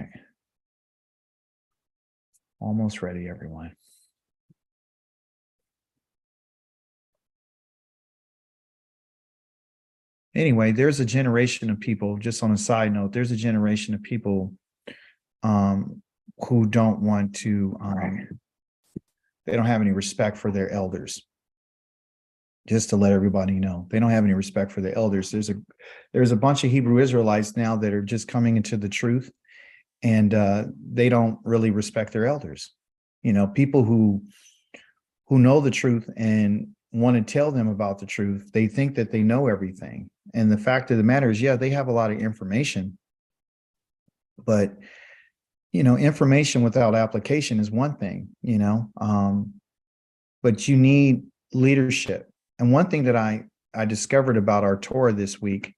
right. Almost ready, everyone. Anyway, there's a generation of people, just on a side note, there's a generation of people who don't want to, they don't have any respect for their elders. Just to let everybody know, they don't have any respect for their elders. There's a bunch of Hebrew Israelites now that are just coming into the truth, and they don't really respect their elders. You know, people who know the truth and want to tell them about the truth, they think that they know everything. And the fact of the matter is, yeah, they have a lot of information, but you know, information without application is one thing, you know, but you need leadership. And one thing that I discovered about our Torah this week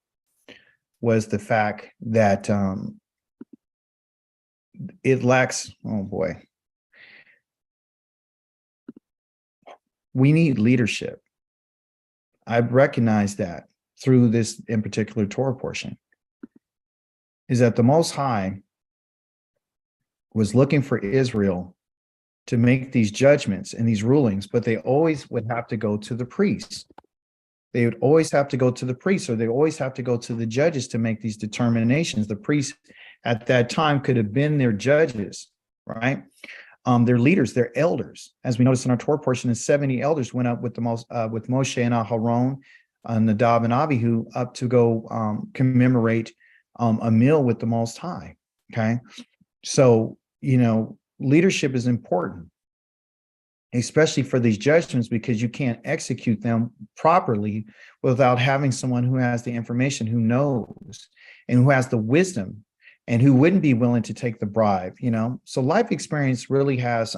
was the fact that it lacks, oh boy, we need leadership. I've recognized that through this in particular Torah portion, is that the Most High was looking for Israel to make these judgments and these rulings, but they always would have to go to the priests. They would always have to go to the priests, or they always have to go to the judges to make these determinations. The priests at that time could have been their judges, right? Their leaders, their elders. As we notice in our Torah portion, the 70 elders went up with with Moshe and Aharon, Nadab and Abihu, up to go commemorate a meal with the Most High. Okay, so you know, leadership is important, especially for these judgments, because you can't execute them properly without having someone who has the information, who knows, and who has the wisdom, and who wouldn't be willing to take the bribe, you know. So life experience really has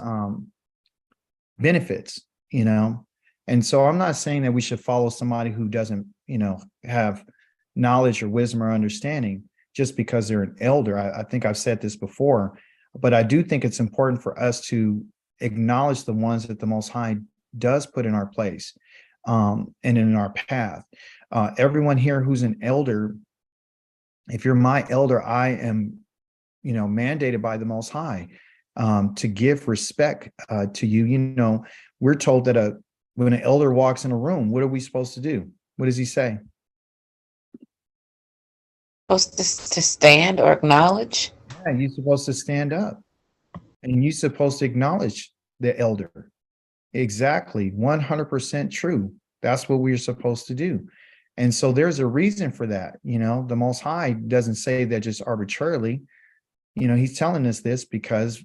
benefits, you know. And so I'm not saying that we should follow somebody who doesn't, you know, have knowledge or wisdom or understanding just because they're an elder. I think I've said this before, but I do think it's important for us to acknowledge the ones that the Most High does put in our place and in our path. Everyone here who's an elder, if you're my elder, I am, you know, mandated by the Most High to give respect to you. You know, we're told that when an elder walks in a room, what are we supposed to do? What does he say? Supposed to stand or acknowledge? Yeah, you're supposed to stand up, and you're supposed to acknowledge the elder. Exactly, 100% true. That's what we're supposed to do. And so there's a reason for that. You know, the Most High doesn't say that just arbitrarily. You know, he's telling us this because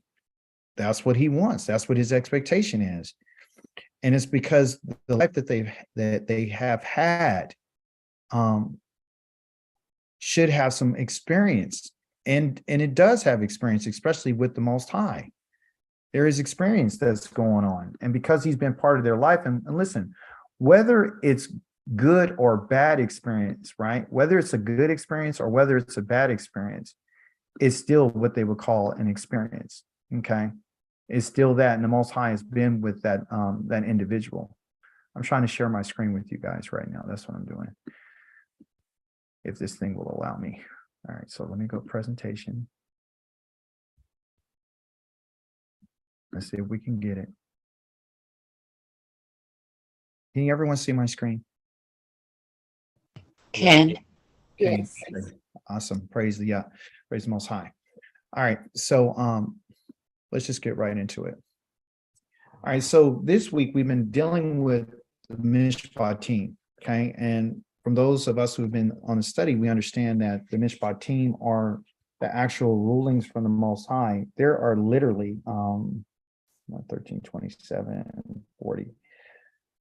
that's what he wants. That's what his expectation is. And it's because the life that they have had should have some experience. And it does have experience, especially with the Most High. There is experience that's going on. And because he's been part of their life, and listen, whether it's good or bad experience, right? Whether it's a good experience or whether it's a bad experience, it's still what they would call an experience. Okay. It's still that. And the Most High has been with that individual. I'm trying to share my screen with you guys right now. That's what I'm doing. If this thing will allow me. All right, so let me go presentation. Let's see if we can get it. Can everyone see my screen? Can. Yes. Awesome. Praise the Most High. All right, so let's just get right into it. All right, so this week we've been dealing with the Mishpatim, okay? And from those of us who have been on the study, we understand that the Mishpatim are the actual rulings from the Most High. There are literally 13, 27, 40.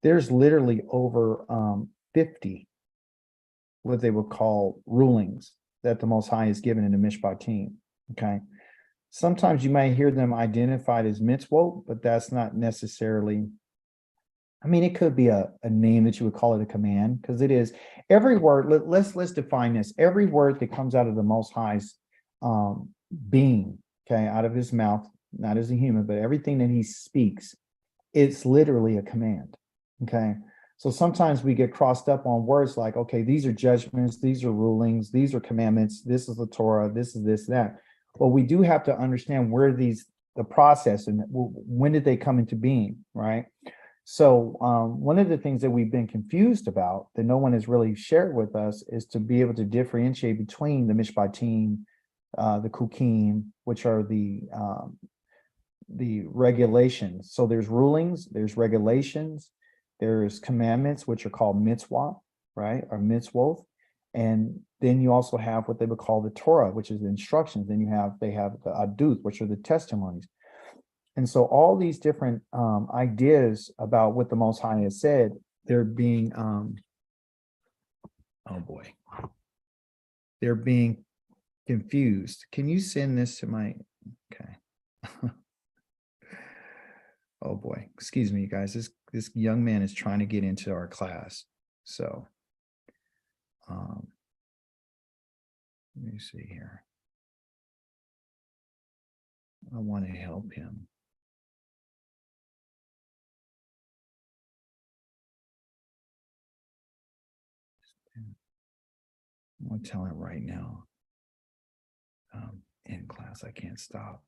There's literally over 50 what they would call rulings that the Most High has given in the Mishpatim, okay? Sometimes you might hear them identified as mitzvot, but that's not necessarily, I mean, it could be a name that you would call it a command, because it is. Every word, let's define this. Every word that comes out of the Most High's being, okay, out of his mouth, not as a human, but everything that he speaks, it's literally a command, okay? So sometimes we get crossed up on words like, okay, these are judgments, these are rulings, these are commandments, this is the Torah, this is this, that. But we do have to understand where the process and when did they come into being, right? So one of the things that we've been confused about that no one has really shared with us is to be able to differentiate between the Mishpatim, the Kukim, which are the regulations. So there's rulings, there's regulations, there's commandments, which are called mitzvah, right? Or mitzvot. And then you also have what they would call the Torah, which is the instructions. Then they have the adut, which are the testimonies. And so all these different ideas about what the Most High has said, they're being, they're being confused. Can you send this to my, okay. Oh boy, excuse me, you guys. This young man is trying to get into our class. So, let me see here. I want to help him. I'm going to tell him right now. In class, I can't stop.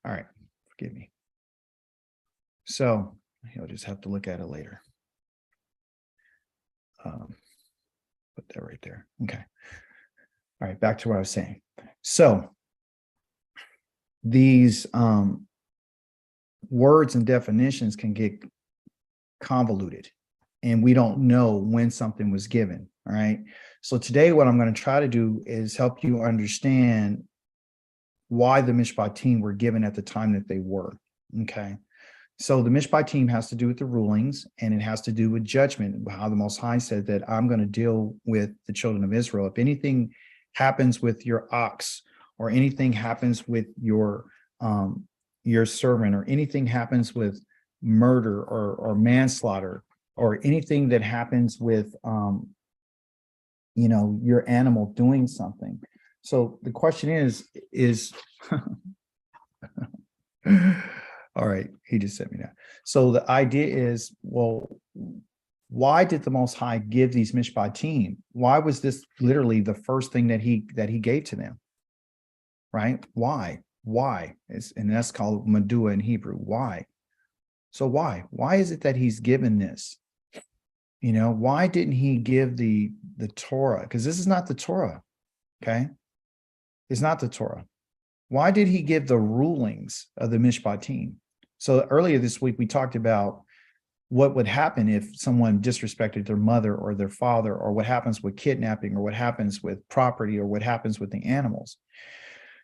All right, forgive me. So he'll just have to look at it later. Put that right there. Okay. All right, back to what I was saying. So these words and definitions can get convoluted, and we don't know when something was given. All right. So today, what I'm going to try to do is help you understand why the Mishpatim were given at the time that they were. Okay. So the Mishpatim has to do with the rulings, and it has to do with judgment, how the Most High said that I'm going to deal with the children of Israel. If anything happens with your ox, or anything happens with your servant, or anything happens with murder or manslaughter, or anything that happens with your animal doing something. So the question is all right, he just sent me that. So the idea is, well, why did the Most High give these Mishpatim? Why was this literally the first thing that he gave to them? Right? Why? And that's called Madua in Hebrew. Why? So why? Why is it that he's given this? Why didn't he give the Torah? Because this is not the Torah. Okay. It's not the Torah. Why did he give the rulings of the Mishpatim? So earlier this week, we talked about what would happen if someone disrespected their mother or their father, or what happens with kidnapping, or what happens with property, or what happens with the animals.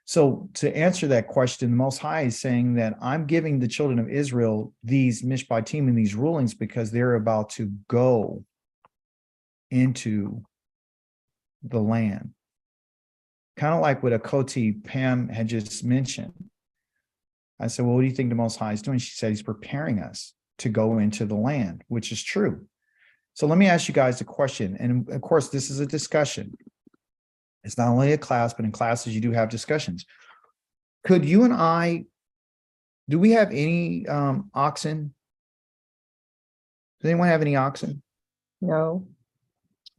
So to answer that question, the Most High is saying that I'm giving the children of Israel these Mishpatim and these rulings because they're about to go into the land. Kind of like what Akoti Pam had just mentioned. I said, well, what do you think the Most High is doing? She said he's preparing us to go into the land, which is true. So let me ask you guys a question. And of course, this is a discussion. It's not only a class, but in classes, you do have discussions. Could you and I, do we have any oxen? Does anyone have any oxen? No,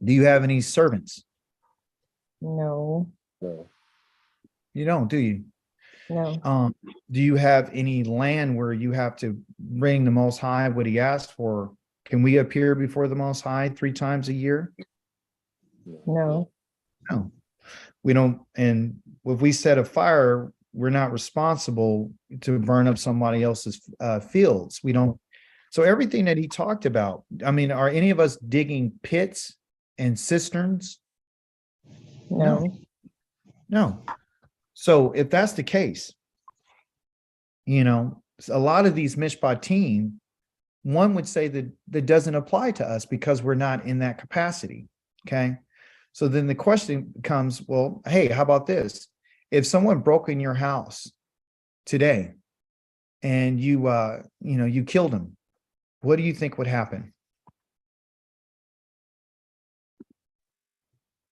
Do you have any servants? no, You don't, do you? no, Do you have any land where you have to bring the Most High what he asked for? Can we appear before the Most High 3 times a year? no, No, we don't. And if we set a fire, we're not responsible to burn up somebody else's fields. We don't. So everything that he talked about, I mean, are any of us digging pits and cisterns? no. No. So if that's the case, a lot of these Mishpatim, one would say that doesn't apply to us because we're not in that capacity. Okay. So then the question becomes, well, hey, how about this? If someone broke in your house today and you killed him, what do you think would happen?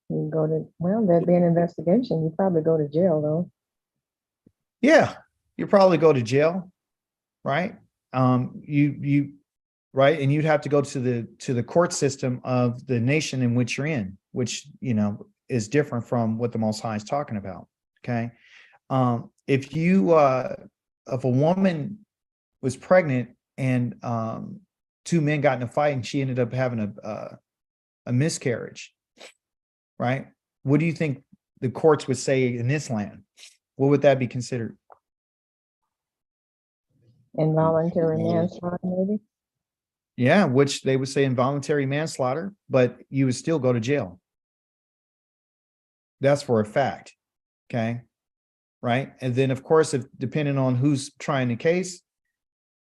You go to, well, there'd be an investigation. You probably go to jail though. Yeah, you probably go to jail, right? You right? And you'd have to go to the court system of the nation in which you're in, which, is different from what the Most High is talking about. Okay. If a woman was pregnant and two men got in a fight and she ended up having a miscarriage, right? What do you think the courts would say in this land? What would that be considered? Involuntary manslaughter, maybe? Yeah, which they would say involuntary manslaughter, but you would still go to jail. That's for a fact. Okay. Right. And then, of course, if depending on who's trying the case,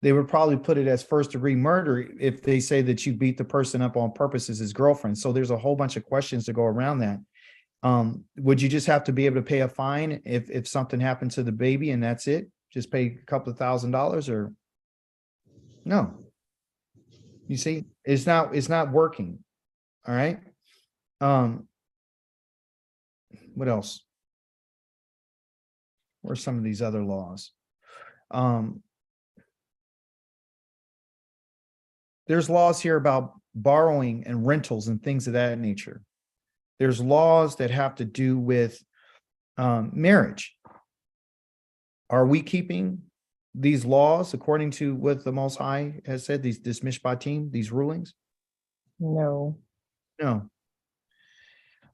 they would probably put it as first degree murder if they say that you beat the person up on purpose as his girlfriend. So there's a whole bunch of questions to go around that. Would you just have to be able to pay a fine if something happened to the baby and that's it? Just pay a couple of $1,000s or no? You see, it's not working. All right. What else? What are some of these other laws? There's laws here about borrowing and rentals and things of that nature. There's laws that have to do with marriage. Are we keeping these laws according to what the Most High has said, this Mishpatim, these rulings? No. No.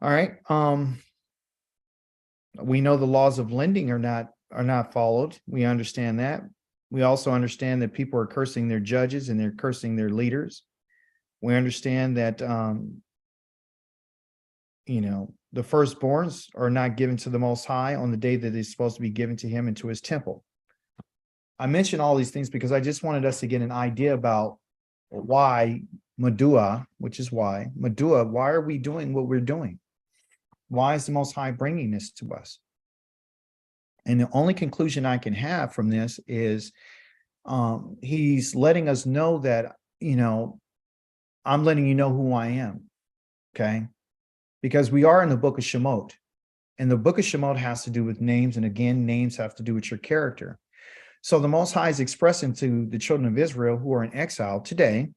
All right. We know the laws of lending are not followed. We understand that. We also understand that people are cursing their judges and they're cursing their leaders. We understand that the firstborns are not given to the Most High on the day that it's supposed to be given to him and to his temple. I mention all these things because I just wanted us to get an idea about why Madua, why are we doing what we're doing? Why is the Most High bringing this to us? And the only conclusion I can have from this is he's letting us know that, I'm letting you know who I am, okay? Because we are in the book of Shemot, and the book of Shemot has to do with names, and again, names have to do with your character. So the Most High is expressing to the children of Israel who are in exile today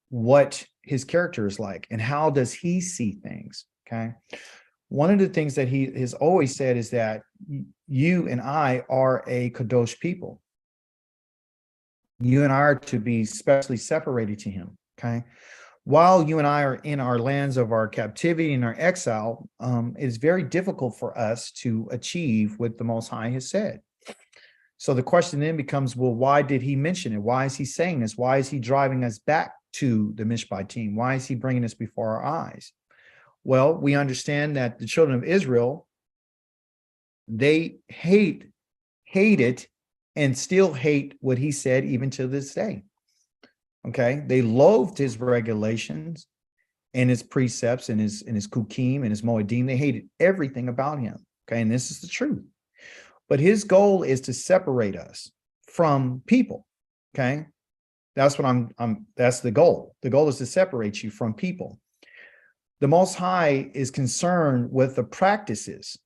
what his character is like and how does he see things, okay? One of the things that he has always said is that you and I are a Kadosh people. You and I are to be specially separated to him, okay? While you and I are in our lands of our captivity and our exile, it's very difficult for us to achieve what the Most High has said. So the question then becomes, well, why did he mention it? Why is he saying this? Why is he driving us back to the Mishpatim? Why is he bringing this before our eyes? Well, we understand that the children of Israel, they hated and still hate what he said even to this day. Okay, they loathed his regulations and his precepts and his kukim and his moedim. They hated everything about him. Okay, and this is the truth. But his goal is to separate us from people. Okay, that's what that's the goal. The goal is to separate you from people. The Most High is concerned with the practices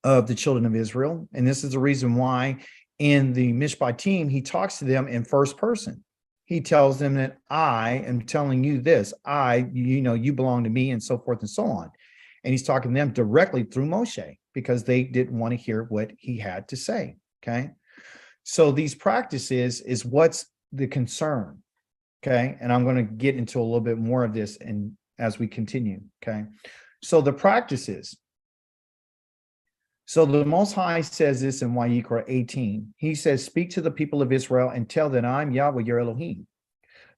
of the children of Israel. And this is the reason why in the Mishpatim, he talks to them in first person. He tells them that I am telling you this, you belong to me, and so forth and so on. And he's talking to them directly through Moshe because they didn't want to hear what he had to say. Okay. So these practices is what's the concern. Okay. And I'm going to get into a little bit more of this and as we continue. Okay. So the practices. So the Most High says this in Vayikra 18. He says, speak to the people of Israel and tell them I'm Yahweh, your Elohim.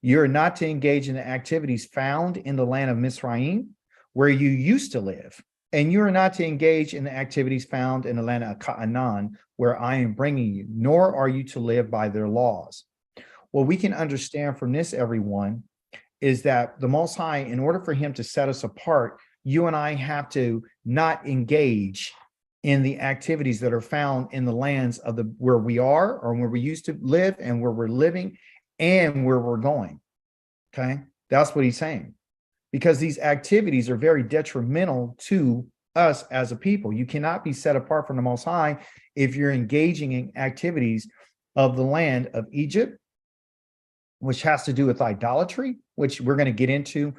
You're not to engage in the activities found in the land of Mizraim, where you used to live. And you are not to engage in the activities found in the land of Canaan, where I am bringing you, nor are you to live by their laws. What we can understand from this, everyone, is that the Most High, in order for him to set us apart, you and I have to not engage in the activities that are found in the lands of where we are or where we used to live and where we're living and where we're going. Okay, that's what he's saying. Because these activities are very detrimental to us as a people. You cannot be set apart from the Most High if you're engaging in activities of the land of Egypt, which has to do with idolatry, which we're going to get into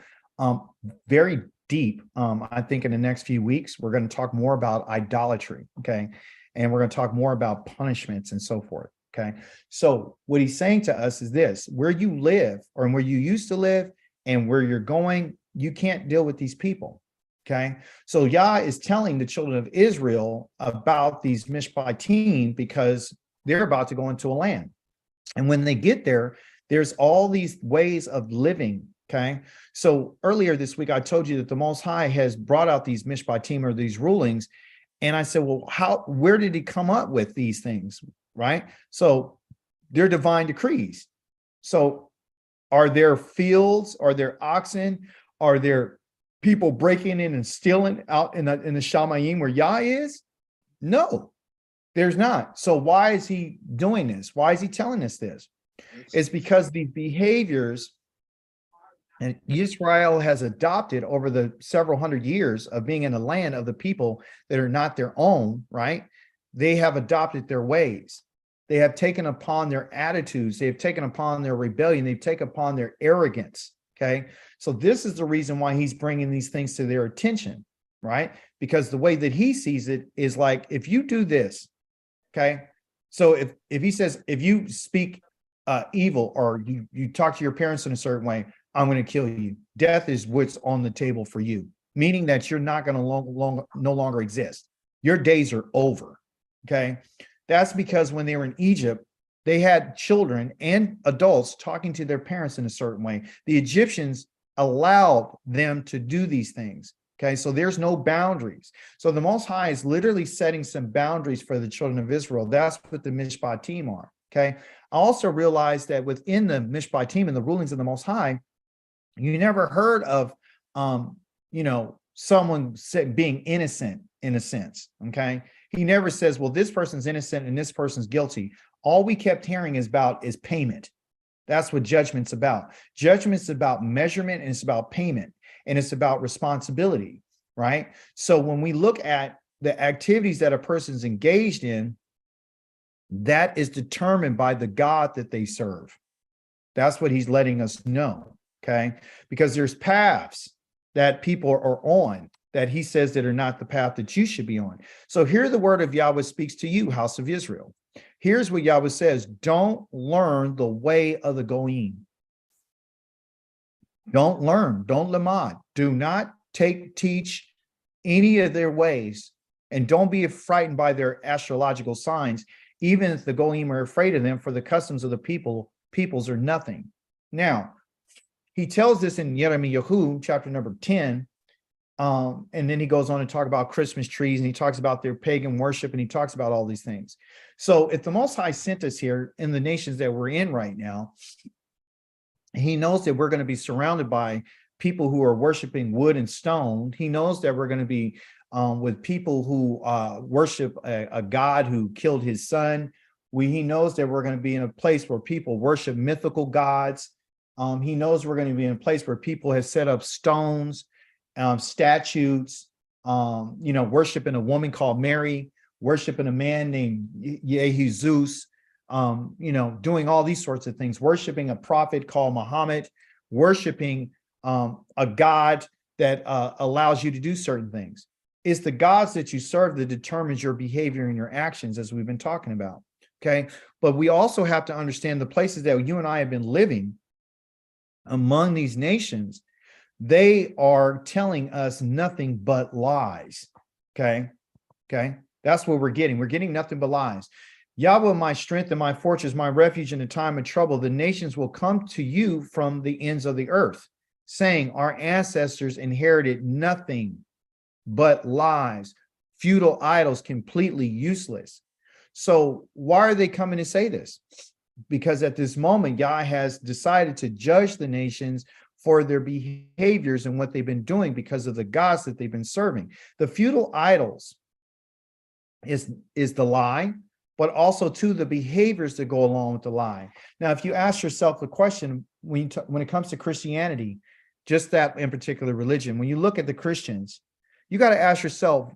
very deep. I think in the next few weeks, we're going to talk more about idolatry. Okay. And we're going to talk more about punishments and so forth. Okay. So what he's saying to us is this: where you live, or where you used to live, and where you're going, you can't deal with these people. Okay. So Yah is telling the children of Israel about these Mishpatim because they're about to go into a land. And when they get there, there's all these ways of living. Okay. So earlier this week, I told you that the Most High has brought out these Mishpatim, or these rulings. And I said, well, where did he come up with these things? Right. So they're divine decrees. So are there fields? Are there oxen? Are there people breaking in and stealing out in the Shamayim where Yah is? No, there's not. So why is he doing this? Why is he telling us this? It's because the behaviors and Israel has adopted over the several hundred years of being in the land of the people that are not their own, right? They have adopted their ways. They have taken upon their attitudes. They have taken upon their rebellion. They've taken upon their arrogance. Okay. So this is the reason why he's bringing these things to their attention, right? Because the way that he sees it is like, if you do this, okay. So if he says, if you speak evil, or you talk to your parents in a certain way, I'm going to kill you. Death is what's on the table for you, meaning that you're not going to no longer exist. Your days are over. Okay. That's because when they were in Egypt, they had children and adults talking to their parents in a certain way. The Egyptians allowed them to do these things. Okay. So there's no boundaries. So the Most High is literally setting some boundaries for the children of Israel. That's what the Mishpatim are. Okay. I also realized that within the Mishpatim and the rulings of the Most High, you never heard of, someone being innocent in a sense. Okay. He never says, well, this person's innocent and this person's guilty. All we kept hearing is payment. That's what judgment's about. Judgment's about measurement, and it's about payment, and it's about responsibility, right? So when we look at the activities that a person's engaged in, that is determined by the God that they serve. That's what he's letting us know. Okay, because there's paths that people are on that he says that are not the path that you should be on. So here the word of Yahweh speaks to you, house of Israel. Here's what Yahweh says: don't learn the way of the Goyim. Don't learn, don't lamad. Do not teach any of their ways, and don't be frightened by their astrological signs, even if the Goyim are afraid of them, for the customs of the peoples are nothing. Now, he tells this in Yirmiyahu, chapter number 10, and then he goes on to talk about Christmas trees, and he talks about their pagan worship, and he talks about all these things. So if the Most High sent us here in the nations that we're in right now, he knows that we're going to be surrounded by people who are worshiping wood and stone. He knows that we're going to be with people who worship a God who killed his son. He knows that we're going to be in a place where people worship mythical gods. He knows we're going to be in a place where people have set up stones, statues, worshiping a woman called Mary, worshiping a man named Jesus, doing all these sorts of things, worshiping a prophet called Muhammad, worshiping a God that allows you to do certain things. It's the gods that you serve that determines your behavior and your actions, as we've been talking about. Okay. But we also have to understand the places that you and I have been living among these nations. They are telling us nothing but lies. Okay. That's what we're getting. We're getting nothing but lies. Yahweh, my strength and my fortress, my refuge in a time of trouble. The nations will come to you from the ends of the earth, saying, our ancestors inherited nothing but lies, feudal idols, completely useless. So why are they coming to say this? Because at this moment, Yah has decided to judge the nations for their behaviors and what they've been doing because of the gods that they've been serving. The feudal idols is the lie, but also to the behaviors that go along with the lie. Now, if you ask yourself the question, when it comes to Christianity, just that in particular religion, when you look at the Christians, you got to ask yourself,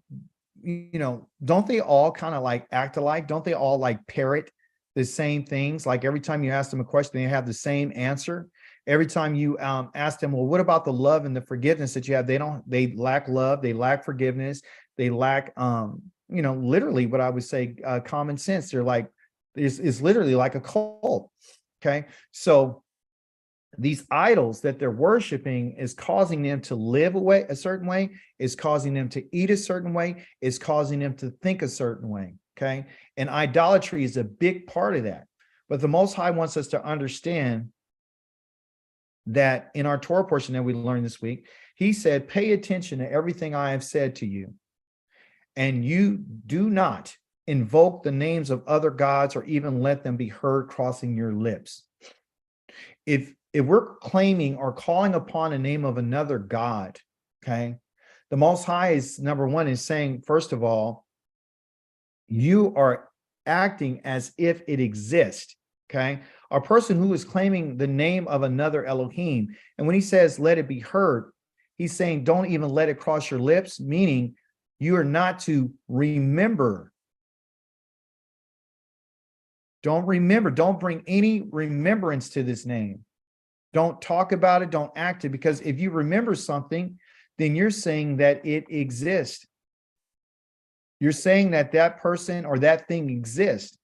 don't they all kind of like act alike? Don't they all like parrot the same things. Like every time you ask them a question, they have the same answer. Every time you ask them, well, what about the love and the forgiveness that you have? They lack love, they lack forgiveness, they lack, literally what I would say, common sense. They're like, it's literally like a cult. Okay. So these idols that they're worshiping is causing them to live a certain way, is causing them to eat a certain way, is causing them to think a certain way. Okay. And idolatry is a big part of that. But the Most High wants us to understand that in our Torah portion that we learned this week, he said, pay attention to everything I have said to you, and you do not invoke the names of other gods or even let them be heard crossing your lips. If we're claiming or calling upon the name of another God, okay, the Most High is, number one, is saying, first of all, you are acting as if it exists. Okay. A person who is claiming the name of another Elohim, and when he says, let it be heard, he's saying, don't even let it cross your lips, meaning you are not to remember. Don't remember. Don't bring any remembrance to this name. Don't talk about it. Don't act it. Because if you remember something, then you're saying that it exists. You're saying that that person or that thing exists.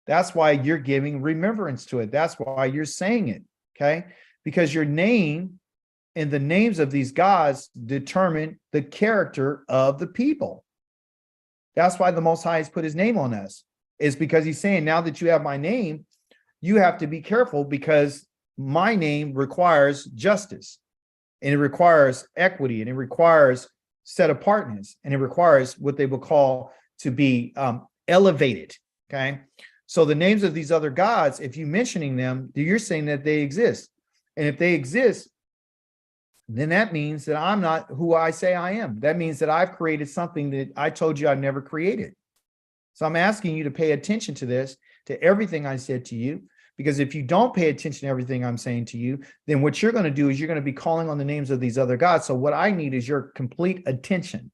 That's why you're giving remembrance to it. That's why you're saying it, okay? Because your name and the names of these gods determine the character of the people. That's why the Most High has put his name on us. It's because he's saying, now that you have my name, you have to be careful, because my name requires justice, and it requires equity, and it requires set apartness, and it requires what they will call to be elevated, okay? So the names of these other gods, if you're mentioning them, you're saying that they exist. And if they exist, then that means that I'm not who I say I am. That means that I've created something that I told you I've never created. So I'm asking you to pay attention to this, to everything I said to you, because if you don't pay attention to everything I'm saying to you, then what you're going to do is you're going to be calling on the names of these other gods. So what I need is your complete attention.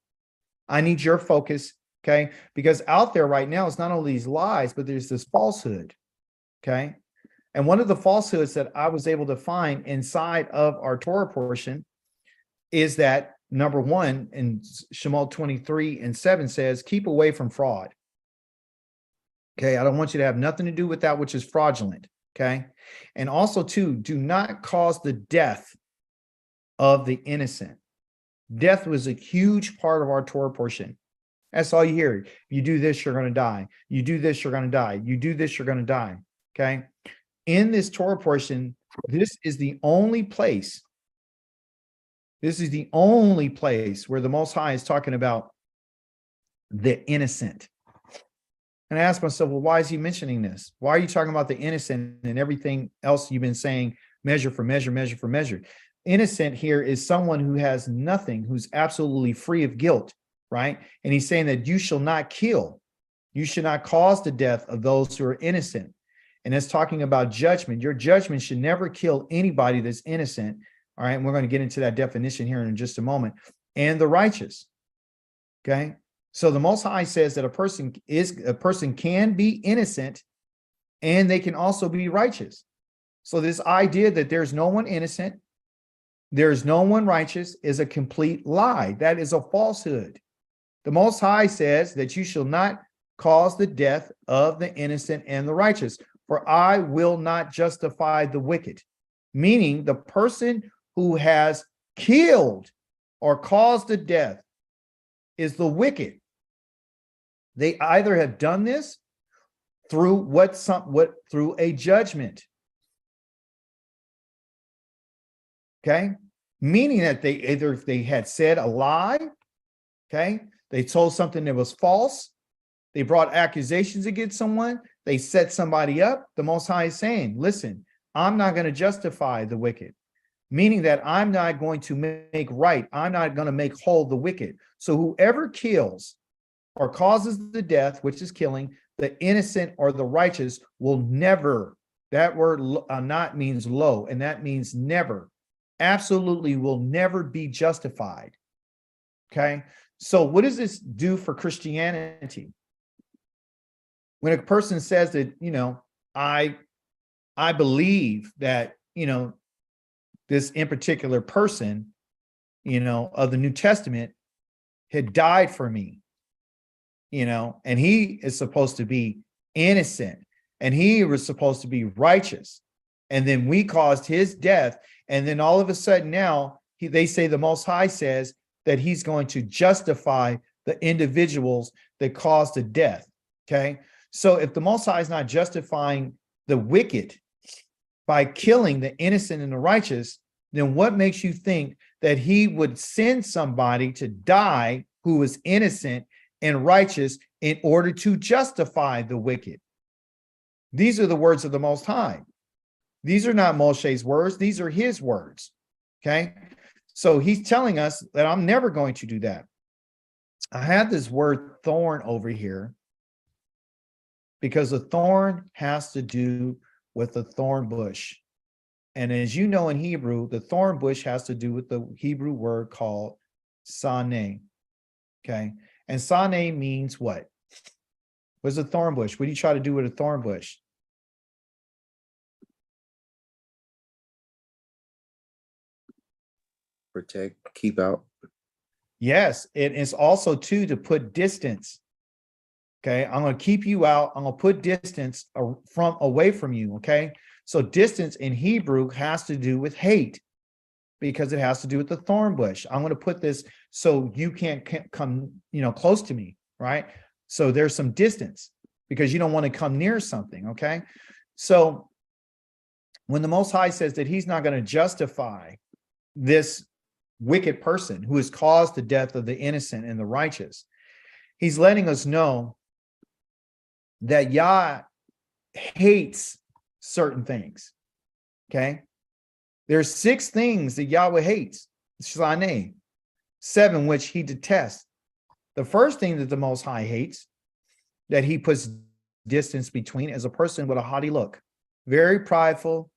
I need your focus. Okay, because out there right now, it's not only these lies, but there's this falsehood. Okay, and one of the falsehoods that I was able to find inside of our Torah portion is that, number one, in Shemot 23:7 says, keep away from fraud. Okay, I don't want you to have nothing to do with that which is fraudulent. Okay, and also, two, do not cause the death of the innocent. Death was a huge part of our Torah portion. That's all you hear. You do this, you're going to die. You do this, you're going to die. You do this, you're going to die. Okay. In this Torah portion, this is the only place. This is the only place where the Most High is talking about the innocent. And I asked myself, well, why is he mentioning this? Why are you talking about the innocent and everything else you've been saying, measure for measure, measure for measure? Innocent here is someone who has nothing, who's absolutely free of guilt. Right? And he's saying that you shall not kill. You should not cause the death of those who are innocent. And it's talking about judgment. Your judgment should never kill anybody that's innocent. All right. And we're going to get into that definition here in just a moment. And the righteous. Okay. So the Most High says that a person can be innocent, and they can also be righteous. So this idea that there's no one innocent, there's no one righteous, is a complete lie. That is a falsehood. The Most High says that you shall not cause the death of the innocent and the righteous, for I will not justify the wicked. Meaning the person who has killed or caused the death is the wicked. They either have done this through through a judgment. Okay? Meaning that they had said a lie, okay? They told something that was false. They brought accusations against someone. They set somebody up. The Most High is saying, listen, I'm not going to justify the wicked, meaning that I'm not going to make right. I'm not going to make whole the wicked. So whoever kills or causes the death, which is killing, the innocent or the righteous will never, that word not means low, and that means never, absolutely will never be justified. Okay. So what does this do for Christianity? When a person says that, I believe that, this in particular person, of the New Testament had died for me, and he is supposed to be innocent and he was supposed to be righteous. And then we caused his death. And then all of a sudden now they say the Most High says that he's going to justify the individuals that caused the death. Okay. So if the Most High is not justifying the wicked by killing the innocent and the righteous, then what makes you think that he would send somebody to die who was innocent and righteous in order to justify the wicked? These are the words of the Most High. These are not Moshe's words. These are his words. Okay. So he's telling us that I'm never going to do that. I have this word thorn over here because a thorn has to do with a thorn bush. And as you know, in Hebrew, the thorn bush has to do with the Hebrew word called saneh. Okay. And saneh means what? What's a thorn bush? What do you try to do with a thorn bush? Protect, keep out. Yes, it is also too to put distance. Okay, I'm going to keep you out. I'm going to put distance away from you. Okay, so distance in Hebrew has to do with hate because it has to do with the thorn bush. I'm going to put this so you can't come, close to me, right? So there's some distance because you don't want to come near something. Okay, so when the Most High says that he's not going to justify this wicked person who has caused the death of the innocent and the righteous, he's letting us know that Yah hates certain things. Okay. There's 6 things that Yahweh hates, Shlaneh, 7 which he detests. The first thing that the Most High hates, that he puts distance between, is a person with a haughty look, very prideful,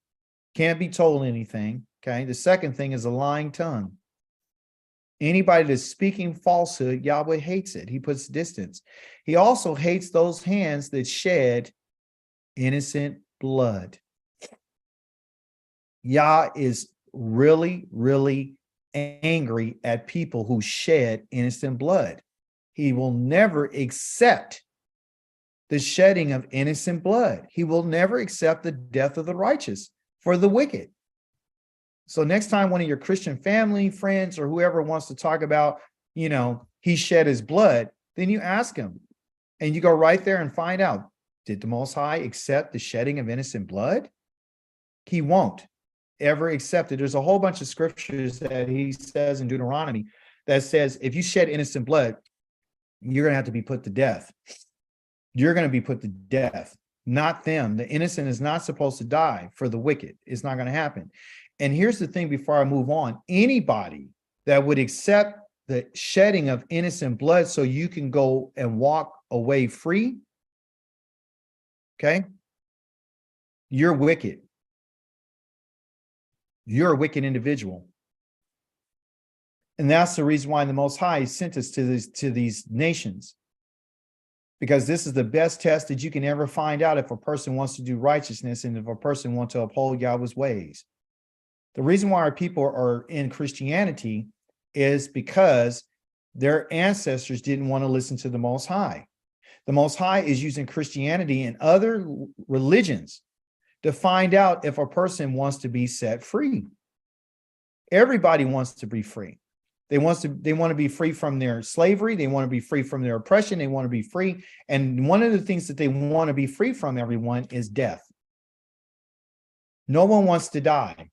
can't be told anything. Okay. The second thing is a lying tongue. Anybody that's speaking falsehood, Yahweh hates it. He puts distance. He also hates those hands that shed innocent blood. Yah is really, really angry at people who shed innocent blood. He will never accept the shedding of innocent blood. He will never accept the death of the righteous for the wicked. So next time one of your Christian family, friends, or whoever wants to talk about, he shed his blood, then you ask him and you go right there and find out, did the Most High accept the shedding of innocent blood? He won't ever accept it. There's a whole bunch of scriptures that he says in Deuteronomy that says, if you shed innocent blood, you're going to have to be put to death. You're going to be put to death, not them. The innocent is not supposed to die for the wicked. It's not going to happen. And here's the thing before I move on, anybody that would accept the shedding of innocent blood so you can go and walk away free, okay, you're wicked. You're a wicked individual. And that's the reason why the Most High sent us to these nations, because this is the best test that you can ever find out if a person wants to do righteousness and if a person wants to uphold Yahweh's ways. The reason why our people are in Christianity is because their ancestors didn't want to listen to the Most High. The Most High is using Christianity and other religions to find out if a person wants to be set free. Everybody wants to be free. They want to be free from their slavery. They want to be free from their oppression. They want to be free. And one of the things that they want to be free from, everyone, is death. No one wants to die.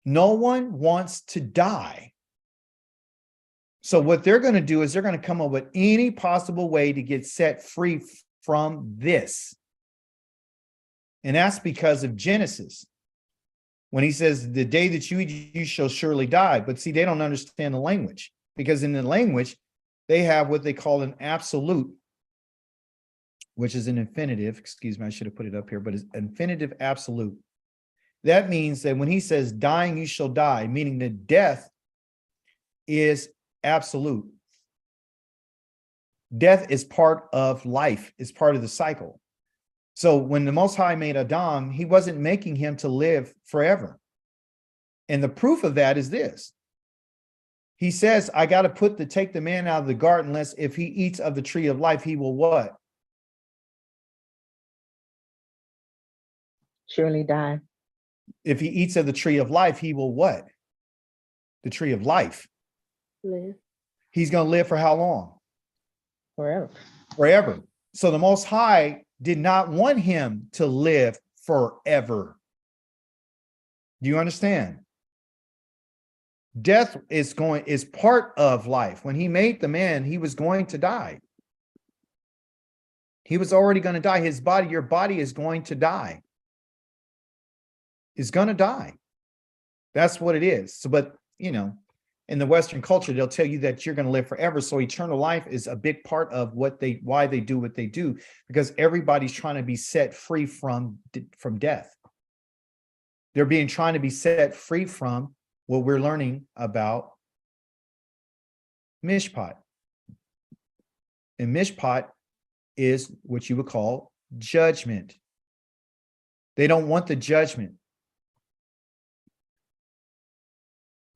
No one wants to die. So what they're going to do is they're going to come up with any possible way to get set free from this. And that's because of Genesis. When he says, the day that you eat, you shall surely die. But see, they don't understand the language, because in the language, they have what they call an absolute, which is an infinitive. Excuse me, I should have put it up here, but it's infinitive absolute. That means that when he says dying, you shall die, meaning that death is absolute. Death is part of life, is part of the cycle. So when the Most High made Adam, he wasn't making him to live forever. And the proof of that is this. He says, I got to take the man out of the garden, lest if he eats of the tree of life, he will what? Surely die. If he eats of the tree of life, he will what? The tree of life. Live He's going to live for how long? forever. Forever. So the Most High did not want him to live forever. Do you understand? Death is part of life. When he made the man, he was going to die. He was already going to die. His body, your body is going to die. Is going to die. That's what it is. So, but you know, in the Western culture, they'll tell you that you're going to live forever. So eternal life is a big part of why they do what they do, because everybody's trying to be set free from death. They're trying to be set free from what we're learning about Mishpat. And Mishpat is what you would call judgment. They don't want the judgment.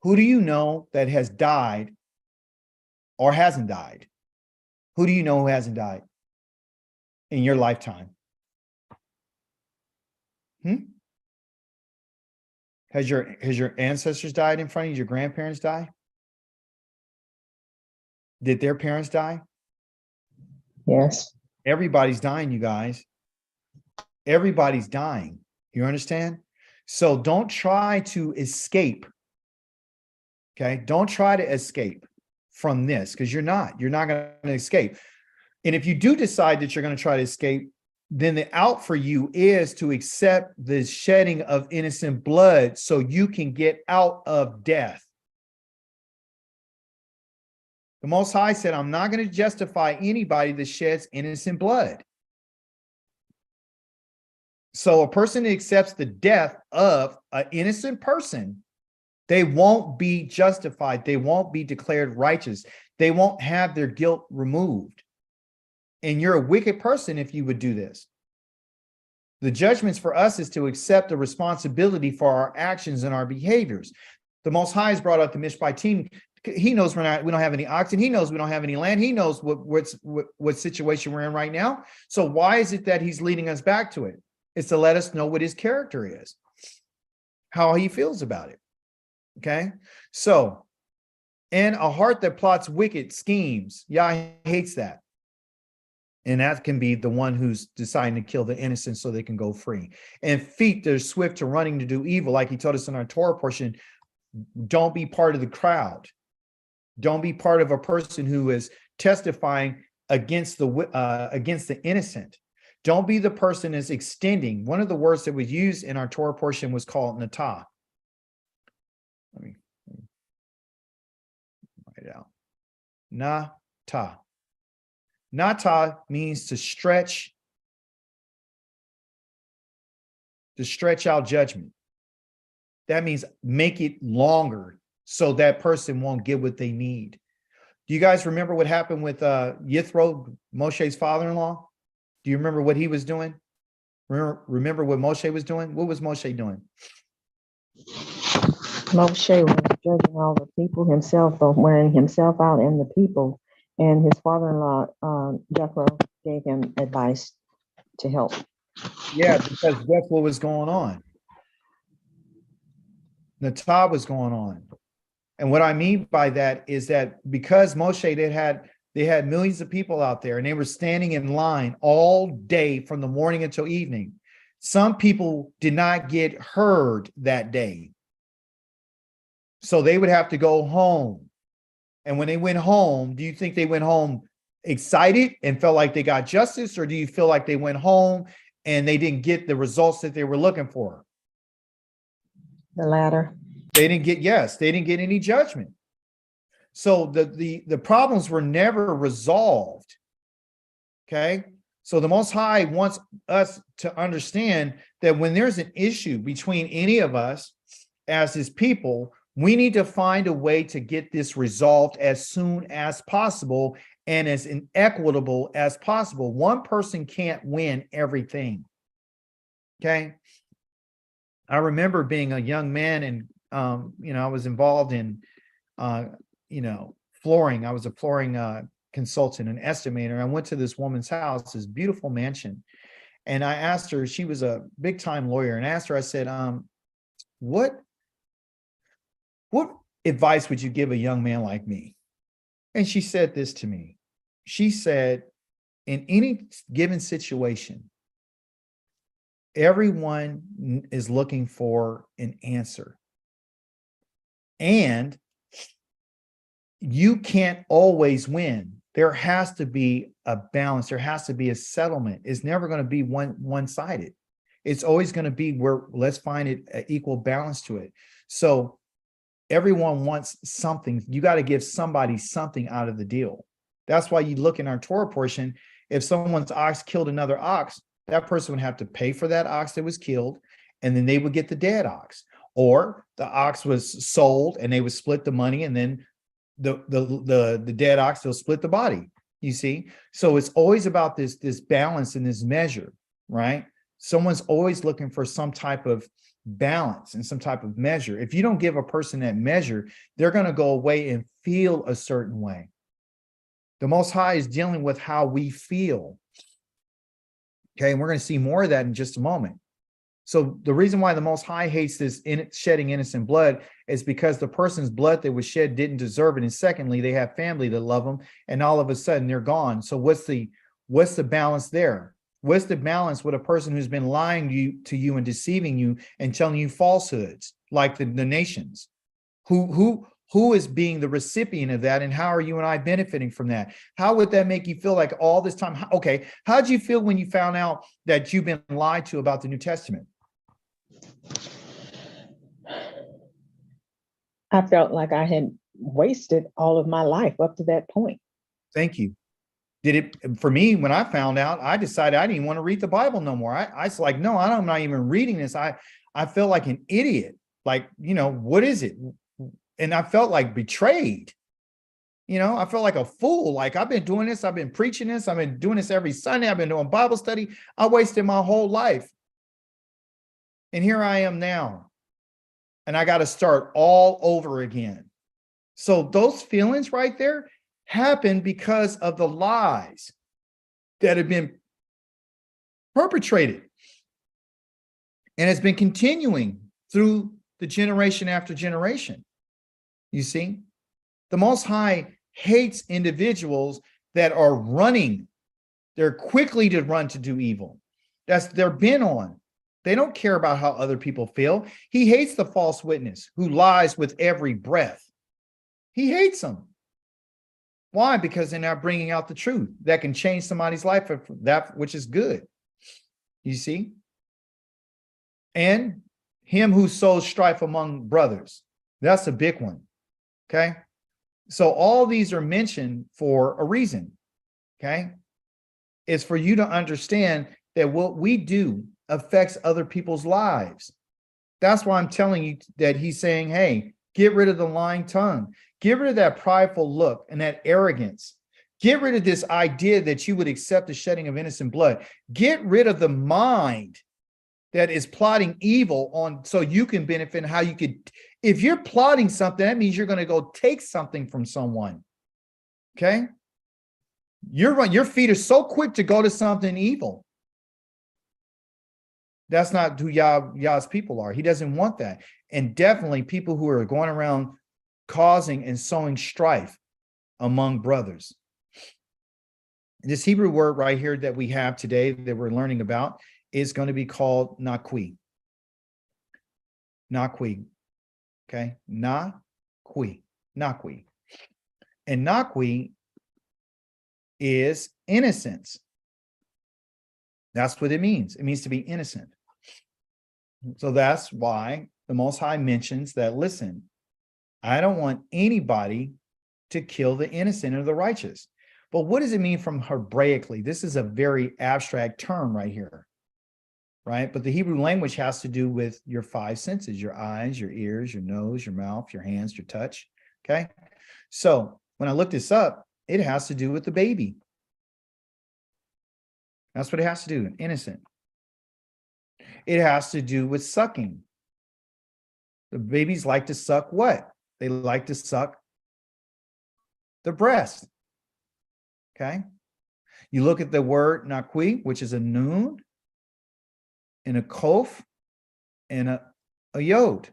Who do you know that has died or hasn't died? Who do you know who hasn't died in your lifetime? Has your ancestors died in front of you? Your grandparents die? Did their parents die? Yes. Everybody's dying, you guys. Everybody's dying. You understand? So don't try to escape. Okay? Don't try to escape from this, because you're not going to escape. And if you do decide that you're going to try to escape, then the out for you is to accept the shedding of innocent blood so you can get out of death. The Most High said, I'm not going to justify anybody that sheds innocent blood. So a person that accepts the death of an innocent person, they won't be justified. They won't be declared righteous. They won't have their guilt removed. And you're a wicked person if you would do this. The judgments for us is to accept the responsibility for our actions and our behaviors. The Most High has brought up the Mishpatim. He knows we don't have any oxen. He knows we don't have any land. He knows what situation we're in right now. So why is it that he's leading us back to it? It's to let us know what his character is, how he feels about it. Okay. So, and a heart that plots wicked schemes. Yah hates that. And that can be the one who's deciding to kill the innocent so they can go free. And feet that are swift to running to do evil, like he told us in our Torah portion, don't be part of the crowd. Don't be part of a person who is testifying against the innocent. Don't be the person that's extending. One of the words that was used in our Torah portion was called natah. Let me write it out. Natah. Natah means to stretch out judgment. That means make it longer so that person won't get what they need. Do you guys remember what happened with Yithro, Moshe's father-in-law? Do you remember what he was doing? Remember what Moshe was doing? What was Moshe doing? Moshe was judging all the people himself, but wearing himself out and the people. And his father-in-law, Jethro, gave him advice to help. Yeah, because that's what was going on. Natah was going on. And what I mean by that is that because Moshe, they had millions of people out there and they were standing in line all day from the morning until evening. Some people did not get heard that day. So they would have to go home. And when they went home, do you think they went home excited and felt like they got justice? Or do you feel like they went home and they didn't get the results that they were looking for? The latter. They didn't get any judgment. So the problems were never resolved. Okay. So the Most High wants us to understand that when there's an issue between any of us as his people, we need to find a way to get this resolved as soon as possible and as inequitable as possible. One person can't win everything. Okay. I remember being a young man and, I was involved in, flooring. I was a flooring consultant, an estimator. I went to this woman's house, this beautiful mansion. And I asked her, she was a big time lawyer, and asked her, I said, what advice would you give a young man like me? And she said this to me. She said, in any given situation, everyone is looking for an answer. And you can't always win. There has to be a balance. There has to be a settlement. It's never going to be one-sided. It's always going to be where let's find it an equal balance to it. So everyone wants something. You got to give somebody something out of the deal. That's why you look in our Torah portion. If someone's ox killed another ox, that person would have to pay for that ox that was killed, and then they would get the dead ox. Or the ox was sold and they would split the money, and then the dead ox, they'll split the body. You see? So it's always about this balance and this measure, right? Someone's always looking for some type of balance and some type of measure. If you don't give a person that measure, they're going to go away and feel a certain way. The Most High is dealing with how we feel. Okay, and we're going to see more of that in just a moment. So the reason why the Most High hates this shedding innocent blood is because the person's blood that was shed didn't deserve it. And secondly, they have family that love them, and all of a sudden they're gone. So what's the balance there? What's the balance with a person who's been lying to you and deceiving you and telling you falsehoods, like the nations? Who is being the recipient of that, and how are you and I benefiting from that? How would that make you feel like all this time? Okay, how'd you feel when you found out that you've been lied to about the New Testament? I felt like I had wasted all of my life up to that point. Thank you. For me, when I found out, I decided I didn't even want to read the Bible no more. I was like, no, I'm not even reading this. I felt like an idiot. Like, what is it? And I felt like betrayed. I felt like a fool. Like, I've been doing this. I've been preaching this. I've been doing this every Sunday. I've been doing Bible study. I wasted my whole life. And here I am now. And I got to start all over again. So those feelings right there happen because of the lies that have been perpetrated. And it's been continuing through the generation after generation. You see, the Most High hates individuals that are running. They're quickly to run to do evil. That's they're bent on. They don't care about how other people feel. He hates the false witness who lies with every breath. He hates them. Why? Because they're not bringing out the truth that can change somebody's life, for that which is good. You see? And him who sows strife among brothers. That's a big one. Okay? So all these are mentioned for a reason. Okay? It's for you to understand that what we do affects other people's lives. That's why I'm telling you that he's saying, hey, get rid of the lying tongue. Get rid of that prideful look and that arrogance. Get rid of this idea that you would accept the shedding of innocent blood. Get rid of the mind that is plotting evil on so you can benefit, and how you could, if you're plotting something, that means you're going to go take something from someone. Okay? Your feet are so quick to go to something evil. That's not who Yah's people are. He doesn't want that. And definitely people who are going around causing and sowing strife among brothers. This Hebrew word right here that we have today that we're learning about is going to be called naqui. Naqui. Okay? Naqui. Naqui. And naqui is innocence. That's what it means. It means to be innocent. So that's why the Most High mentions that, listen, I don't want anybody to kill the innocent or the righteous. But what does it mean from Hebraically? This is a very abstract term right here, right? But the Hebrew language has to do with your five senses, your eyes, your ears, your nose, your mouth, your hands, your touch, okay? So when I look this up, it has to do with the baby. That's what it has to do, innocent. It has to do with sucking. The babies like to suck what? They like to suck the breast. Okay. You look at the word naqui, which is a noon, and a kof, and a yod.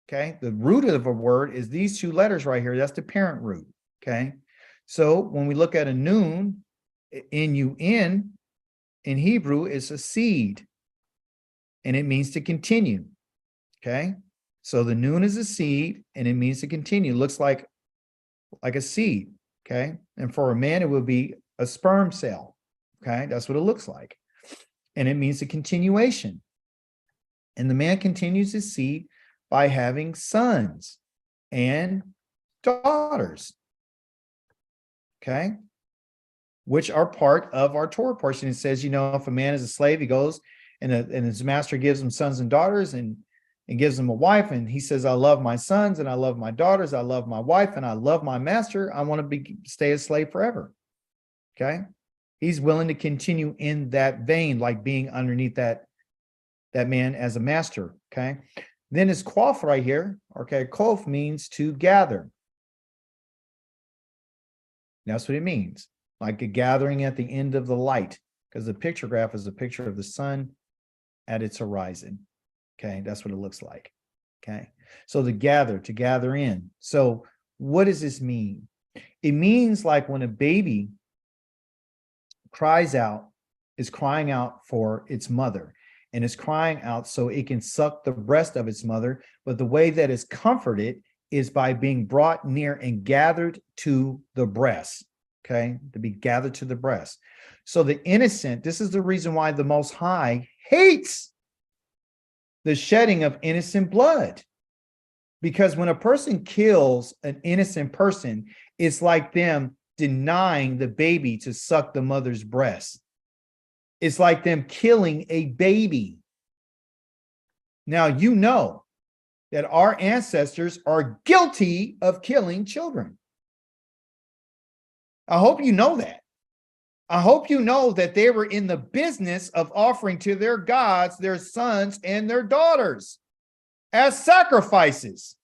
Okay. The root of a word is these two letters right here. That's the parent root. Okay. So when we look at a noon, N-U-N, in Hebrew, is a seed, and it means to continue. Okay. So the noon is a seed, and it means to continue. It looks like a seed. Okay. And for a man, it would be a sperm cell. Okay. That's what it looks like. And it means a continuation. And the man continues his seed by having sons and daughters. Okay. Which are part of our Torah portion. It says, if a man is a slave, he goes and his master gives him sons and daughters and gives him a wife. And he says, I love my sons and I love my daughters. I love my wife and I love my master. I want to stay a slave forever. Okay. He's willing to continue in that vein, like being underneath that man as a master. Okay. Then his kof right here. Okay. Kof means to gather. That's what it means. Like a gathering at the end of the light, because the picture graph is a picture of the sun at its horizon. Okay, that's what it looks like. Okay, so to gather in. So what does this mean? It means like when a baby is crying out for its mother, and is crying out so it can suck the breast of its mother, but the way that is comforted is by being brought near and gathered to the breast. Okay, to be gathered to the breast. So the innocent, this is the reason why the Most High hates the shedding of innocent blood. Because when a person kills an innocent person, it's like them denying the baby to suck the mother's breast. It's like them killing a baby. Now, you know that our ancestors are guilty of killing children. I hope you know that. I hope you know that they were in the business of offering to their gods their sons and their daughters as sacrifices.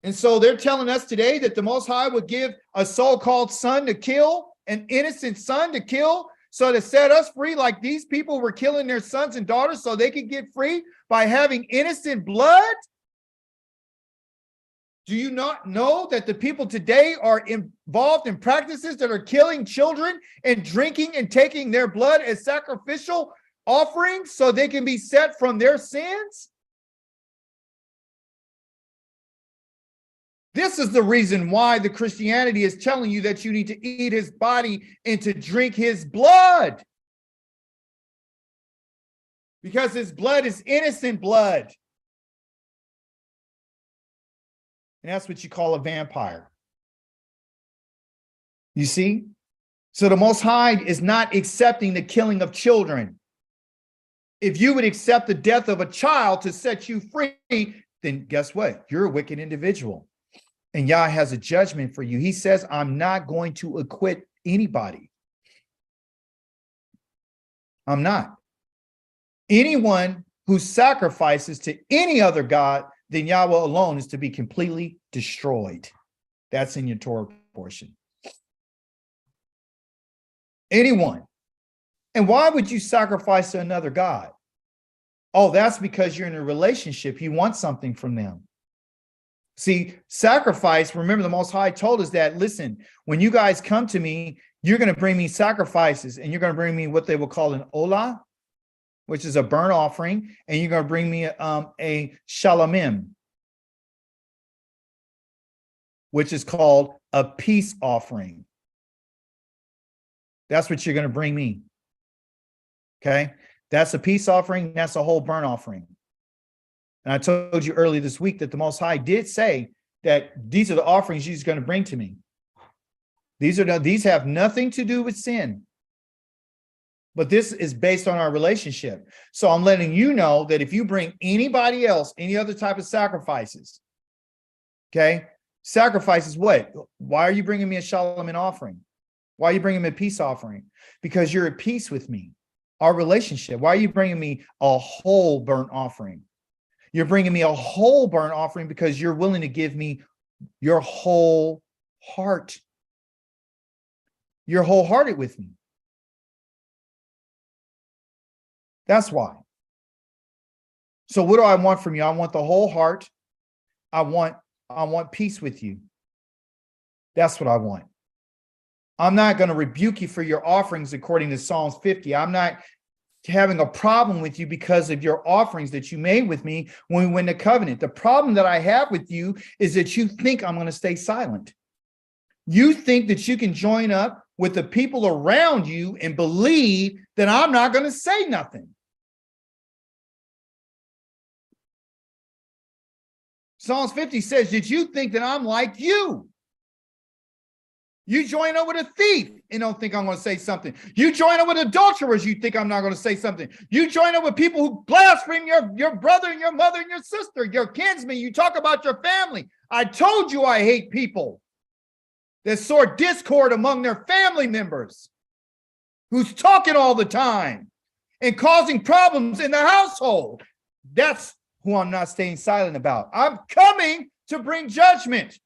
And so they're telling us today that the Most High would give a so-called son to kill, an innocent son to kill, so to set us free, like these people were killing their sons and daughters so they could get free by having innocent blood. Do you not know that the people today are involved in practices that are killing children and drinking and taking their blood as sacrificial offerings so they can be set from their sins? This is the reason why the Christianity is telling you that you need to eat his body and to drink his blood. Because his blood is innocent blood. And that's what you call a vampire. You see? So the Most High is not accepting the killing of children. If you would accept the death of a child to set you free, then guess what? You're a wicked individual. And Yah has a judgment for you. He says, I'm not going to acquit anybody. I'm not. Anyone who sacrifices to any other god, then Yahweh alone is to be completely destroyed. That's in your Torah portion. Anyone. And why would you sacrifice to another god? Oh, that's because you're in a relationship. You want something from them. See, sacrifice, remember the Most High told us that, listen, when you guys come to me, you're going to bring me sacrifices, and you're going to bring me what they will call an olah, which is a burnt offering, and you're going to bring me a shalamim, which is called a peace offering. That's what you're going to bring me. Okay? That's a peace offering. That's a whole burnt offering. And I told you earlier this week that the Most High did say that these are the offerings he's going to bring to me. These have nothing to do with sin. But this is based on our relationship. So I'm letting you know that if you bring anybody else, any other type of sacrifices, okay? Sacrifices what? Why are you bringing me a shalom offering? Why are you bringing me a peace offering? Because you're at peace with me. our relationship. Why are you bringing me a whole burnt offering? You're bringing me a whole burnt offering because you're willing to give me your whole heart. You're wholehearted with me. That's why. So what do I want from you? I want the whole heart. I want peace with you. That's what I want. I'm not going to rebuke you for your offerings according to Psalms 50. I'm not having a problem with you because of your offerings that you made with me when we went to covenant. The problem that I have with you is that you think I'm going to stay silent. You think that you can join up with the people around you and believe that I'm not going to say nothing. Psalms 50 says, did you think that I'm like you? You join up with a thief and don't think I'm going to say something. You join up with adulterers, you think I'm not going to say something. You join up with people who blaspheme your brother and your mother and your sister, your kinsmen. You talk about your family. I told you I hate people that sow discord among their family members, who's talking all the time and causing problems in the household. That's who I'm not staying silent about. I'm coming to bring judgment.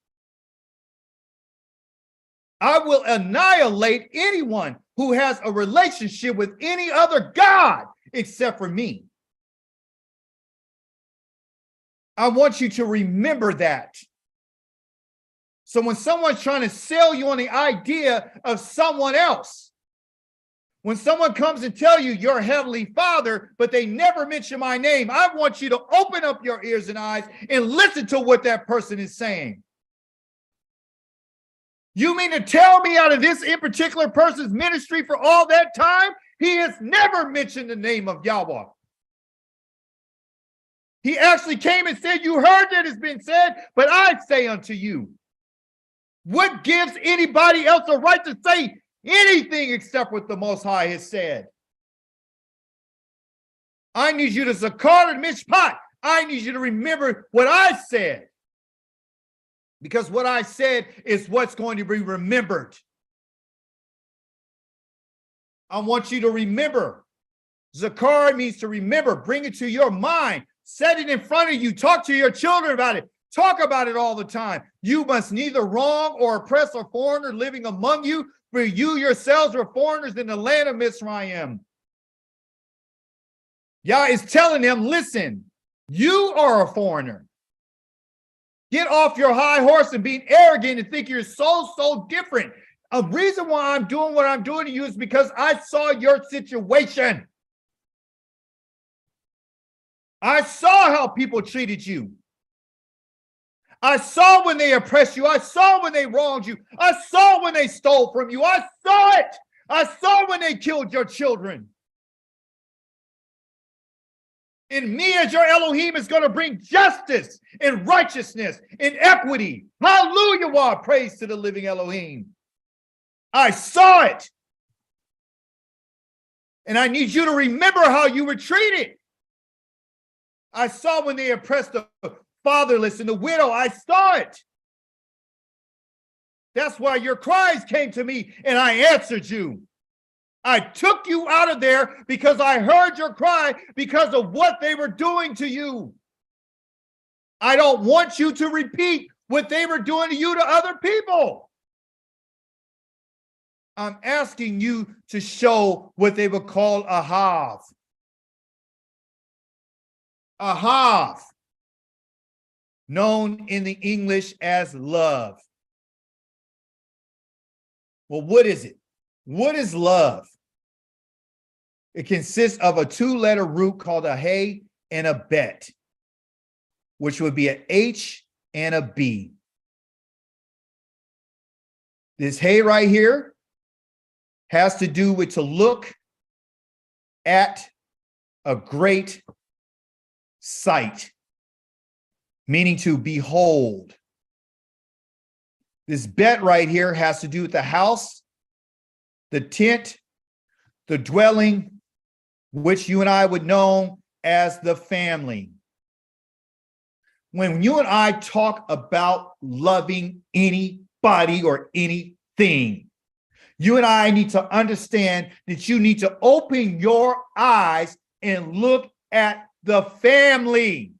I will annihilate anyone who has a relationship with any other God except for me. I want you to remember that. So when someone's trying to sell you on the idea of someone else, when someone comes and tell you your heavenly Father, but they never mention my name, I want you to open up your ears and eyes and listen to what that person is saying. You mean to tell me out of this in particular person's ministry for all that time, he has never mentioned the name of Yahweh? He actually came and said, you heard that it's been said, but I say unto you. What gives anybody else a right to say anything except what the Most High has said? I need you to Zakar and Mishpat. I need you to remember what I said. Because what I said is what's going to be remembered. I want you to remember. Zakar means to remember. Bring it to your mind. Set it in front of you. Talk to your children about it. Talk about it all the time. You must neither wrong or oppress a foreigner living among you, for you yourselves were foreigners in the land of Mizraim. Yah is telling them, listen, you are a foreigner. Get off your high horse and being arrogant and think you're so different. A reason why I'm doing what I'm doing to you is because I saw your situation. I saw how people treated you. I saw when they oppressed you. I saw when they wronged you. I saw when they stole from you. I saw it. I saw when they killed your children. And me as your Elohim is going to bring justice and righteousness and equity. Hallelujah, praise to the living Elohim. I saw it. And I need you to remember how you were treated. I saw when they oppressed the fatherless and the widow. I saw it. That's why your cries came to me and I answered you. I took you out of there because I heard your cry because of what they were doing to you. I don't want you to repeat what they were doing to you to other people. I'm asking you to show what they would call ahav. Ahav, known in the English as love. Well, what is it? What is love? It consists of a two-letter root called a hey and a bet, which would be an H and a B. This hey right here has to do with to look at a great sight, meaning to behold. This bet right here has to do with the house, the tent, the dwelling, which you and I would know as the family. When you and I talk about loving anybody or anything, You and I need to understand that you need to open your eyes and look at the family.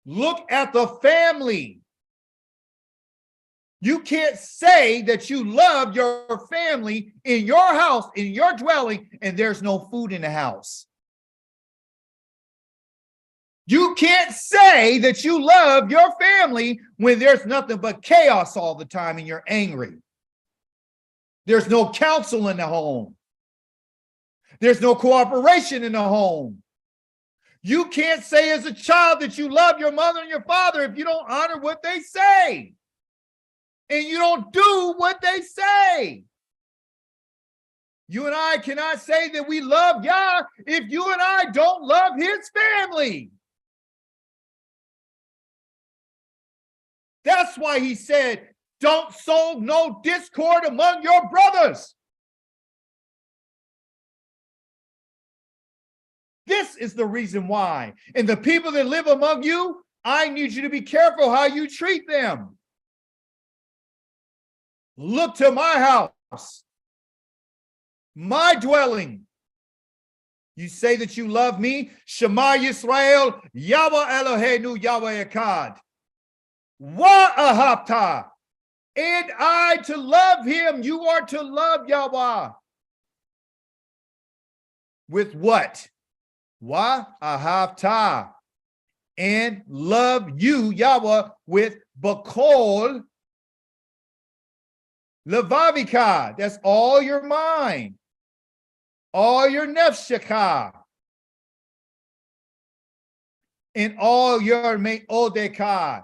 Look at the family. You can't say that you love your family in your house, in your dwelling, and there's no food in the house. You can't say that you love your family when there's nothing but chaos all the time and you're angry. There's no counsel in the home. There's no cooperation in the home. You can't say as a child that you love your mother and your father if you don't honor what they say. And you don't do what they say. You and I cannot say that we love Yah if you and I don't love his family. That's why he said, don't sow no discord among your brothers. This is the reason why. And the people that live among you, I need you to be careful how you treat them. Look to my house, my dwelling. You say that you love me. Shema Yisrael, Yahweh Eloheinu, Yahweh Echad. Wa ahabta. And I to love him. You are to love Yahweh. With what? Wa ahabta. And love you, Yahweh, with bakol levavika. That's all your mind. All your nefshaka. And all your me'odeka.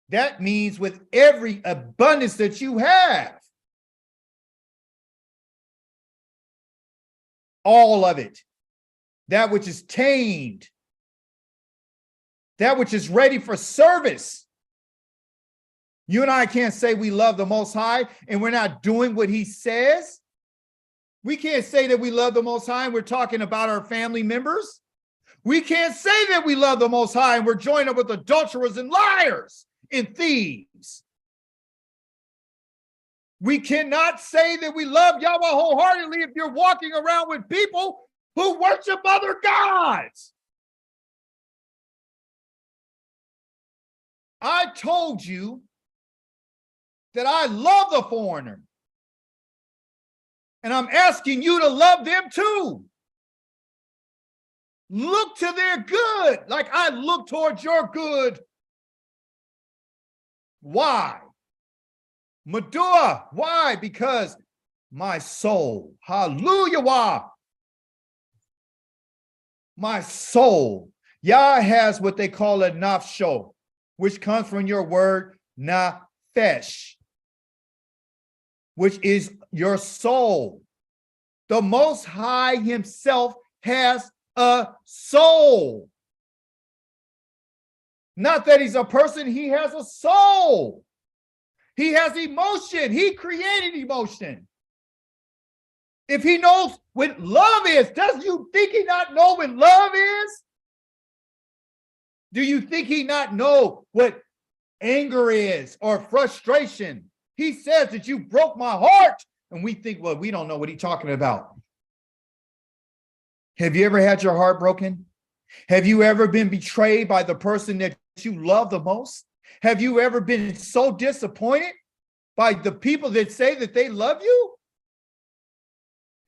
That means with every abundance that you have. All of it. That which is tamed. That which is ready for service. You and I can't say we love the Most High and we're not doing what he says. We can't say that we love the Most High and we're talking about our family members. We can't say that we love the Most High and we're joining up with adulterers and liars and thieves. We cannot say that we love Yahweh wholeheartedly if you're walking around with people who worship other gods. I told you that I love the foreigner. And I'm asking you to love them too. Look to their good like I look towards your good. Why? Madua. Why? Because my soul, hallelujah, why? My soul, Yah has what they call a nafsho, which comes from your word nafesh, which is your soul. The Most High himself has a soul. Not that he's a person, he has a soul. He has emotion. He created emotion. If he knows what love is, does you think he not know what love is? Do you think he not know what anger is or frustration? He says that you broke my heart. And we think, well, we don't know what he's talking about. Have you ever had your heart broken? Have you ever been betrayed by the person that you love the most? Have you ever been so disappointed by the people that say that they love you?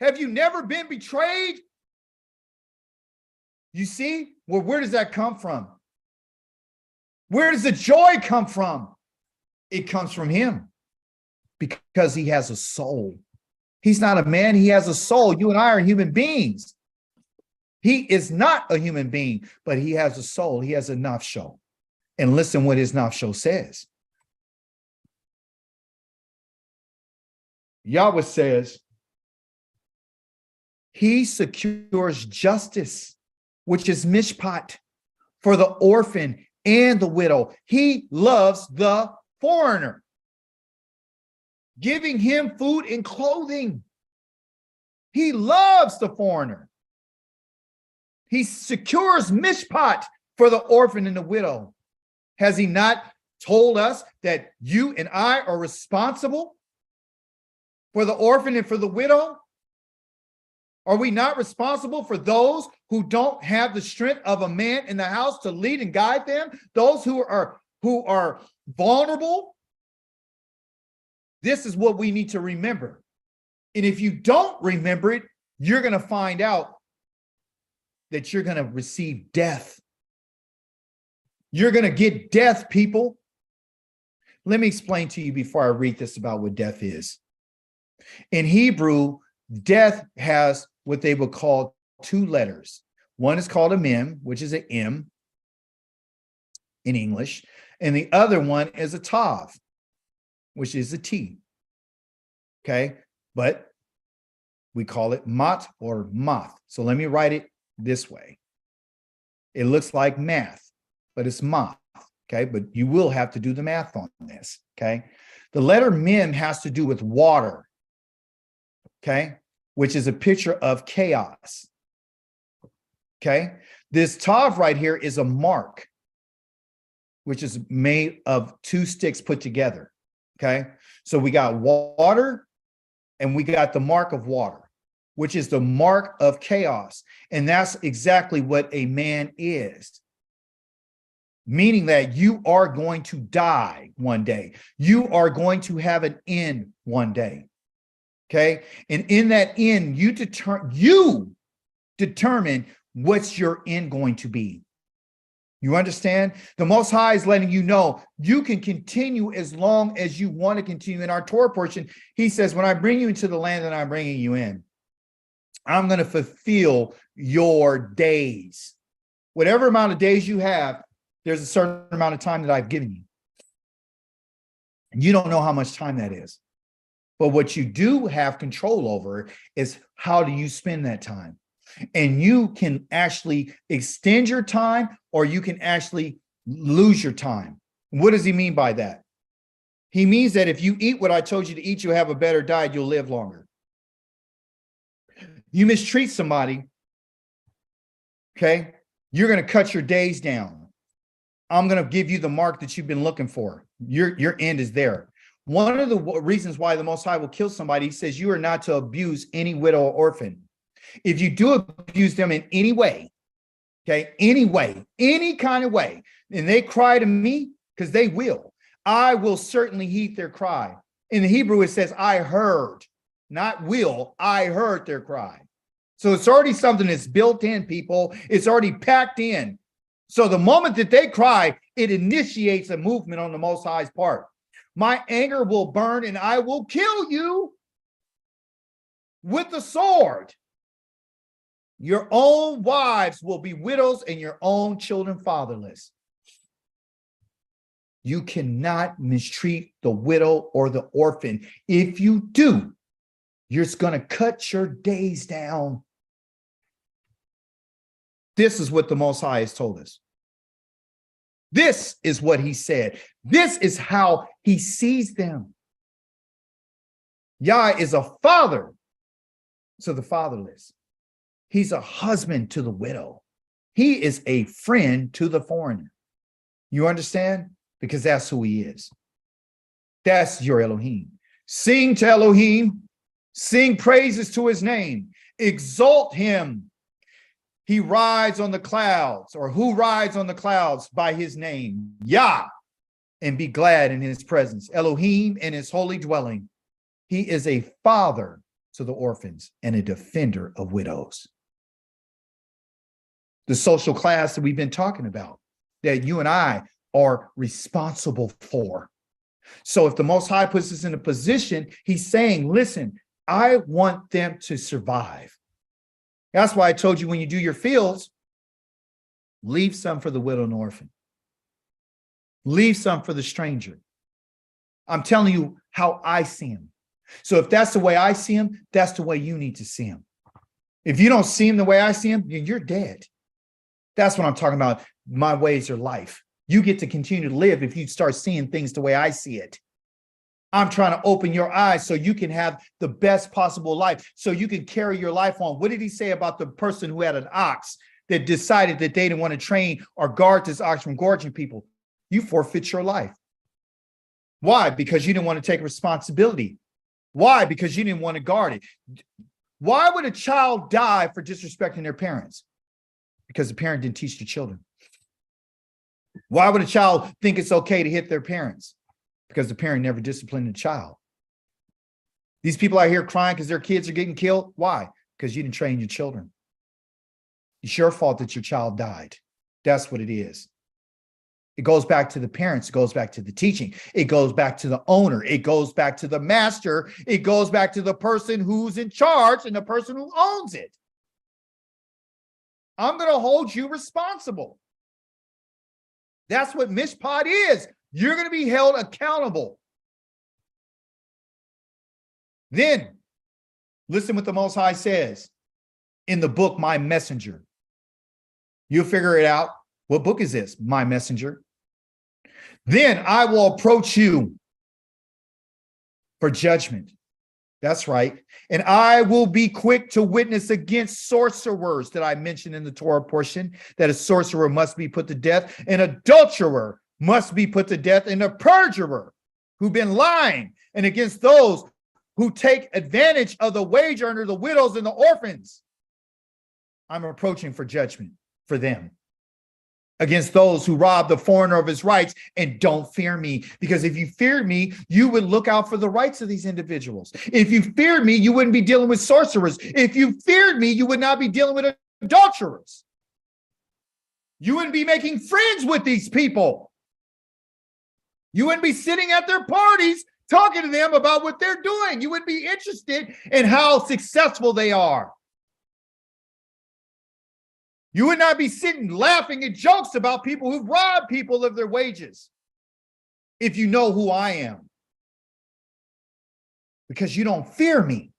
Have you never been betrayed? You see, well, where does that come from? Where does the joy come from? It comes from him because he has a soul. He's not a man, he has a soul. You and I are human beings. He is not a human being, but he has a soul. He has a nafsho. And listen what his nafsho says. Yahweh says, he secures justice, which is mishpat, for the orphan and the widow. He loves the foreigner, giving him food and clothing. He loves the foreigner. He secures mishpat for the orphan and the widow. Has he not told us that you and I are responsible for the orphan and for the widow? Are we not responsible for those who don't have the strength of a man in the house to lead and guide them? Those who are vulnerable? This is what we need to remember. And if you don't remember it, you're going to find out that you're going to receive death. You're going to get death, people. Let me explain to you before I read this about what death is. In Hebrew, death has what they would call two letters. One is called a mem, which is an M in English, and the other one is a tav, which is a T. Okay, but we call it mat or moth. So let me write it this way. It looks like math, but it's moth. Okay, but you will have to do the math on this. Okay, the letter mem has to do with water. Okay, which is a picture of chaos. Okay, this tav right here is a mark, which is made of two sticks put together. Okay, so we got water and we got the mark of water, which is the mark of chaos. And that's exactly what a man is. Meaning that you are going to die one day. You are going to have an end one day. Okay. And in that end, you determine what's your end going to be. You understand? The Most High is letting you know you can continue as long as you want to continue. In our Torah portion, he says, when I bring you into the land that I'm bringing you in, I'm going to fulfill your days. Whatever amount of days you have, there's a certain amount of time that I've given you. And you don't know how much time that is. But what you do have control over is how do you spend that time? And you can actually extend your time or you can actually lose your time. What does he mean by that? He means that if you eat what I told you to eat, you'll have a better diet, you'll live longer. You mistreat somebody, okay? You're going to cut your days down. I'm going to give you the mark that you've been looking for. Your end is there. One of the reasons why the Most High will kill somebody, he says you are not to abuse any widow or orphan. If you do abuse them in any way, okay, any way, any kind of way, and they cry to me, because they will, I will certainly heed their cry. In the Hebrew, it says, I heard, not will, I heard their cry. So it's already something that's built in, people. It's already packed in. So the moment that they cry, it initiates a movement on the Most High's part. My anger will burn and I will kill you with the sword. Your own wives will be widows and your own children fatherless. You cannot mistreat the widow or the orphan. If you do, you're going to cut your days down. This is what the Most High has told us. This is what he said. This is how he sees them. Yah is a father to the fatherless. He's a husband to the widow. He is a friend to the foreigner. You understand? Because that's who he is. That's your Elohim. Sing to Elohim. Sing praises to his name. Exalt him. He rides on the clouds, or who rides on the clouds by his name, Yah, and be glad in his presence. Elohim in his holy dwelling. He is a father to the orphans and a defender of widows. The social class that we've been talking about, that you and I are responsible for. So if the Most High puts us in a position, he's saying, listen, I want them to survive. That's why I told you when you do your fields, leave some for the widow and orphan. Leave some for the stranger. I'm telling you how I see him. So if that's the way I see him, that's the way you need to see him. If you don't see him the way I see him, you're dead. That's what I'm talking about. My ways are life. You get to continue to live if you start seeing things the way I see it. I'm trying to open your eyes so you can have the best possible life, so you can carry your life on. What did he say about the person who had an ox that decided that they didn't want to train or guard this ox from gorging people? You forfeit your life. Why? Because you didn't want to take responsibility. Why? Because you didn't want to guard it. Why would a child die for disrespecting their parents? Because the parent didn't teach the children. Why would a child think it's okay to hit their parents? Because the parent never disciplined the child. These people out here crying because their kids are getting killed. Why? Because you didn't train your children. It's your fault that your child died. That's what it is. It goes back to the parents. It goes back to the teaching. It goes back to the owner. It goes back to the master. It goes back to the person who's in charge and the person who owns it. I'm going to hold you responsible. That's what Mishpat is. You're going to be held accountable. Then, listen what the Most High says in the book, My Messenger. You'll figure it out. What book is this? My Messenger. Then I will approach you for judgment. That's right. And I will be quick to witness against sorcerers that I mentioned in the Torah portion, that a sorcerer must be put to death, an adulterer must be put to death, and a perjurer who've been lying, and against those who take advantage of the wage earner, the widows, and the orphans. I'm approaching for judgment for them. Against those who rob the foreigner of his rights and don't fear me. Because if you feared me, you would look out for the rights of these individuals. If you feared me, you wouldn't be dealing with sorcerers. If you feared me, you would not be dealing with adulterers. You wouldn't be making friends with these people. You wouldn't be sitting at their parties talking to them about what they're doing. You would be interested in how successful they are. You would not be sitting laughing at jokes about people who've robbed people of their wages if you know who I am. Because you don't fear me.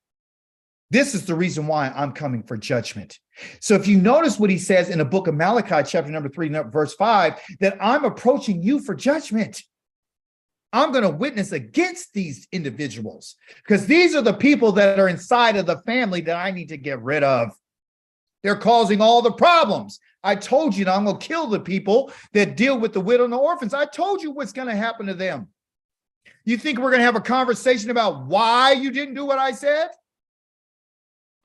This is the reason why I'm coming for judgment. So if you notice what he says in the book of Malachi, chapter number 3, verse 5, that I'm approaching you for judgment. I'm going to witness against these individuals because these are the people that are inside of the family that I need to get rid of. They're causing all the problems. I told you that I'm going to kill the people that deal with the widow and the orphans. I told you what's going to happen to them. You think we're going to have a conversation about why you didn't do what I said?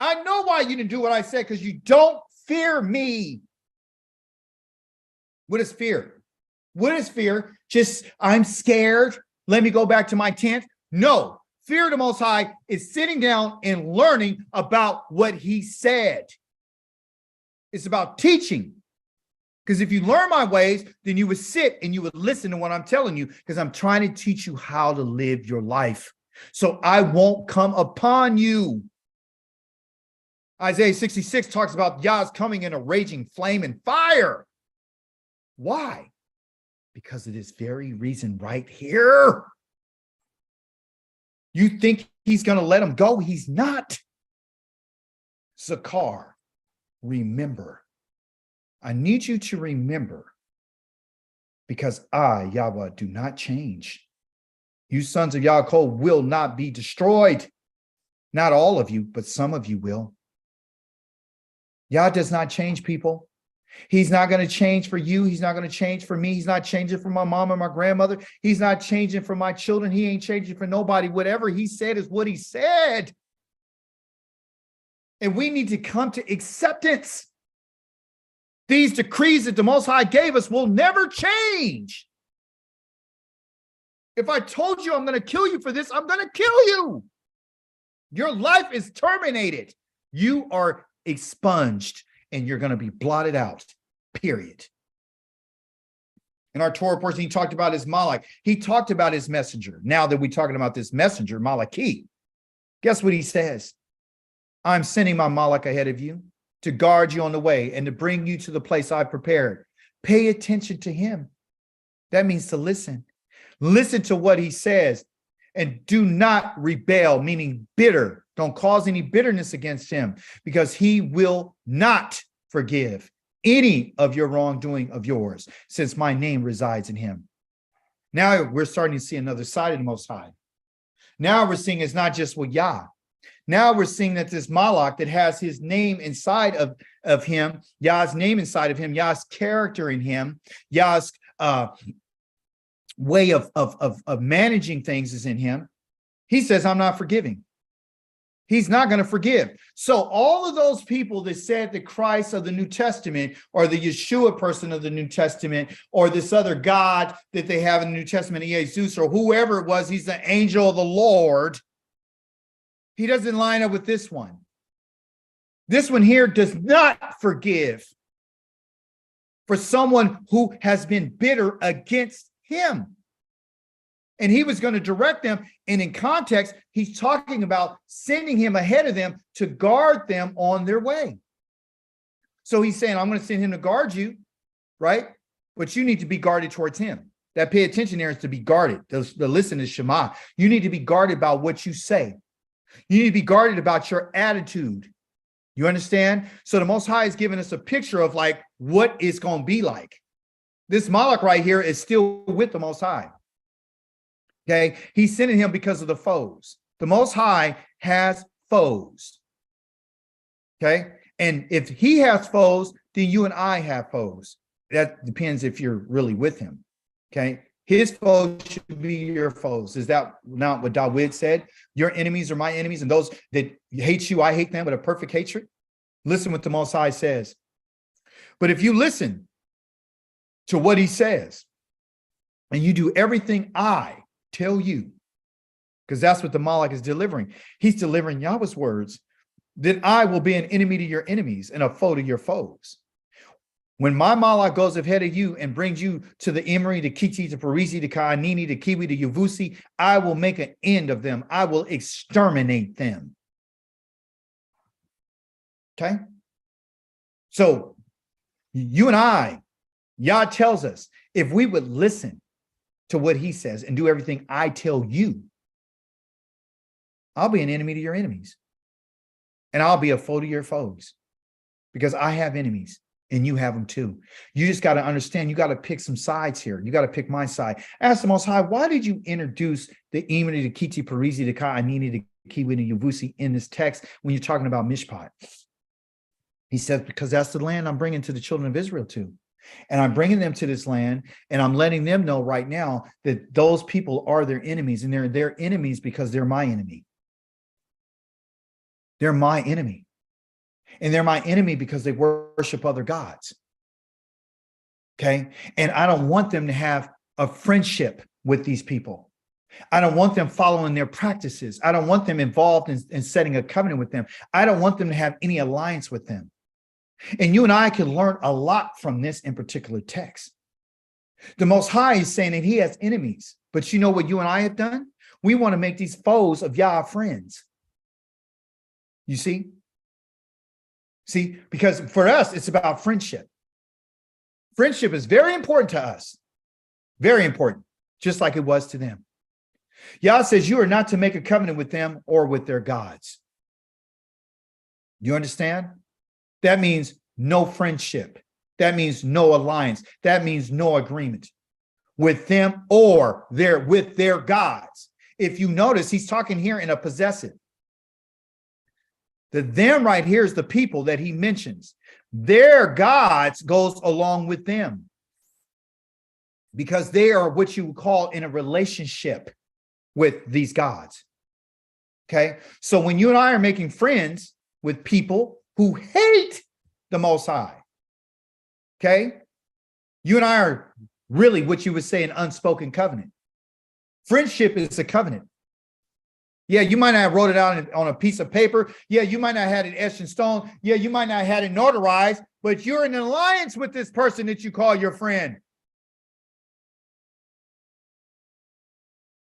I know why you didn't do what I said, because you don't fear me. What is fear? What is fear? Just, I'm scared. Let me go back to my tent. No, fear of the Most High is sitting down and learning about what he said. It's about teaching. Because if you learn my ways, then you would sit and you would listen to what I'm telling you, because I'm trying to teach you how to live your life. So I won't come upon you. Isaiah 66 talks about Yah's coming in a raging flame and fire. Why? Because of this very reason right here. You think he's going to let him go? He's not. Zakar. Remember, I need you to remember, because I, Yahweh, do not change. You sons of Yaakov will not be destroyed. Not all of you, but some of you will. Yah does not change, people. He's not going to change for you. He's not going to change for me. He's not changing for my mom and my grandmother. He's not changing for my children. He ain't changing for nobody. Whatever he said is what he said. And we need to come to acceptance. These decrees that the Most High gave us will never change. If I told you I'm going to kill you for this, I'm going to kill you. Your life is terminated. You are expunged and you're going to be blotted out, period. In our Torah portion, he talked about his Malach. He talked about his messenger. Now that we're talking about this messenger, Malachi, guess what he says? I'm sending my Malach ahead of you to guard you on the way and to bring you to the place I've prepared. Pay attention to him. That means to listen. Listen to what he says and do not rebel, meaning bitter. Don't cause any bitterness against him, because he will not forgive any of your wrongdoing of yours, since my name resides in him. Now we're starting to see another side of the Most High. Now we're seeing it's not just with Yah. Now we're seeing that this Malach that has his name inside of him, Yah's name inside of him, Yah's character in him, Yah's way of managing things is in him. He says, I'm not forgiving. He's not going to forgive. So all of those people that said the Christ of the New Testament or the Yeshua person of the New Testament or this other God that they have in the New Testament, Jesus or whoever it was, he's the angel of the Lord. He doesn't line up with this one. This one here does not forgive for someone who has been bitter against him. And he was going to direct them. And in context, he's talking about sending him ahead of them to guard them on their way. So he's saying, I'm going to send him to guard you, right? But you need to be guarded towards him. That pay attention there is to be guarded. The listen is Shema. You need to be guarded about what you say. You need to be guarded about your attitude. You understand? So the Most High is giving us a picture of like what it's going to be like. This Malach right here is still with the Most High. Okay, he's sending him because of the foes. The Most High has foes. Okay, and if he has foes, then you and I have foes. That depends if you're really with him. Okay, his foes should be your foes. Is that not what Dawid said? Your enemies are my enemies, and those that hate you, I hate them with a perfect hatred. Listen what the Most High says. But if you listen to what he says, and you do everything I tell you, because that's what the Malach is delivering. He's delivering Yahweh's words, then I will be an enemy to your enemies and a foe to your foes. When my Malach goes ahead of you and brings you to the Imri, to Kiti, to Parisi, to Ka'anini, to Kiwi, to Yavusi, I will make an end of them. I will exterminate them. Okay? So you and I, Yah tells us, if we would listen to what he says and do everything I tell you, I'll be an enemy to your enemies. And I'll be a foe to your foes. Because I have enemies and you have them too. You just got to understand, you got to pick some sides here. You got to pick my side. Ask the Most High, why did you introduce the Imani, the Kiti, Parisi, the Ka'anini, the Kiwi, and Yavusi in this text when you're talking about Mishpat? He says, because that's the land I'm bringing to the children of Israel too. And I'm bringing them to this land, and I'm letting them know right now that those people are their enemies, and they're their enemies because they're my enemy. They're my enemy. And they're my enemy because they worship other gods. Okay? And I don't want them to have a friendship with these people. I don't want them following their practices. I don't want them involved in setting a covenant with them. I don't want them to have any alliance with them. And you and I can learn a lot from this in particular text. The Most High is saying that he has enemies. But you know what you and I have done? We want to make these foes of Yah friends. You see? See, because for us, it's about friendship. Friendship is very important to us. Very important, just like it was to them. Yah says you are not to make a covenant with them or with their gods. You understand? That means no friendship. That means no alliance. That means no agreement with them or with their gods. If you notice, he's talking here in a possessive. The them right here is the people that he mentions. Their gods goes along with them because they are what you would call in a relationship with these gods. Okay. So when you and I are making friends with people who hate the Most High, okay, you and I are really what you would say an unspoken covenant. Friendship is a covenant. Yeah, you might not have wrote it out on a piece of paper. Yeah, you might not have had it etched in stone. Yeah, you might not have had it notarized, but you're in an alliance with this person that you call your friend.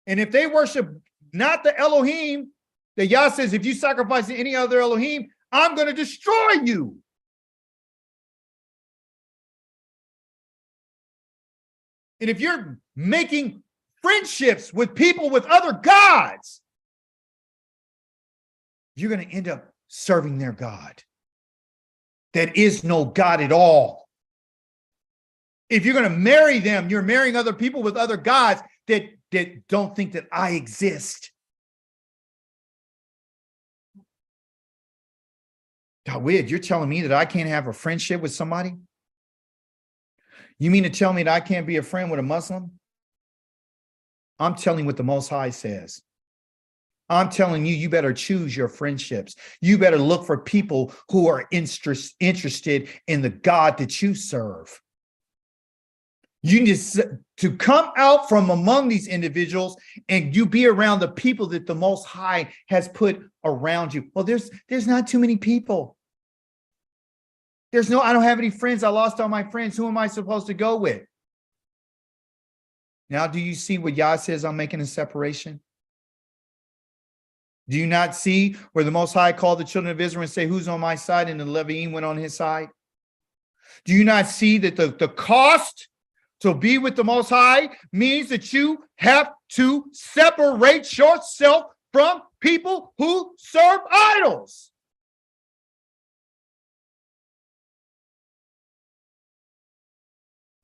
And if they worship not the Elohim, that Yah says, if you sacrifice to any other Elohim, I'm going to destroy you. And if you're making friendships with people with other gods, you're going to end up serving their God. That is no God at all. If you're going to marry them, you're marrying other people with other gods that don't think that I exist. Dawid, you're telling me that I can't have a friendship with somebody? You mean to tell me that I can't be a friend with a Muslim? I'm telling what the Most High says. I'm telling you, you better choose your friendships. You better look for people who are interested in the God that you serve. You need to come out from among these individuals and you be around the people that the Most High has put around you. Well, there's not too many people. I don't have any friends. I lost all my friends. Who am I supposed to go with? Now, do you see what Yah says? I'm making a separation. Do you not see where the Most High called the children of Israel and say, who's on my side? And the Leviim went on his side. Do you not see that the cost to be with the Most High means that you have to separate yourself from people who serve idols?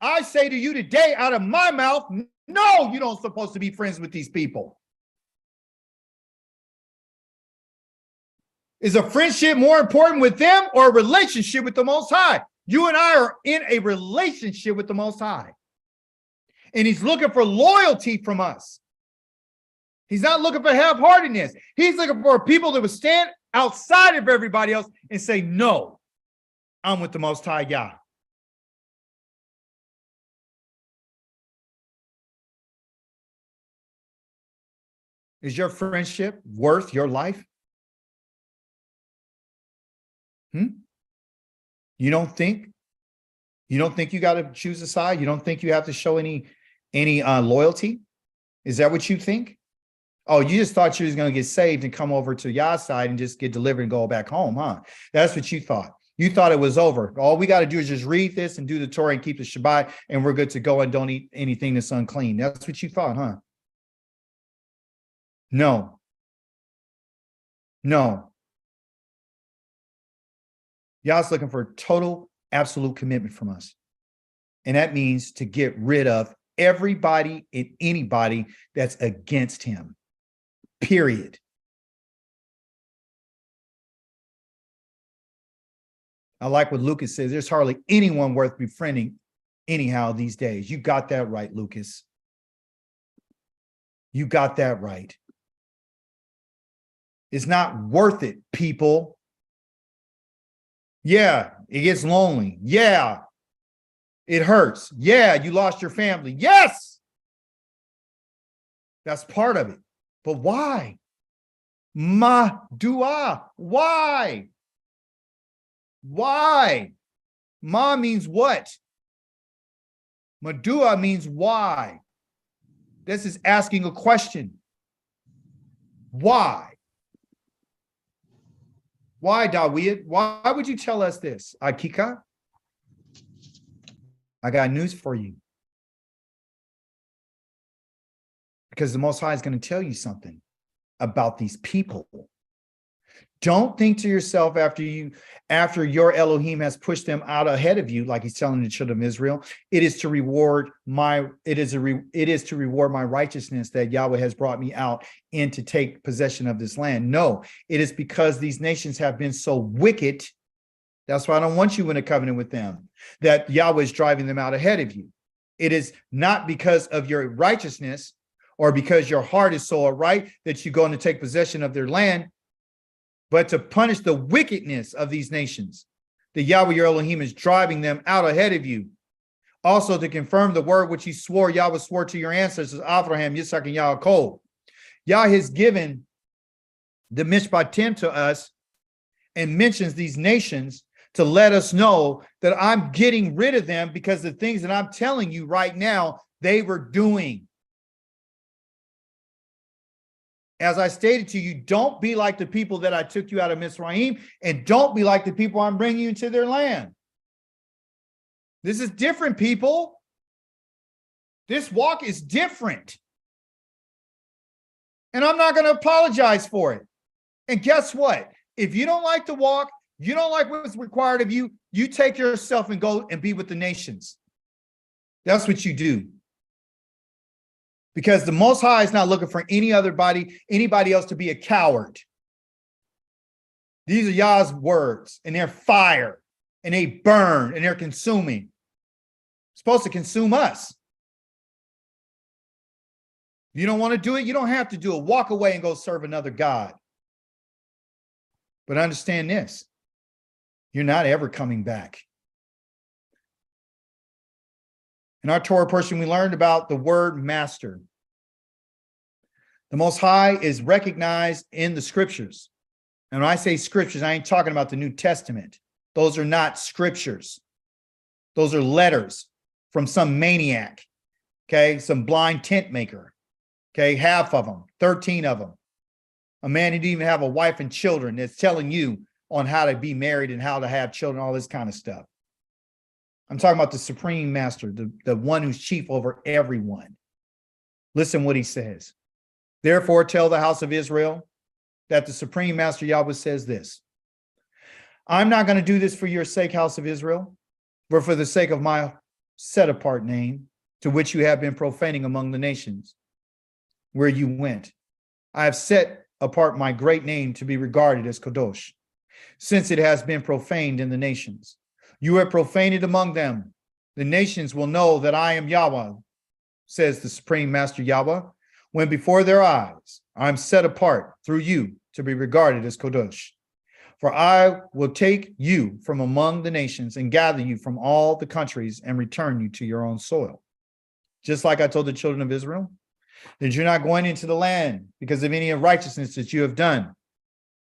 I say to you today out of my mouth, no, you don't supposed to be friends with these people. Is a friendship more important with them or a relationship with the Most High? You and I are in a relationship with the Most High. And he's looking for loyalty from us. He's not looking for half-heartedness. He's looking for people that would stand outside of everybody else and say, no, I'm with the Most High Yah. Is your friendship worth your life? You don't think you got to choose a side? You don't think you have to show any loyalty? Is that what you think? Oh, you just thought you was going to get saved and come over to Yah's side and just get delivered and go back home, huh? That's what you thought. You thought it was over. All we got to do is just read this and do the Torah and keep the Shabbat, and we're good to go and don't eat anything that's unclean. That's what you thought, huh? No. Yah's looking for total, absolute commitment from us. And that means to get rid of everybody and anybody that's against him. Period. I like what Lucas says. There's hardly anyone worth befriending anyhow these days. You got that right, Lucas. You got that right. It's not worth it, people. Yeah, it gets lonely. Yeah, it hurts. Yeah, you lost your family. Yes, that's part of it. But why? Ma dua. Why? Why? Ma means what? Madua means why. This is asking a question. Why? Why, Dawid? Why would you tell us this? Akika? I got news for you. Because the Most High is going to tell you something about these people. Don't think to yourself after your Elohim has pushed them out ahead of you, like he's telling the children of Israel, it is to reward my righteousness that Yahweh has brought me out and to take possession of this land. No, it is because these nations have been so wicked. That's why I don't want you in a covenant with them, that Yahweh is driving them out ahead of you. It is not because of your righteousness or because your heart is so upright that you're going to take possession of their land, but to punish the wickedness of these nations. The Yahweh your Elohim is driving them out ahead of you. Also to confirm the word which Yahweh swore to your ancestors, Abraham, Yitzhak, and Yaakov. Yah has given the Mishpatim to us and mentions these nations to let us know that I'm getting rid of them because the things that I'm telling you right now, they were doing. As I stated to you, don't be like the people that I took you out of Mizraim, and don't be like the people I'm bringing you into their land. This is different, people. This walk is different. And I'm not going to apologize for it. And guess what? If you don't like the walk, you don't like what's required of you, you take yourself and go and be with the nations. That's what you do. Because the Most High is not looking for anybody else to be a coward. These are Yah's words, and they're fire, and they burn, and they're consuming. It's supposed to consume us. If you don't want to do it, you don't have to do it. Walk away and go serve another God. But understand this, you're not ever coming back. In our Torah portion, we learned about the word master. The Most High is recognized in the scriptures. And when I say scriptures, I ain't talking about the New Testament. Those are not scriptures. Those are letters from some maniac, okay? Some blind tent maker, okay? Half of them, 13 of them. A man who didn't even have a wife and children that's telling you on how to be married and how to have children, all this kind of stuff. I'm talking about the supreme master, the one who's chief over everyone. Listen what he says. Therefore, tell the house of Israel that the supreme master Yahweh says this. I'm not going to do this for your sake, house of Israel, but for the sake of my set apart name, to which you have been profaning among the nations where you went. I have set apart my great name to be regarded as Kadosh, since it has been profaned in the nations. You have profaned it among them. The nations will know that I am Yahweh, says the supreme master Yahweh, when before their eyes I'm set apart through you to be regarded as Kadosh. For I will take you from among the nations and gather you from all the countries and return you to your own soil. Just like I told the children of Israel, that you're not going into the land because of any unrighteousness that you have done.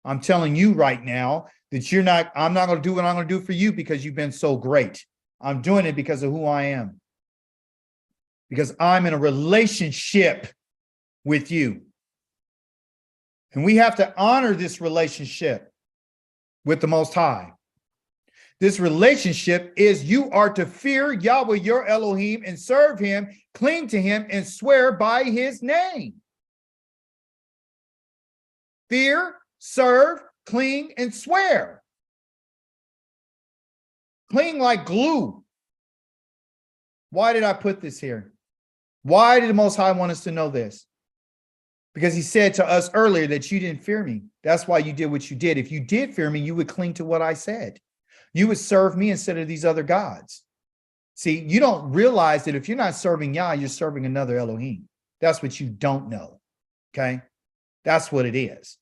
I'm telling you right now that I'm not going to do what I'm going to do for you because you've been so great. I'm doing it because of who I am. Because I'm in a relationship with you. And we have to honor this relationship with the Most High. This relationship is you are to fear Yahweh, your Elohim, and serve him, cling to him, and swear by his name. Fear, serve, cling, and swear. Cling like glue. Why did I put this here? Why did the Most High want us to know this? Because he said to us earlier that you didn't fear me. That's why you did what you did. If you did fear me, you would cling to what I said. You would serve me instead of these other gods. See, you don't realize that if you're not serving Yah, you're serving another Elohim. That's what you don't know. Okay? That's what it is.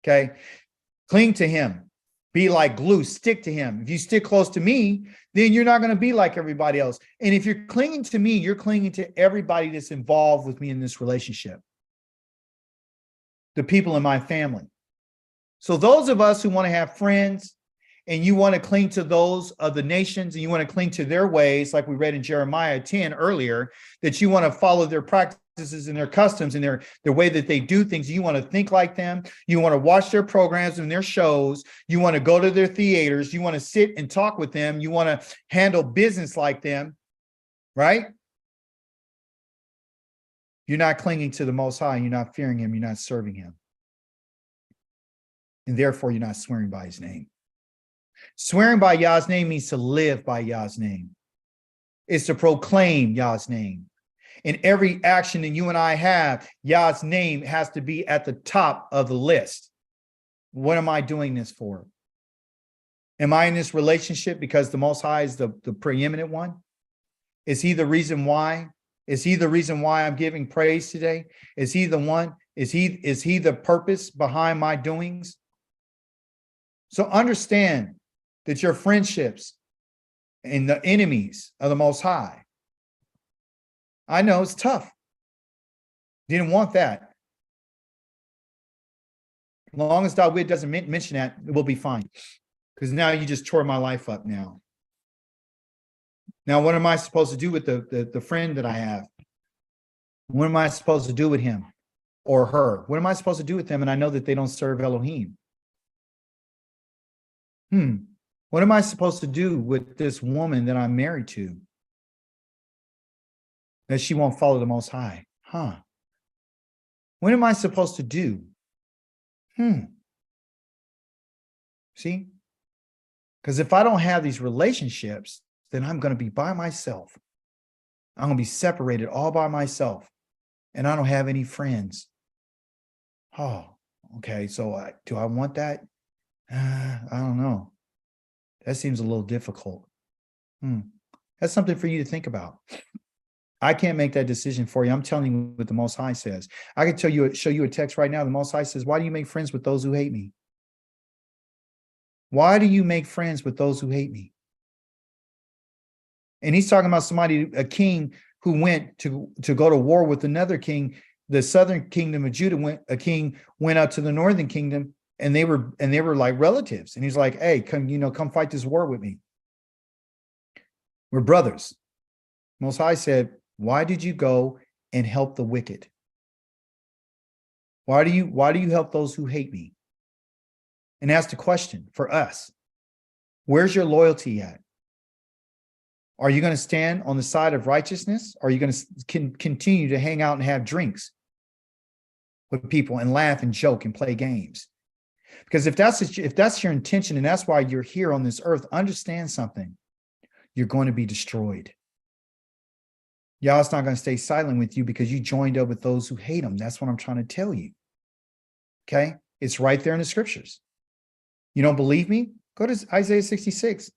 Okay? Cling to him. Be like glue. Stick to him. If you stick close to me, then you're not going to be like everybody else. And if you're clinging to me, you're clinging to everybody that's involved with me in this relationship. The people in my family. So those of us who want to have friends and you want to cling to those of the nations and you want to cling to their ways, like we read in Jeremiah 10 earlier, that you want to follow their practices and their customs and their way that they do things. You want to think like them. You want to watch their programs and their shows. You want to go to their theaters. You want to sit and talk with them. You want to handle business like them, right? You're not clinging to the Most High. You're not fearing him. You're not serving him. And therefore, you're not swearing by his name. Swearing by Yah's name means to live by Yah's name. It's to proclaim Yah's name. In every action that you and I have, Yah's name has to be at the top of the list. What am I doing this for? Am I in this relationship because the Most High is the preeminent one? Is he the reason why? Is he the reason why I'm giving praise today? Is he the one? Is he the purpose behind my doings? So understand that your friendships and the enemies of the Most High. I know it's tough. Didn't want that. As long as Dawid doesn't mention that, we'll be fine. Because now you just tore my life up now. Now, what am I supposed to do with the friend that I have? What am I supposed to do with him or her? What am I supposed to do with them? And I know that they don't serve Elohim. What am I supposed to do with this woman that I'm married to? That she won't follow the Most High. What am I supposed to do? See? Because if I don't have these relationships, then I'm going to be by myself. I'm going to be separated all by myself. And I don't have any friends. Oh, okay. So do I want that? I don't know. That seems a little difficult. That's something for you to think about. I can't make that decision for you. I'm telling you what the Most High says. I can show you a text right now. The Most High says, why do you make friends with those who hate me? Why do you make friends with those who hate me? And he's talking about somebody, a king who went to go to war with another king. The southern kingdom of Judah went out to the northern kingdom, and they were like relatives. And he's like, hey, come fight this war with me. We're brothers. Most High said, why did you go and help the wicked? Why do you help those who hate me? And ask the question for us, where's your loyalty at? Are you going to stand on the side of righteousness? Or are you going to continue to hang out and have drinks with people and laugh and joke and play games? Because if that's your intention and that's why you're here on this earth, understand something. You're going to be destroyed. Yahweh's not going to stay silent with you because you joined up with those who hate him. That's what I'm trying to tell you. Okay? It's right there in the scriptures. You don't believe me? Go to Isaiah 66.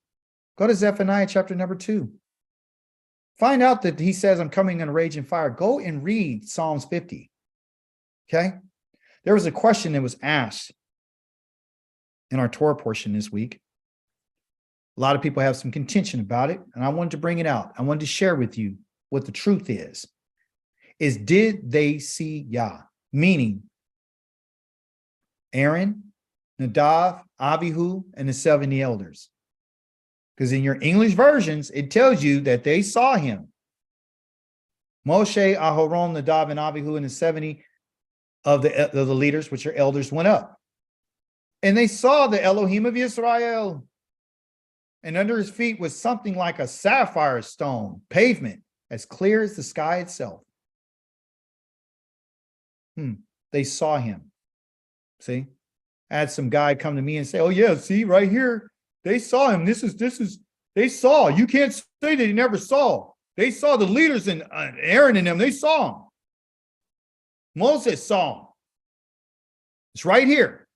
Go to Zephaniah chapter number 2. Find out that he says, I'm coming in a raging fire. Go and read Psalms 50. Okay? There was a question that was asked in our Torah portion this week. A lot of people have some contention about it, and I wanted to bring it out. I wanted to share with you what the truth is did they see Yah? Meaning Aaron, Nadav, Abihu, and the 70 elders. Because in your English versions, it tells you that they saw him. Moshe, Aharon, Nadav, and Abihu, and the 70 of the leaders, which are elders, went up. And they saw the Elohim of Israel. And under his feet was something like a sapphire stone pavement, as clear as the sky itself. They saw him. See? I had some guy come to me and say, oh yeah, see right here, they saw him. This is, they saw. You can't say that he never saw. They saw the leaders and Aaron and them, they saw him. Moses saw him. It's right here.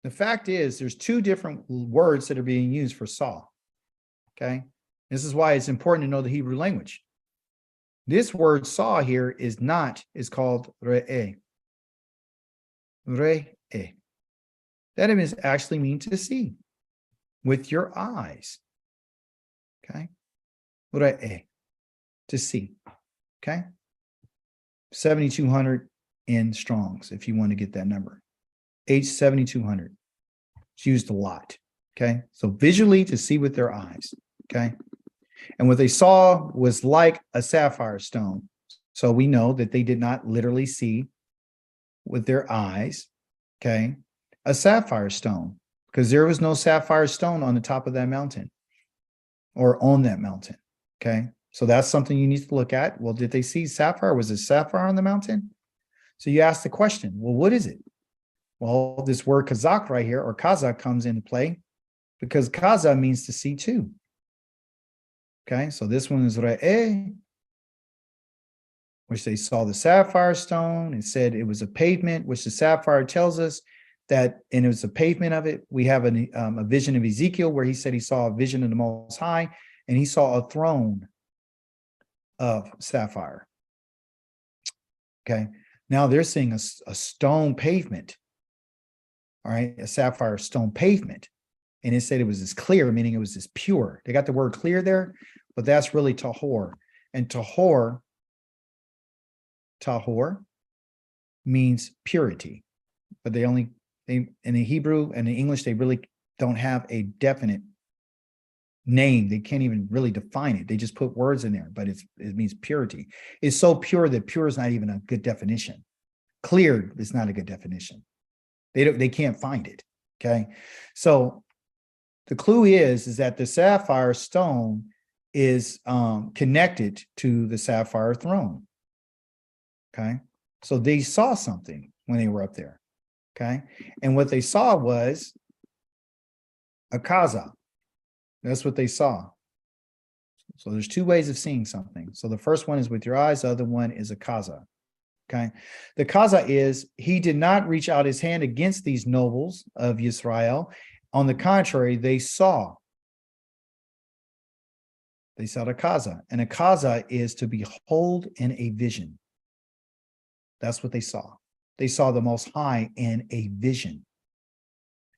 The fact is, there's two different words that are being used for saw. Okay? This is why it's important to know the Hebrew language. This word saw here is called re'eh. Re'eh. That actually means to see with your eyes. Okay? Re'eh. To see. Okay? 7,200 in Strong's, if you want to get that number. H7200. It's used a lot. Okay. So visually to see with their eyes. Okay. And what they saw was like a sapphire stone. So we know that they did not literally see with their eyes. Okay. A sapphire stone, because there was no sapphire stone on the top of that mountain or on that mountain. Okay. So that's something you need to look at. Well, did they see sapphire? Was it sapphire on the mountain? So you ask the question, well, what is it? Well, this word kazak right here, or kazak, comes into play because kaza means to see too. Okay, so this one is re'eh, which they saw the sapphire stone. It said it was a pavement, which the sapphire tells us that, and it was a pavement of it. We have a vision of Ezekiel where he said he saw a vision of the Most High, and he saw a throne of sapphire. Okay, now they're seeing a stone pavement. All right, a sapphire stone pavement. And it said it was as clear, meaning it was as pure. They got the word clear there, but that's really tahor. And tahor means purity. But they in the Hebrew and the English, they really don't have a definite name. They can't even really define it. They just put words in there, but it means purity. It's so pure that pure is not even a good definition. Clear is not a good definition. They can't find it. Okay. So the clue is that the sapphire stone is connected to the sapphire throne. Okay. So they saw something when they were up there. Okay. And what they saw was a kaza. That's what they saw. So there's two ways of seeing something. So the first one is with your eyes. The other one is a kaza. Okay. The kaza is he did not reach out his hand against these nobles of Israel. On the contrary, they saw They saw the kaza, and a kaza is to behold in a vision. That's what they saw. They saw the Most High in a vision.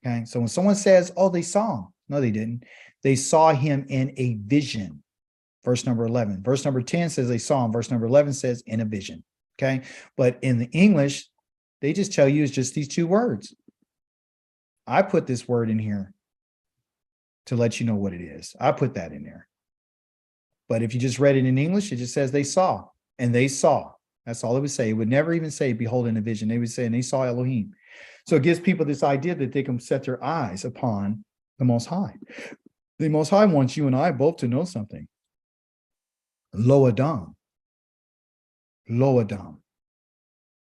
Okay, so when someone says, oh, they saw him, no, they didn't. They saw him in a vision. Verse number 11. Verse number 10 says they saw him. Verse number 11 says in a vision. Okay, but in the English, they just tell you it's just these two words. I put this word in here to let you know what it is. I put that in there. But if you just read it in English, it just says they saw, and they saw. That's all it would say. It would never even say, behold in a vision. They would say, and they saw Elohim. So it gives people this idea that they can set their eyes upon the Most High. The Most High wants you and I both to know something. Lo Adam. Lo Adam.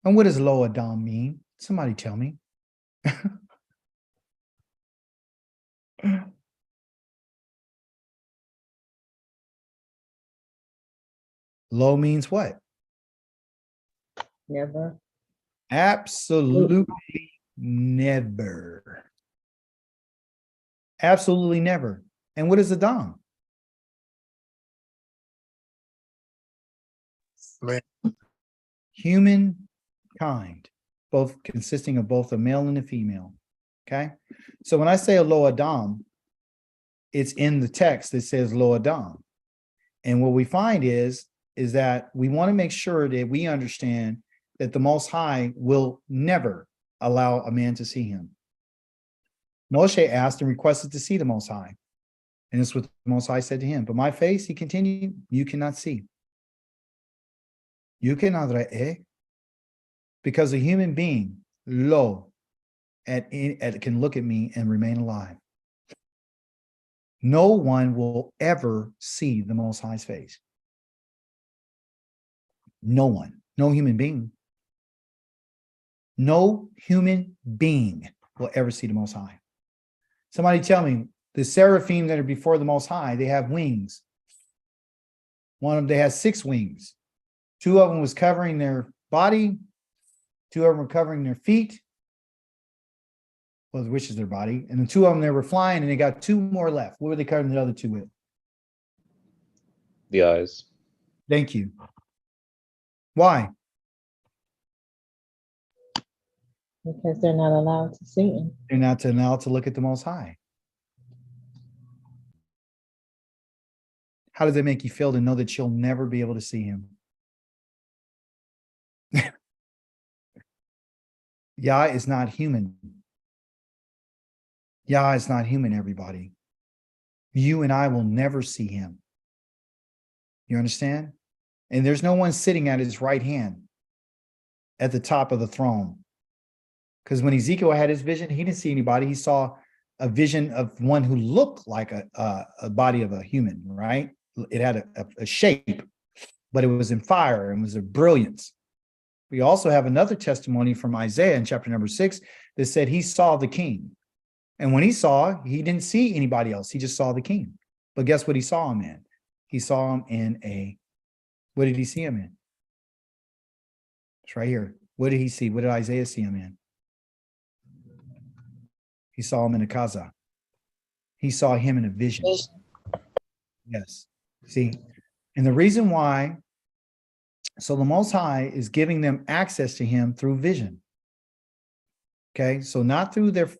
And what does Lo Adam mean? Somebody tell me. Lo means what? Never. Absolutely never. Absolutely never. And what is Adam? Man. Humankind, both consisting of both a male and a female. Okay. So when I say Lo Adam, it's in the text that says Lo Adam. And what we find is that we want to make sure that we understand that the Most High will never allow a man to see him. Moshe asked and requested to see the Most High. And this is what the Most High said to him. But my face, he continued, you cannot see. You cannot re'eh. Because a human being, lo, can look at me and remain alive. No one will ever see the Most High's face. No one, no human being. No human being will ever see the Most High. Somebody tell me, the seraphim that are before the Most High, they have wings. One of them, they has 6 wings. 2 of them was covering their body. 2 of them were covering their feet. Well, which is their body. And the 2 of them, they were flying, and they got 2 more left. What were they covering the other 2 with? The eyes. Thank you. Why? Because they're not allowed to see him. They're not allowed to look at the Most High. How does it make you feel to know that you'll never be able to see him? Yah is not human. Yah is not human, everybody. You and I will never see him. You understand? And there's no one sitting at his right hand at the top of the throne. Because when Ezekiel had his vision, he didn't see anybody. He saw a vision of one who looked like a body of a human, right? It had a shape, but it was in fire and was a brilliance. We also have another testimony from Isaiah in chapter number 6 that said he saw the king. And when he saw, he didn't see anybody else. He just saw the king. But guess what he saw him in? He saw him in what did he see him in? It's right here. What did he see? What did Isaiah see him in? He saw him in a kaza. He saw him in a vision. Yes. See, and the reason why, so the Most High is giving them access to him through vision. Okay, so not through their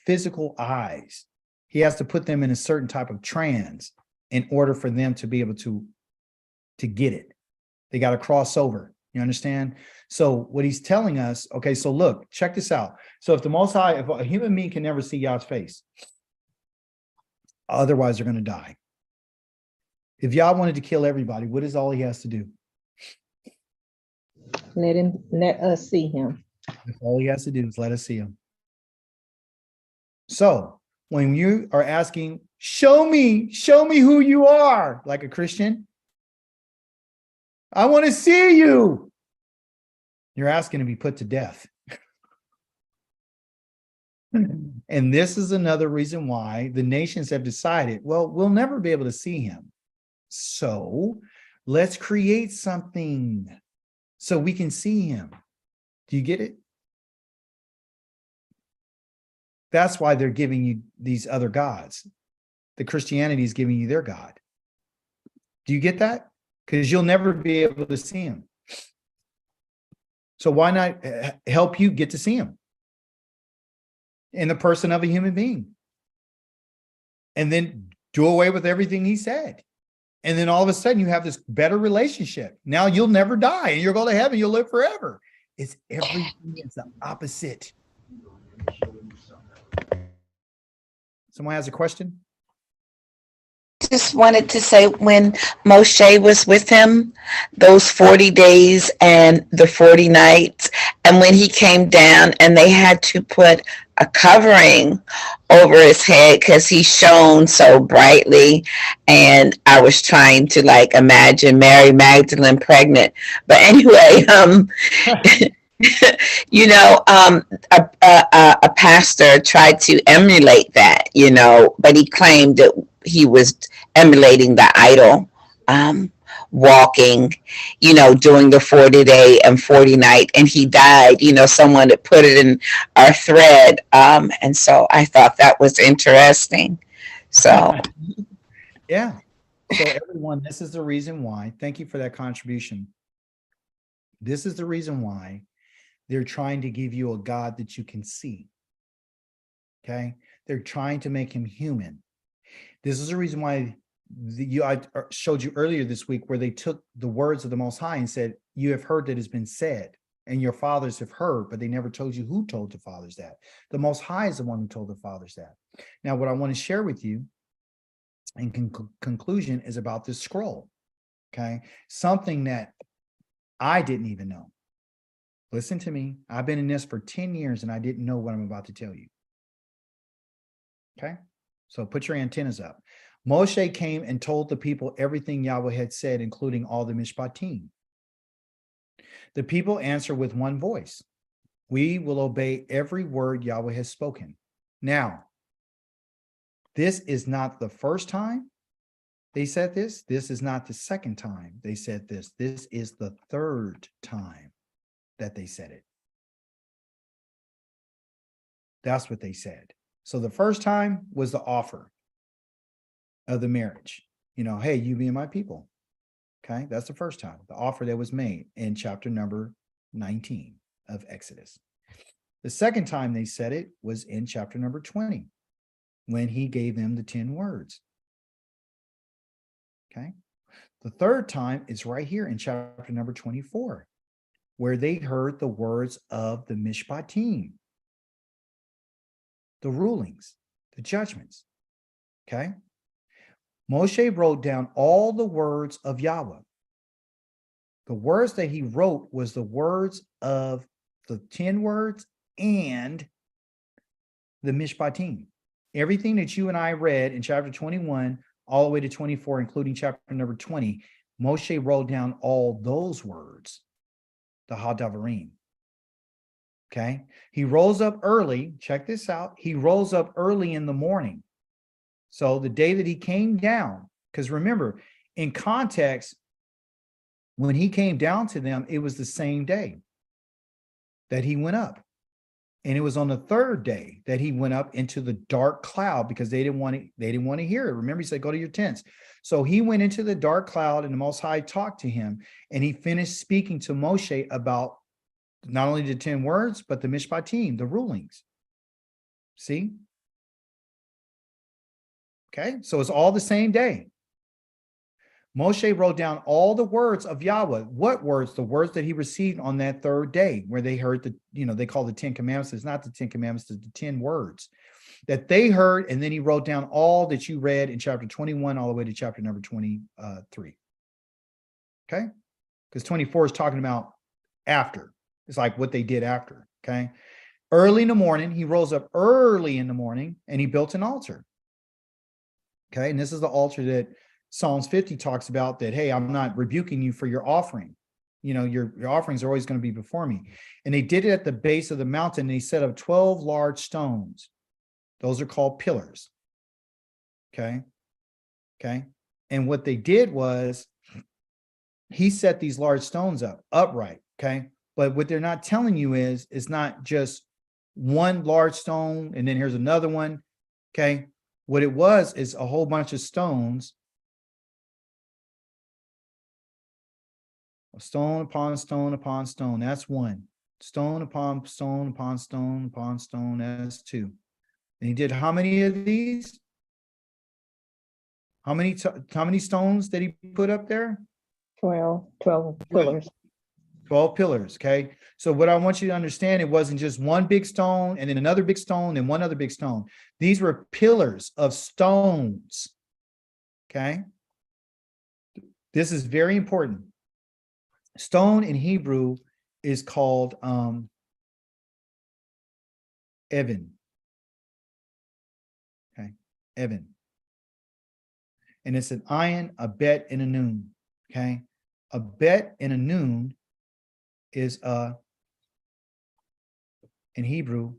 physical eyes. He has to put them in a certain type of trance in order for them to be able to get it. They got to cross over. You understand? So what he's telling us, okay, so look, check this out. So if the Most High, if a human being can never see Yah's face, otherwise they're going to die. If Yah wanted to kill everybody, what is all he has to do? Let us see him. That's all he has to do is let us see him. So when you are asking, show me who you are, like a Christian, I want to see you. You're asking to be put to death. And this is another reason why the nations have decided, well, we'll never be able to see him. So let's create something so we can see him. Do you get it? That's why they're giving you these other gods. that Christianity is giving you their God. Do you get that? Because you'll never be able to see him. So why not help you get to see him in the person of a human being? And then do away with everything he said. And then all of a sudden you have this better relationship. Now you'll never die and you'll go to heaven. You'll live forever. It's everything is the opposite. Someone has a question? Just wanted to say, when Moshe was with him, those 40 days and the 40 nights, and when he came down and they had to put a covering over his head because he shone so brightly, and I was trying to like imagine Mary Magdalene pregnant. But anyway, you know, a pastor tried to emulate that, you know, but he claimed that he was emulating the idol, walking, you know, doing the 40-day and 40 night, and he died. You know, someone had put it in our thread, and so I thought that was interesting. So Yeah. So everyone, this is the reason why. Thank you for that contribution. This is the reason why they're trying to give you a God that you can see. Okay. They're trying to make him human. This is the reason why I showed you earlier this week where they took the words of the Most High and said, you have heard that has been said, and your fathers have heard, but they never told you who told the fathers that. The Most High is the one who told the fathers that. Now, what I want to share with you in conclusion is about this scroll. Okay. Something that I didn't even know. Listen to me. I've been in this for 10 years and I didn't know what I'm about to tell you. Okay. So put your antennas up. Moshe came and told the people everything Yahweh had said, including all the Mishpatim. The people answered with one voice, we will obey every word Yahweh has spoken. Now, this is not the first time they said this. This is not the second time they said this. This is the third time that they said it. That's what they said. So the first time was the offer of the marriage. You know, hey, you be my people. Okay, that's the first time. The offer that was made in chapter number 19 of Exodus. The second time they said it was in chapter number 20, when he gave them the 10 words. Okay. The third time is right here in chapter number 24, where they heard the words of the Mishpatim, the rulings, the judgments. Okay. Moshe wrote down all the words of Yahweh. The words that he wrote was the words of the 10 words and the Mishpatim. Everything that you and I read in chapter 21 all the way to 24, including chapter number 20, Moshe wrote down all those words, the Hadavarim. Okay. He rose up early. Check this out. He rose up early in the morning. So the day that he came down, because remember, in context, when he came down to them, it was the same day that he went up. And it was on the third day that he went up into the dark cloud, because they didn't want to hear it. Remember, he said, go to your tents. So he went into the dark cloud, and the Most High talked to him, and he finished speaking to Moshe about not only the 10 words, but the Mishpatim, the rulings. See? Okay, so it's all the same day. Moshe wrote down all the words of Yahweh. What words? The words that he received on that third day, where they heard the, they call the 10 commandments. It's not the 10 commandments, it's the 10 words that they heard. And then he wrote down all that you read in chapter 21, all the way to chapter number 23. Okay. Because 24 is talking about after. It's like what they did after. Okay. Early in the morning, he rose up early in the morning and he built an altar. Okay. And this is the altar that Psalms 50 talks about, that, hey, I'm not rebuking you for your offering. Your offerings are always going to be before me. And they did it at the base of the mountain. And they set up 12 large stones. Those are called pillars. Okay. Okay. And what they did was he set these large stones up upright. Okay. But what they're not telling you is, it's not just one large stone and then here's another one. Okay. What it was is a whole bunch of stones, stone upon stone upon stone. That's one. Stone upon stone upon stone upon stone. That's two. And he did how many of these? How many stones did he put up there? 12 pillars. 12 pillars. Okay. So what I want you to understand, it wasn't just one big stone and then another big stone and one other big stone. These were pillars of stones. Okay. This is very important. Stone in Hebrew is called Evan. Okay. Evan. And it's an ayin, a bet, and a noon. Okay. A bet and a noon is in Hebrew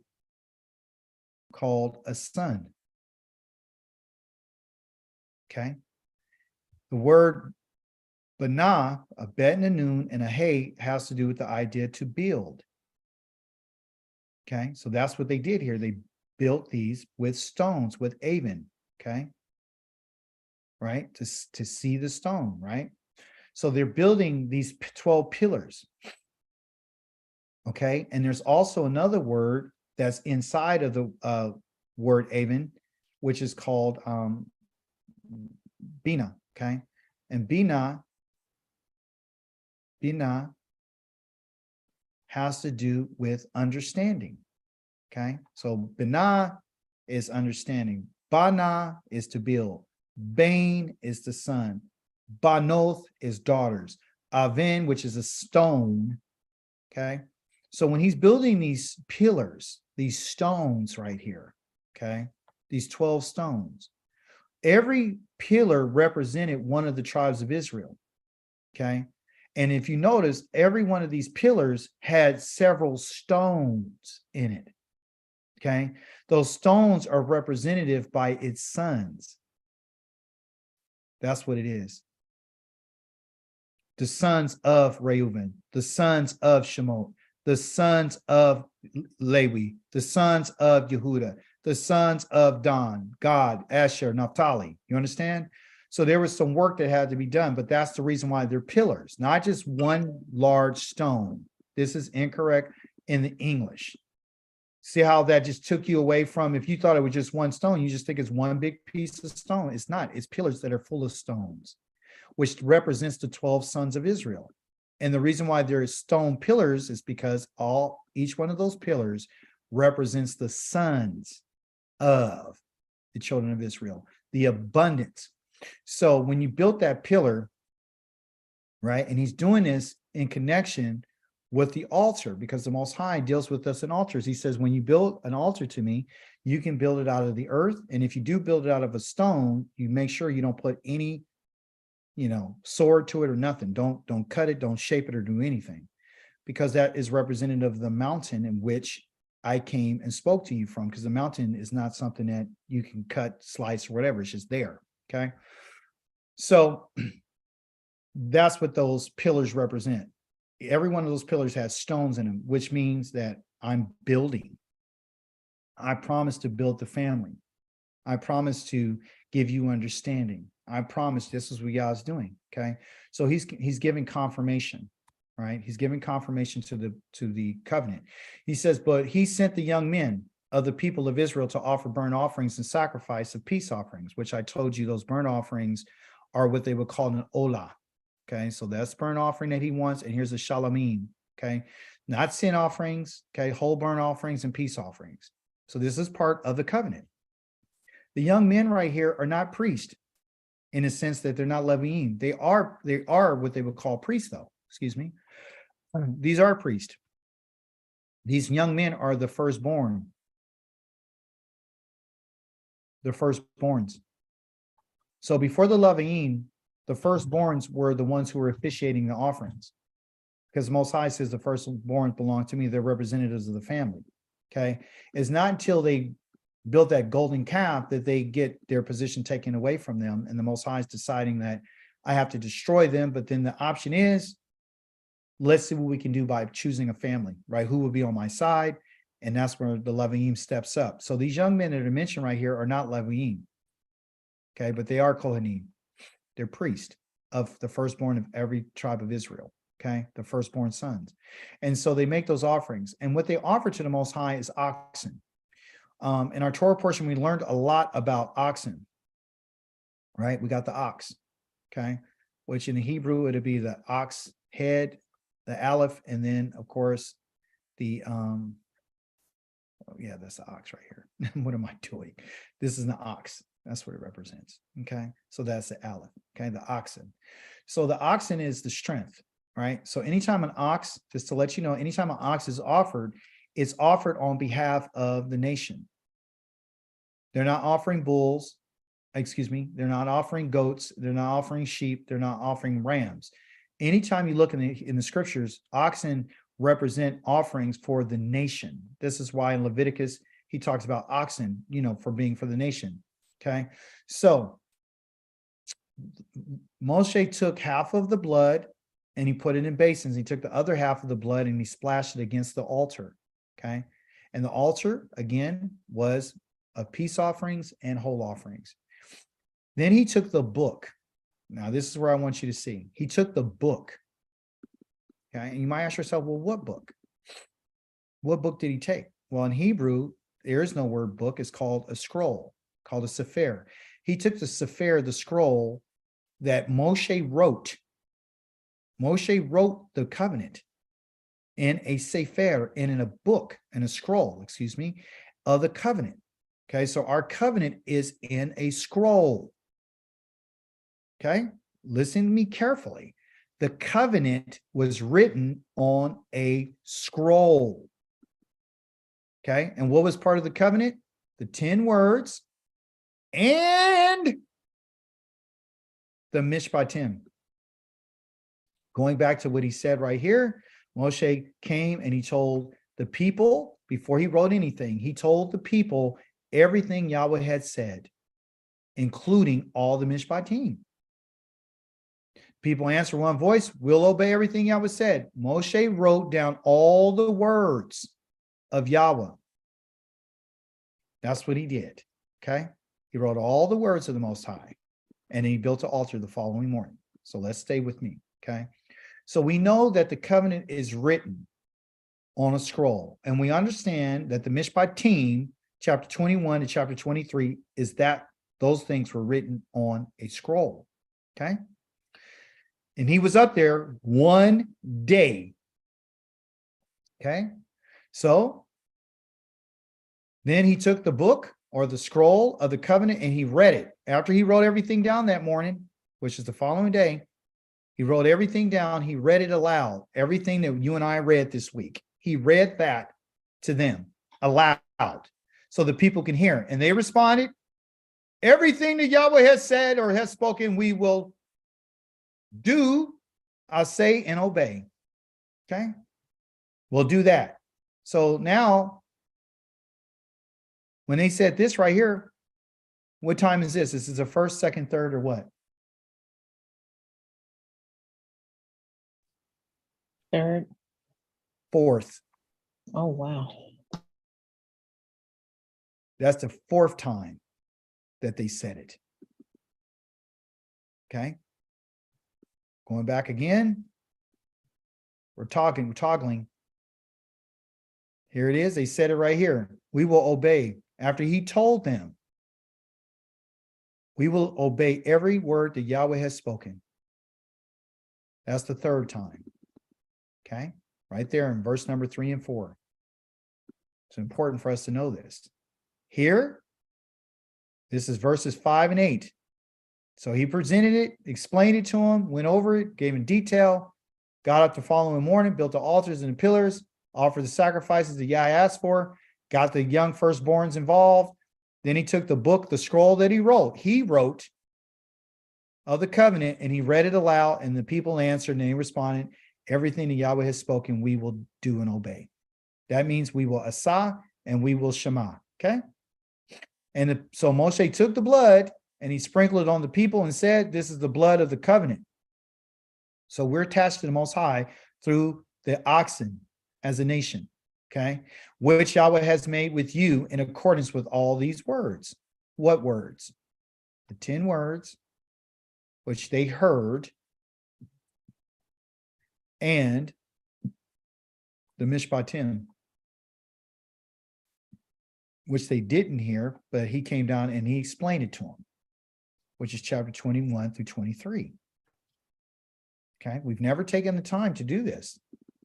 called a son. Okay. The word banah, a bet and a noon, and a hay has to do with the idea to build. Okay. So that's what they did here. They built these with stones, with Avon. Okay. Right. To see the stone. Right. So they're building these 12 pillars. Okay. And there's also another word that's inside of the word Avon, which is called Bina. Okay. And Bina has to do with understanding. Okay. So Bina is understanding. Bana is to build. Bain is the son. Banoth is daughters. Aven, which is a stone. Okay. So when he's building these pillars, these stones right here, okay, these 12 stones, every pillar represented one of the tribes of Israel. Okay. And if you notice, every one of these pillars had several stones in it. Okay. Those stones are representative by its sons. That's what it is. The sons of Reuben, the sons of Shemot, the sons of Lewi, the sons of Yehuda, the sons of Dan, Gad, Asher, Naphtali. You understand? So there was some work that had to be done, but that's the reason why they're pillars, not just one large stone. This is incorrect in the English. See how that just took you away from, if you thought it was just one stone, you just think it's one big piece of stone. It's not. It's pillars that are full of stones, which represents the 12 sons of Israel. And the reason why there is stone pillars is because each one of those pillars represents the sons of the children of Israel, the abundance. So when you built that pillar, right, and he's doing this in connection with the altar, because the Most High deals with us in altars. He says, when you build an altar to me, you can build it out of the earth. And if you do build it out of a stone, you make sure you don't put any, sword to it or nothing. Don't cut it, don't shape it or do anything, because that is representative of the mountain in which I came and spoke to you from, because the mountain is not something that you can cut, slice, or whatever. It's just there. Okay. So that's what those pillars represent. Every one of those pillars has stones in them, which means that I'm building. I promise to build the family. I promise to give you understanding. I promise this is what God's doing. Okay. So he's giving confirmation, right? He's giving confirmation to the covenant. He says, but he sent the young men of the people of Israel to offer burnt offerings and sacrifice of peace offerings, which I told you those burnt offerings are what they would call an olah. Okay. So that's burnt offering that he wants. And here's a shalamim. Okay. Not sin offerings. Okay. Whole burnt offerings and peace offerings. So this is part of the covenant. The young men right here are not priests in a sense that they're not Leviim. They are what they would call priests, though. Excuse me. These are priests. These young men are the firstborn. The firstborns. So before the Leviim, the firstborns were the ones who were officiating the offerings, because the Most High says the firstborn belong to me. They're representatives of the family. Okay. It's not until they built that golden calf that they get their position taken away from them. And the Most High is deciding that I have to destroy them. But then the option is, let's see what we can do by choosing a family, right? Who will be on my side? And that's where the Leviim steps up. So these young men that are mentioned right here are not Leviim. Okay, but they are Kohanim. They're priests of the firstborn of every tribe of Israel. Okay, the firstborn sons. And so they make those offerings. And what they offer to the Most High is oxen. In our Torah portion, we learned a lot about oxen, right? We got the ox, okay, which in the Hebrew, it'd be the ox head, the aleph, and then, of course, the, oh yeah, that's the ox right here. What am I doing? This is the ox. That's what it represents, okay? So that's the aleph, okay, the oxen. So the oxen is the strength, right? So anytime an ox, just to let you know, anytime an ox is offered, it's offered on behalf of the nation. They're not offering bulls, excuse me, they're not offering goats, they're not offering sheep, they're not offering rams. Anytime you look in the scriptures, oxen represent offerings for the nation. This is why in Leviticus, he talks about oxen, for being for the nation, okay? So Moshe took half of the blood and he put it in basins. He took the other half of the blood and he splashed it against the altar, okay? And the altar, again, was of peace offerings and whole offerings. Then he took the book. Now, this is where I want you to see. He took the book. Okay, and you might ask yourself, well, what book? What book did he take? Well, in Hebrew, there is no word book. It's called a scroll, called a sefer. He took the sefer, the scroll that Moshe wrote. Moshe wrote the covenant in a sefer, and in a book, in a scroll, excuse me, of the covenant. Okay, so our covenant is in a scroll. Okay, listen to me carefully. The covenant was written on a scroll. Okay, and what was part of the covenant? The 10 words and the Mishpatim. Going back to what he said right here, Moshe came and he told the people, before he wrote anything, he told the people everything Yahweh had said, including all the Mishpatim. People answer one voice, we'll obey everything Yahweh said. Moshe wrote down all the words of Yahweh. That's what he did, okay? He wrote all the words of the Most High, and he built an altar the following morning. So let's stay with me, okay? So we know that the covenant is written on a scroll, and we understand that the Mishpatim, chapter 21 to chapter 23, is that those things were written on a scroll, okay? And he was up there one day, okay? So then he took the book or the scroll of the covenant and he read it. After he wrote everything down that morning, which is the following day, he wrote everything down. He read it aloud. Everything that you and I read this week, he read that to them aloud so the people can hear. And they responded, everything that Yahweh has said or has spoken, we will do, I say, and obey. Okay? We'll do that. So now, when they said this right here, what time is this? This is the first, second, third, or what? Third. Fourth. Oh, wow. That's the fourth time that they said it. Okay? Going back again. We're toggling. Here it is. They said it right here. We will obey. After he told them, we will obey every word that Yahweh has spoken. That's the third time. Okay? Right there in verse number 3 and 4. It's important for us to know this. Here, this is verses 5 and 8. So he presented it, explained it to him, went over it, gave him detail, got up the following morning, built the altars and the pillars, offered the sacrifices that Yah asked for, got the young firstborns involved. Then he took the book, the scroll that he wrote of the covenant, and he read it aloud, and the people answered and they responded, everything that Yahweh has spoken, we will do and obey. That means we will asa and we will shema, okay? And so Moshe took the blood and he sprinkled it on the people and said, this is the blood of the covenant. So we're attached to the Most High through the oxen as a nation, okay? Which Yahweh has made with you in accordance with all these words. What words? the 10 words, which they heard, and the Mishpatim, which they didn't hear, but he came down and he explained it to them, which is chapter 21 through 23. Okay, we've never taken the time to do this.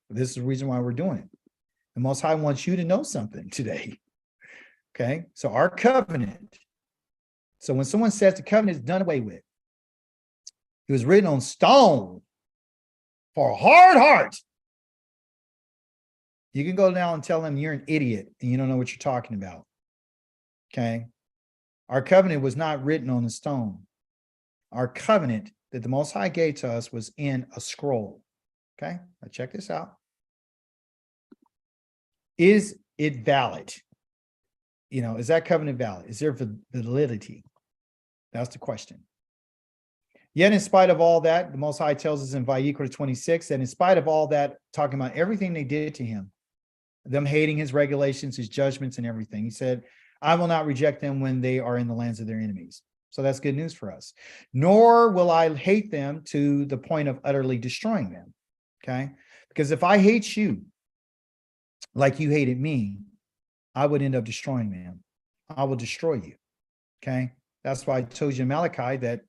This is the reason why we're doing it. The Most High wants you to know something today. Okay, so our covenant. So when someone says the covenant is done away with, it was written on stone for a hard heart. You can go down and tell them you're an idiot and you don't know what you're talking about. Okay, our covenant was not written on the stone. Our covenant that the Most High gave to us was in a scroll. Okay, now check this out. Is it valid? You know, is that covenant valid? Is there validity? That's the question. Yet in spite of all that, the Most High tells us in Vayikra 26 that in spite of all that, talking about everything they did to him, them hating his regulations, his judgments and everything, he said, I will not reject them when they are in the lands of their enemies. So that's good news for us. Nor will I hate them to the point of utterly destroying them. Okay? Because if I hate you like you hated me, I would end up destroying them. I will destroy you. Okay? That's why I told you in Malachi that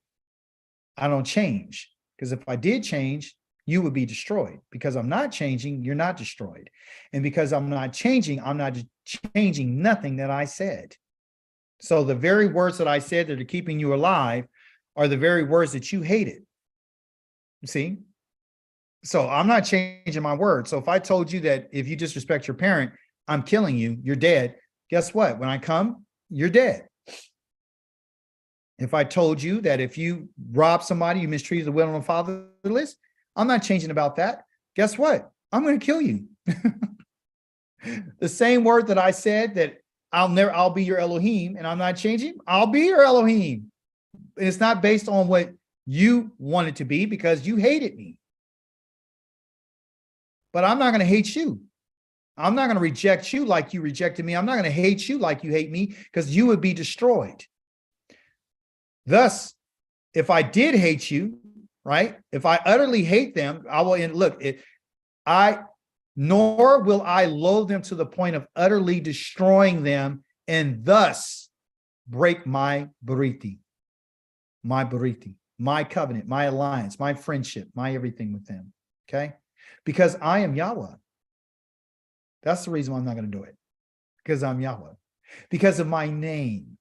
I don't change. Because if I did change, you would be destroyed. Because I'm not changing, you're not destroyed. And because I'm not changing nothing that I said. So the very words that I said that are keeping you alive are the very words that you hated. You see? So I'm not changing my word. So if I told you that if you disrespect your parent, I'm killing you, you're dead. Guess what? When I come, you're dead. If I told you that if you rob somebody, you mistreat the widow and fatherless, I'm not changing about that. Guess what? I'm going to kill you. The same word that I said that I'll be your Elohim, and I'm not changing. I'll be your Elohim. It's not based on what you want it to be because you hated me. But I'm not going to hate you. I'm not going to reject you like you rejected me. I'm not going to hate you like you hate me because you would be destroyed. Thus, if I did hate you, right? If I utterly hate them, I will, and look, nor will I loathe them to the point of utterly destroying them and thus break my bariti, my covenant, my alliance, my friendship, my everything with them. Okay? Because I am Yahweh. That's the reason why I'm not going to do it. Because I'm Yahweh. Because of my name.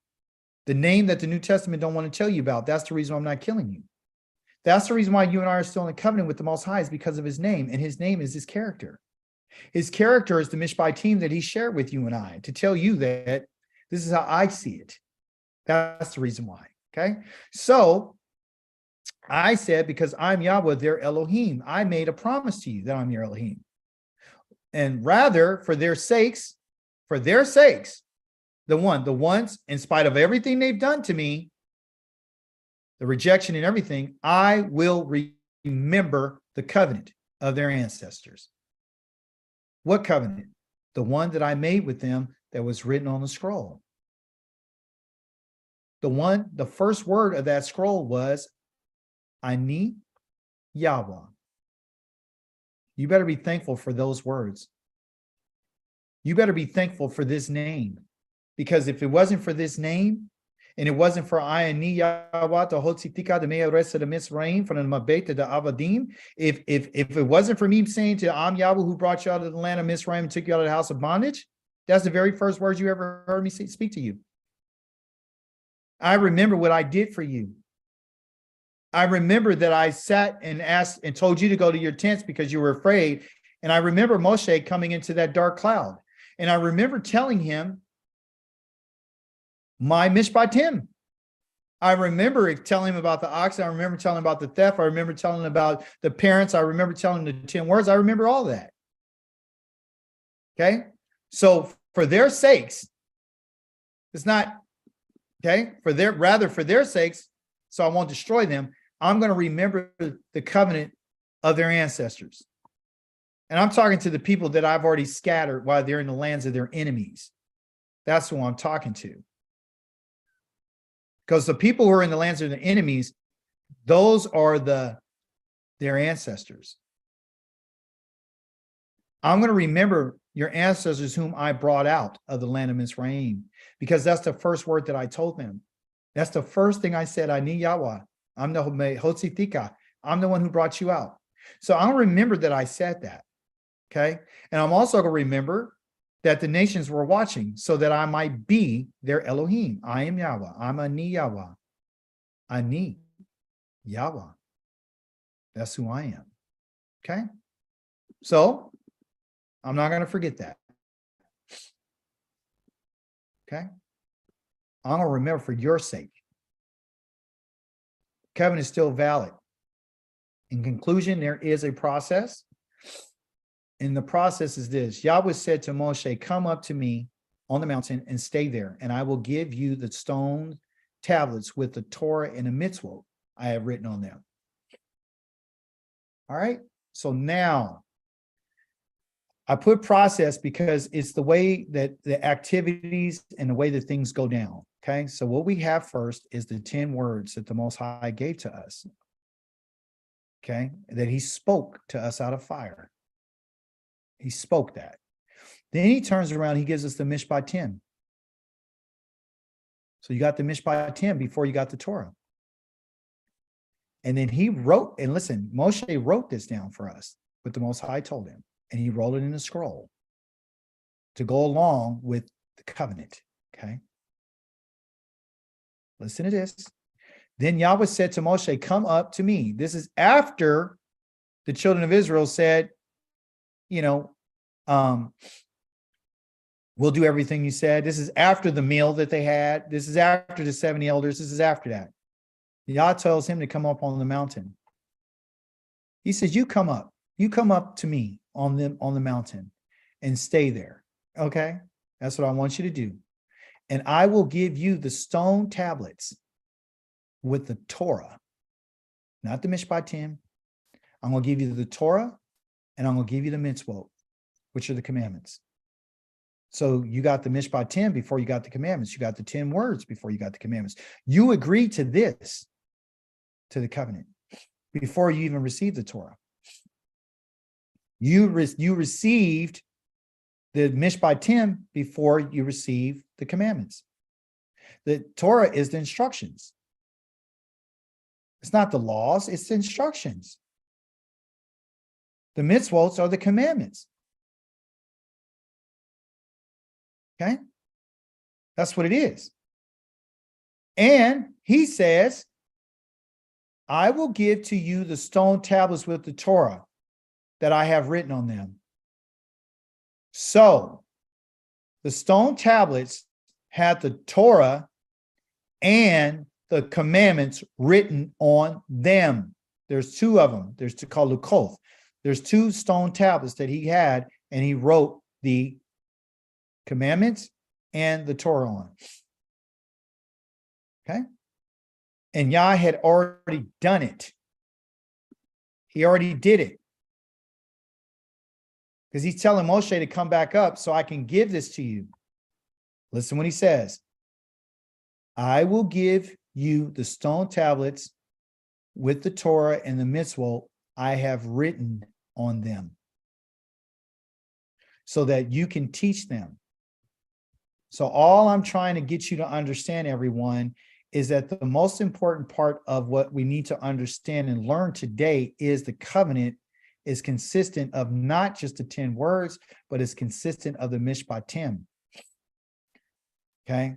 The name that the New Testament don't want to tell you about. That's the reason why I'm not killing you. That's the reason why you and I are still in a covenant with the Most High is because of his name. And his name is his character. His character is the Mishpatim that he shared with you and I to tell you that this is how I see it. That's the reason why. Okay. So I said, because I'm Yahweh, their Elohim, I made a promise to you that I'm your Elohim. And rather, for their sakes, the ones, in spite of everything they've done to me, the rejection and everything, I will remember the covenant of their ancestors. What covenant? The one that I made with them that was written on the scroll. The first word of that scroll was Ani Yahweh. You better be thankful for those words. You better be thankful for this name. Because if it wasn't for this name, and it wasn't for Ani Yahweh, the Hotzitika, the Mea Resa, the Misraim, from the Mabeta, the Avadim, if it wasn't for me saying to Am Yahweh who brought you out of the land of Misraim and took you out of the house of bondage, that's the very first words you ever heard me speak to you. I remember what I did for you. I remember that I sat and asked and told you to go to your tents because you were afraid. And I remember Moshe coming into that dark cloud. And I remember telling him my Mishpatim. I remember telling him about the ox. I remember telling him about the theft. I remember telling him about the parents. I remember telling him the 10 words. I remember all that. Okay. So for their sakes, it's not, okay, for their sakes, so I won't destroy them. I'm going to remember the covenant of their ancestors. And I'm talking to the people that I've already scattered while they're in the lands of their enemies. That's who I'm talking to. Because the people who are in the lands of the enemies, those are their ancestors. I'm going to remember your ancestors whom I brought out of the land of Mizraim, because that's the first word that I told them. That's the first thing I said. Ani Yahweh. I'm the Hotzitika. I'm the one who brought you out. So I'll remember that I said that. Okay. And I'm also going to remember that the nations were watching so that I might be their Elohim. I am Yahweh. I'm Ani Yahweh. Ani Yahweh. That's who I am. Okay. So I'm not going to forget that. Okay. I'm going to remember for your sake. Covenant is still valid. In conclusion, there is a process. And the process is this. Yahweh said to Moshe, come up to me on the mountain and stay there, and I will give you the stone tablets with the Torah and the mitzvot I have written on them. All right. So now I put process because it's the way that the activities and the way that things go down. Okay. So what we have first is the 10 words that the Most High gave to us. Okay. That he spoke to us out of fire. He spoke that. Then he turns around, he gives us the Mishpatim. So you got the Mishpatim before you got the Torah. And then he wrote, and listen, Moshe wrote this down for us, what the Most High told him. And he wrote it in a scroll to go along with the covenant. Okay. Listen to this. Then Yahweh said to Moshe, come up to me. This is after the children of Israel said, we'll do everything you said. This is after the meal that they had. This is after the 70 elders. This is after that. Yah tells him to come up on the mountain. He says, you come up to me on the mountain and stay there. Okay. That's what I want you to do. And I will give you the stone tablets with the Torah, not the Mishpatim. I'm going to give you the Torah, and I'm going to give you the mitzvot, which are the commandments. So you got the Mishpatim before you got the commandments. You got the 10 words before you got the commandments. You agreed to this, to the covenant, before you even received the Torah. You received the Mishpatim before you received the commandments. The Torah is the instructions. It's not the laws, it's the instructions. The mitzvot are the commandments. Okay? That's what it is. And he says, I will give to you the stone tablets with the Torah that I have written on them. So the stone tablets had the Torah and the commandments written on them. There's two of them. There's called Lukoth. There's two stone tablets that he had, and he wrote the commandments and the Torah on. Okay. And Yah had already done it. He already did it. Because he's telling Moshe to come back up so I can give this to you. Listen what he says. I will give you the stone tablets with the Torah and the mitzvot I have written on them, so that you can teach them. So all I'm trying to get you to understand, everyone, is that the most important part of what we need to understand and learn today is the covenant is consistent of not just the 10 words, but it's consistent of the Mishpatim. Okay.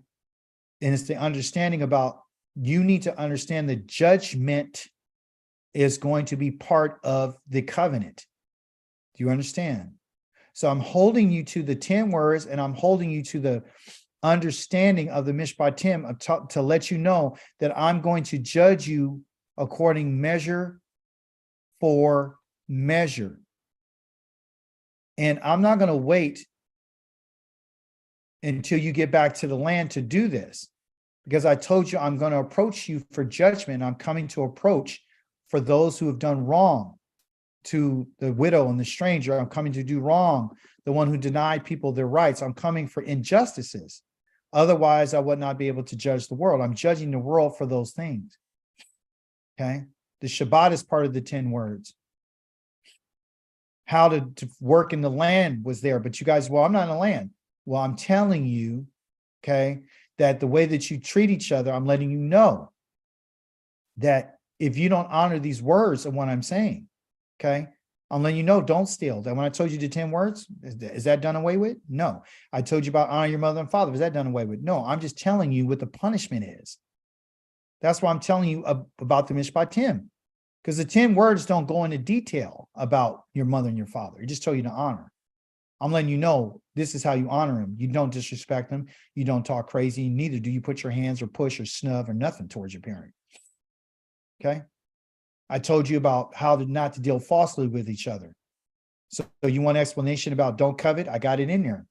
And it's the understanding about, you need to understand the judgment is going to be part of the covenant. Do you understand? So I'm holding you to the 10 words, and I'm holding you to the understanding of the Mishpatim to let you know that I'm going to judge you according measure for measure. And I'm not going to wait until you get back to the land to do this, because I told you I'm going to approach you for judgment. I'm coming to approach for those who have done wrong, to the widow and the stranger. I'm coming to do wrong, the one who denied people their rights. I'm coming for injustices. Otherwise, I would not be able to judge the world. I'm judging the world for those things. Okay. The Shabbat is part of the 10 words. How to work in the land was there, but you guys, well, I'm not in the land. Well, I'm telling you, okay, that the way that you treat each other, I'm letting you know that if you don't honor these words of what I'm saying, okay, I'm letting you know, don't steal. That when I told you the 10 words, is that done away with? No. I told you about honor your mother and father. Is that done away with? No. I'm just telling you what the punishment is. That's why I'm telling you about the Mishpatim. Because the 10 words don't go into detail about your mother and your father. It just tell you to honor. I'm letting you know this is how you honor him. You don't disrespect them. You don't talk crazy. Neither do you put your hands or push or snub or nothing towards your parent. Okay. I told you about how not to deal falsely with each other. So you want an explanation about don't covet? I got it in there.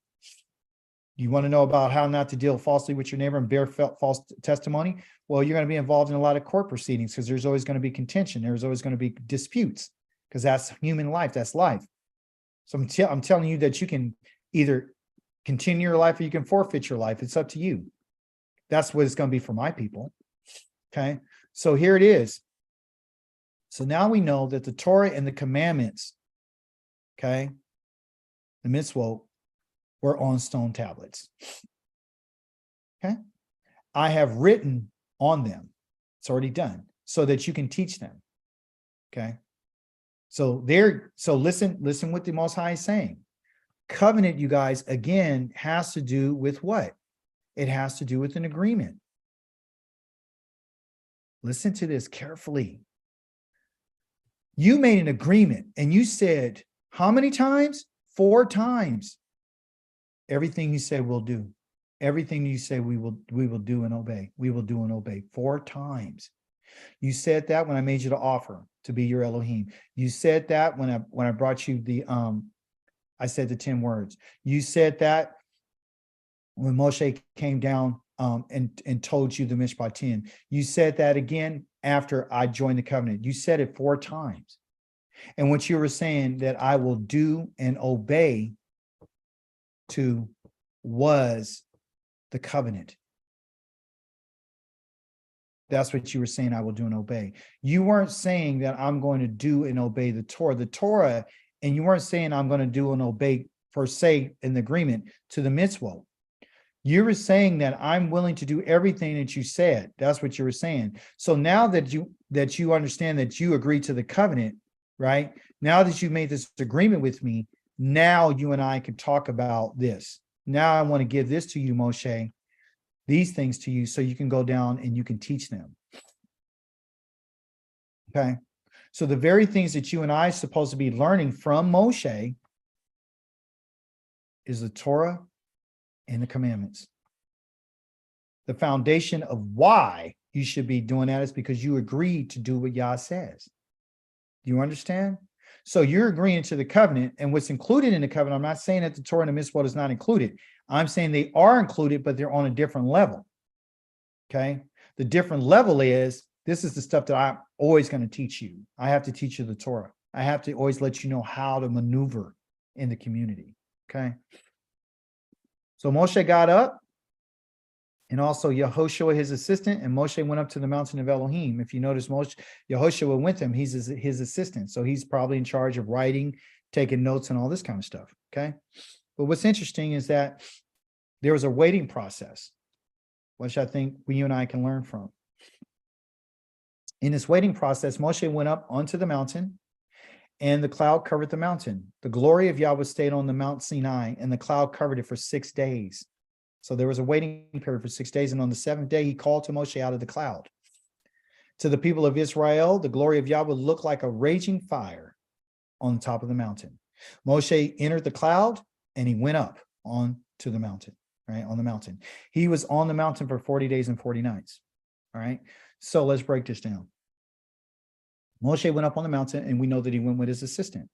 You want to know about how not to deal falsely with your neighbor and bear false testimony? Well, you're going to be involved in a lot of court proceedings because there's always going to be contention. There's always going to be disputes because that's human life. That's life. So I'm telling you that you can either continue your life or you can forfeit your life. It's up to you. That's what it's going to be for my people. Okay. So here it is. So now we know that the Torah and the commandments, okay, the mitzvot, were on stone tablets. Okay. I have written on them. It's already done so that you can teach them. Okay. So listen what the Most High is saying. Covenant, you guys, again, has to do with what? It has to do with an agreement. Listen to this carefully. You made an agreement and you said, how many times? 4 times. Everything you say we'll do. Everything you say we will do and obey. We will do and obey 4 times. You said that when I made you the offer to be your Elohim. You said that when I brought you the I said the 10 words. You said that when Moshe came down and told you the Mishpatim. You said that again after I joined the covenant. You said it 4 times. And what you were saying that I will do and obey to was the covenant. That's what you were saying, I will do and obey. You weren't saying that I'm going to do and obey the Torah, and you weren't saying I'm going to do and obey per se in the agreement to the mitzvot. You were saying that I'm willing to do everything that you said. That's what you were saying. So now that you understand that you agreed to the covenant, right? Now that you've made this agreement with me, now you and I can talk about this. Now I want to give this to you, Moshe, these things to you so you can go down and you can teach them. Okay. So the very things that you and I are supposed to be learning from Moshe is the Torah and the commandments. The foundation of why you should be doing that is because you agreed to do what Yah says. Do you understand? So you're agreeing to the covenant, and what's included in the covenant, I'm not saying that the Torah and the mitzvot is not included. I'm saying they are included, but they're on a different level. Okay. The different level is, this is the stuff that I'm always going to teach you. I have to teach you the Torah. I have to always let you know how to maneuver in the community. Okay. So Moshe got up, and also Yehoshua, his assistant, and Moshe went up to the mountain of Elohim. If you notice, Yehoshua went with him. He's his assistant. So he's probably in charge of writing, taking notes, and all this kind of stuff. Okay. But what's interesting is that there was a waiting process, which I think you and I can learn from. In this waiting process, Moshe went up onto the mountain, and the cloud covered the mountain. The glory of Yahweh stayed on the Mount Sinai, and the cloud covered it for 6 days. So there was a waiting period for 6 days. And on the 7th day, he called to Moshe out of the cloud. To the people of Israel, the glory of Yahweh looked like a raging fire on the top of the mountain. Moshe entered the cloud and he went up on to the mountain, right? On the mountain. He was on the mountain for 40 days and 40 nights. All right. So let's break this down. Moshe went up on the mountain, and we know that he went with his assistant.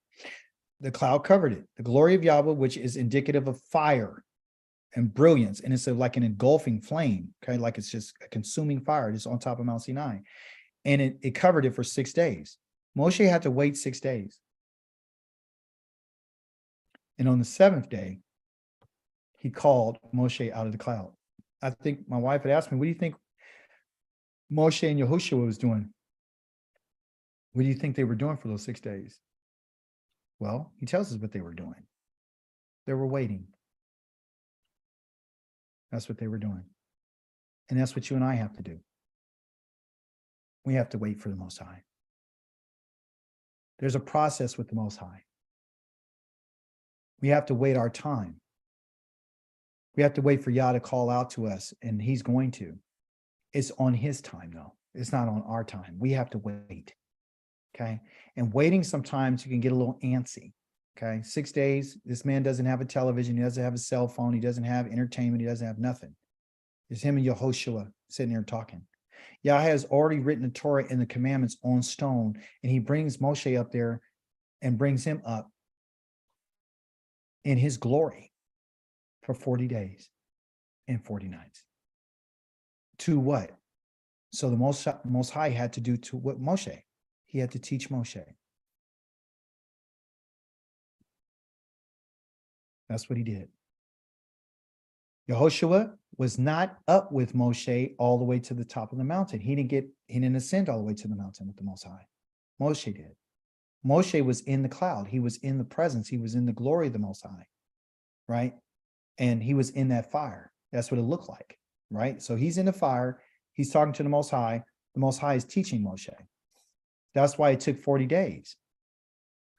The cloud covered it. The glory of Yahweh, which is indicative of fire and brilliance, and it's like an engulfing flame, okay, like it's just a consuming fire just on top of Mount Sinai, and it covered it for 6 days. Moshe had to wait 6 days, and on the 7th day, he called Moshe out of the cloud. I think my wife had asked me, what do you think Moshe and Yehoshua was doing? What do you think they were doing for those 6 days? Well, he tells us what they were doing. They were waiting. That's what they were doing. And that's what you and I have to do. We have to wait for the Most High. There's a process with the Most High. We have to wait our time. We have to wait for Yah to call out to us, and he's going to. It's on his time, though. It's not on our time. We have to wait. Okay. And waiting, sometimes you can get a little antsy. Okay. 6 days, this man doesn't have a television. He doesn't have a cell phone. He doesn't have entertainment. He doesn't have nothing. It's him and Yehoshua sitting there talking. Yah has already written the Torah and the commandments on stone, and he brings Moshe up there and brings him up in his glory for 40 days and 40 nights. To what? So the Most High had to do to what Moshe? He had to teach Moshe. That's what he did. Yehoshua was not up with Moshe all the way to the top of the mountain. He didn't ascend all the way to the mountain with the Most High. Moshe did. Moshe was in the cloud. He was in the presence. He was in the glory of the Most High, right? And he was in that fire. That's what it looked like, right? So he's in the fire. He's talking to the Most High. The Most High is teaching Moshe. That's why it took 40 days.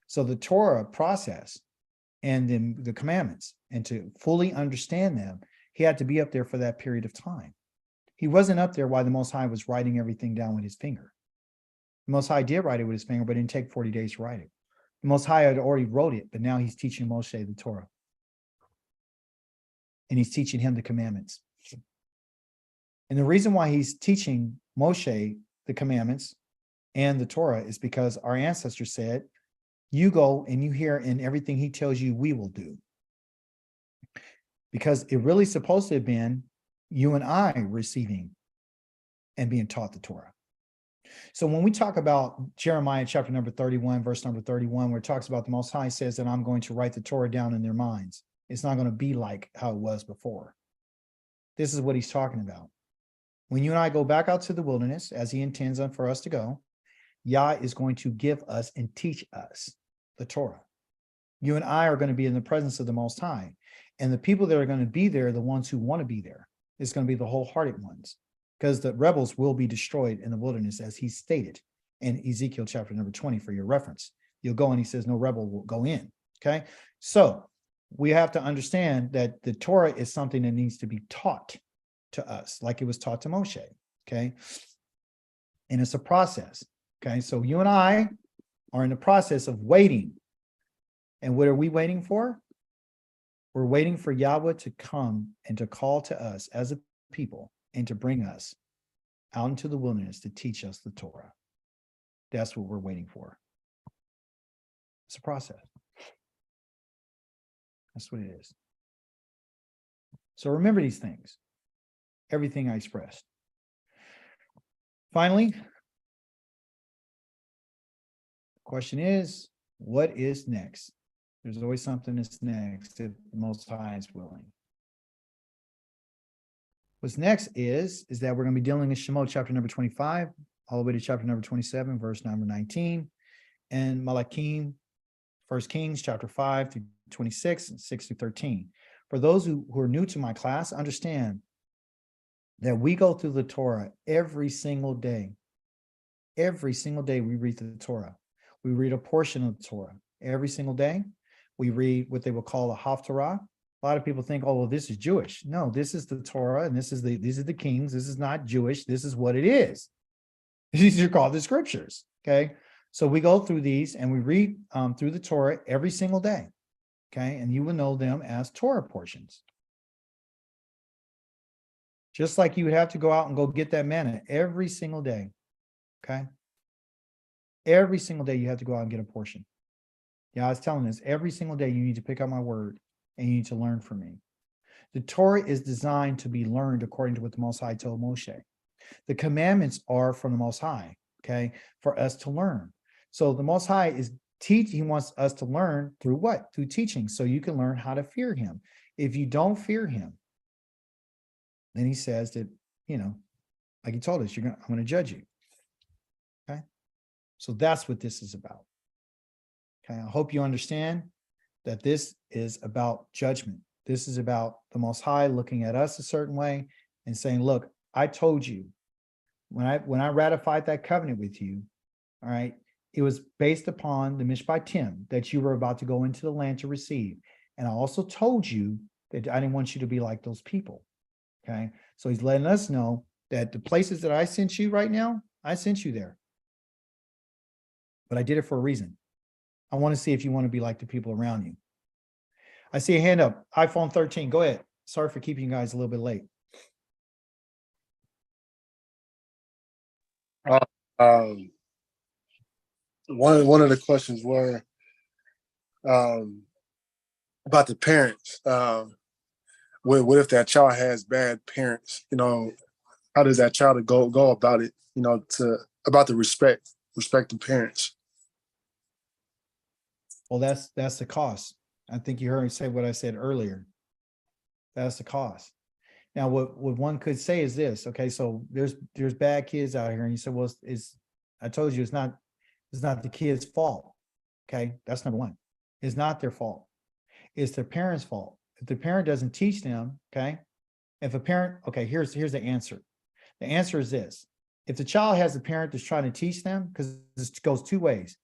So the Torah process and then the commandments, and to fully understand them, he had to be up there for that period of time. He wasn't up there while the Most High was writing everything down with his finger. The Most High did write it with his finger, but it didn't take 40 days to write it. The Most High had already wrote it, but now he's teaching Moshe the Torah. And he's teaching him the commandments. And the reason why he's teaching Moshe the commandments and the Torah is because our ancestors said, you go and you hear, and everything he tells you, we will do. Because it really supposed to have been you and I receiving and being taught the Torah. So when we talk about Jeremiah chapter number 31, verse number 31, where it talks about the Most High says that I'm going to write the Torah down in their minds. It's not going to be like how it was before. This is what he's talking about. When you and I go back out to the wilderness, as he intends for us to go, Yah is going to give us and teach us the Torah. You and I are going to be in the presence of the Most High. And the people that are going to be there are the ones who want to be there. It's going to be the wholehearted ones, because the rebels will be destroyed in the wilderness, as he stated in Ezekiel chapter number 20 for your reference. You'll go and he says no rebel will go in. Okay. So we have to understand that the Torah is something that needs to be taught to us, like it was taught to Moshe. Okay. And it's a process. Okay. So you and I are in the process of waiting. And what are we waiting for? We're waiting for Yahweh to come and to call to us as a people and to bring us out into the wilderness to teach us the Torah. That's what we're waiting for. It's a process. That's what it is. So remember these things, everything I expressed. Finally, the question is, what is next? There's always something that's next if the Most High is willing. What's next is that we're going to be dealing with Shemot chapter number 25, all the way to chapter number 27, verse number 19, and Malachim, 1 Kings chapter 5 through 26, and 6 through 13. For those who are new to my class, understand that we go through the Torah every single day. Every single day we read the Torah. We read a portion of the Torah every single day. We read what they will call a Haftarah. A lot of people think, oh, well, this is Jewish. No, this is the Torah, and these are the kings. This is not Jewish. This is what it is. These are called the scriptures. Okay. So we go through these and we read through the Torah every single day. Okay. And you will know them as Torah portions. Just like you would have to go out and go get that manna every single day. Okay. Every single day you have to go out and get a portion. Yeah, I was telling us every single day you need to pick up my word and you need to learn from me. The Torah is designed to be learned according to what the Most High told Moshe. The commandments are from the Most High, okay, for us to learn. So the Most High is teaching. He wants us to learn through what? Through teaching, so you can learn how to fear him. If you don't fear him, Then he says that, like he told us, I'm going to judge you. Okay. So that's what this is about. Okay. I hope you understand that this is about judgment. This is about the Most High looking at us a certain way and saying, look, I told you when I ratified that covenant with you, all right, it was based upon the Mishpatim that you were about to go into the land to receive. And I also told you that I didn't want you to be like those people. Okay. So he's letting us know that the places that I sent you right now, I sent you there. But I did it for a reason. I want to see if you want to be like the people around you. I see a hand up. iPhone 13. Go ahead. Sorry for keeping you guys a little bit late. Um, one of the questions were about the parents. What if that child has bad parents? How does that child go about it? About the respect the parents. Well, that's the cost. I think you heard me say what I said earlier. That's the cost. Now, what one could say is this. Okay, so there's bad kids out here, and you said, well, I told you it's not the kid's fault. Okay, that's number one. It's not their fault. It's their parents' fault. If the parent doesn't teach them, okay, if a parent, okay, here's the answer. The answer is this. If the child has a parent that's trying to teach them, because this goes two ways.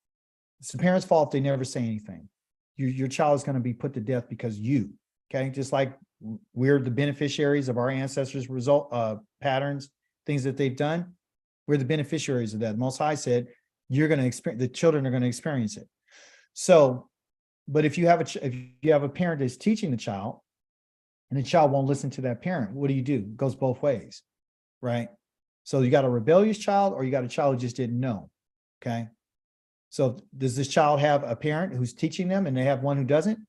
It's the parent's fault if they never say anything. Your child is going to be put to death because you, okay, just like we're the beneficiaries of our ancestors' patterns, things that they've done. We're the beneficiaries of that. Most High said, you're going to experience, the children are going to experience it. So, but if you have a parent that's teaching the child and the child won't listen to that parent, what do? It goes both ways, right? So you got a rebellious child or you got a child who just didn't know, okay? So does this child have a parent who's teaching them and they have one who doesn't?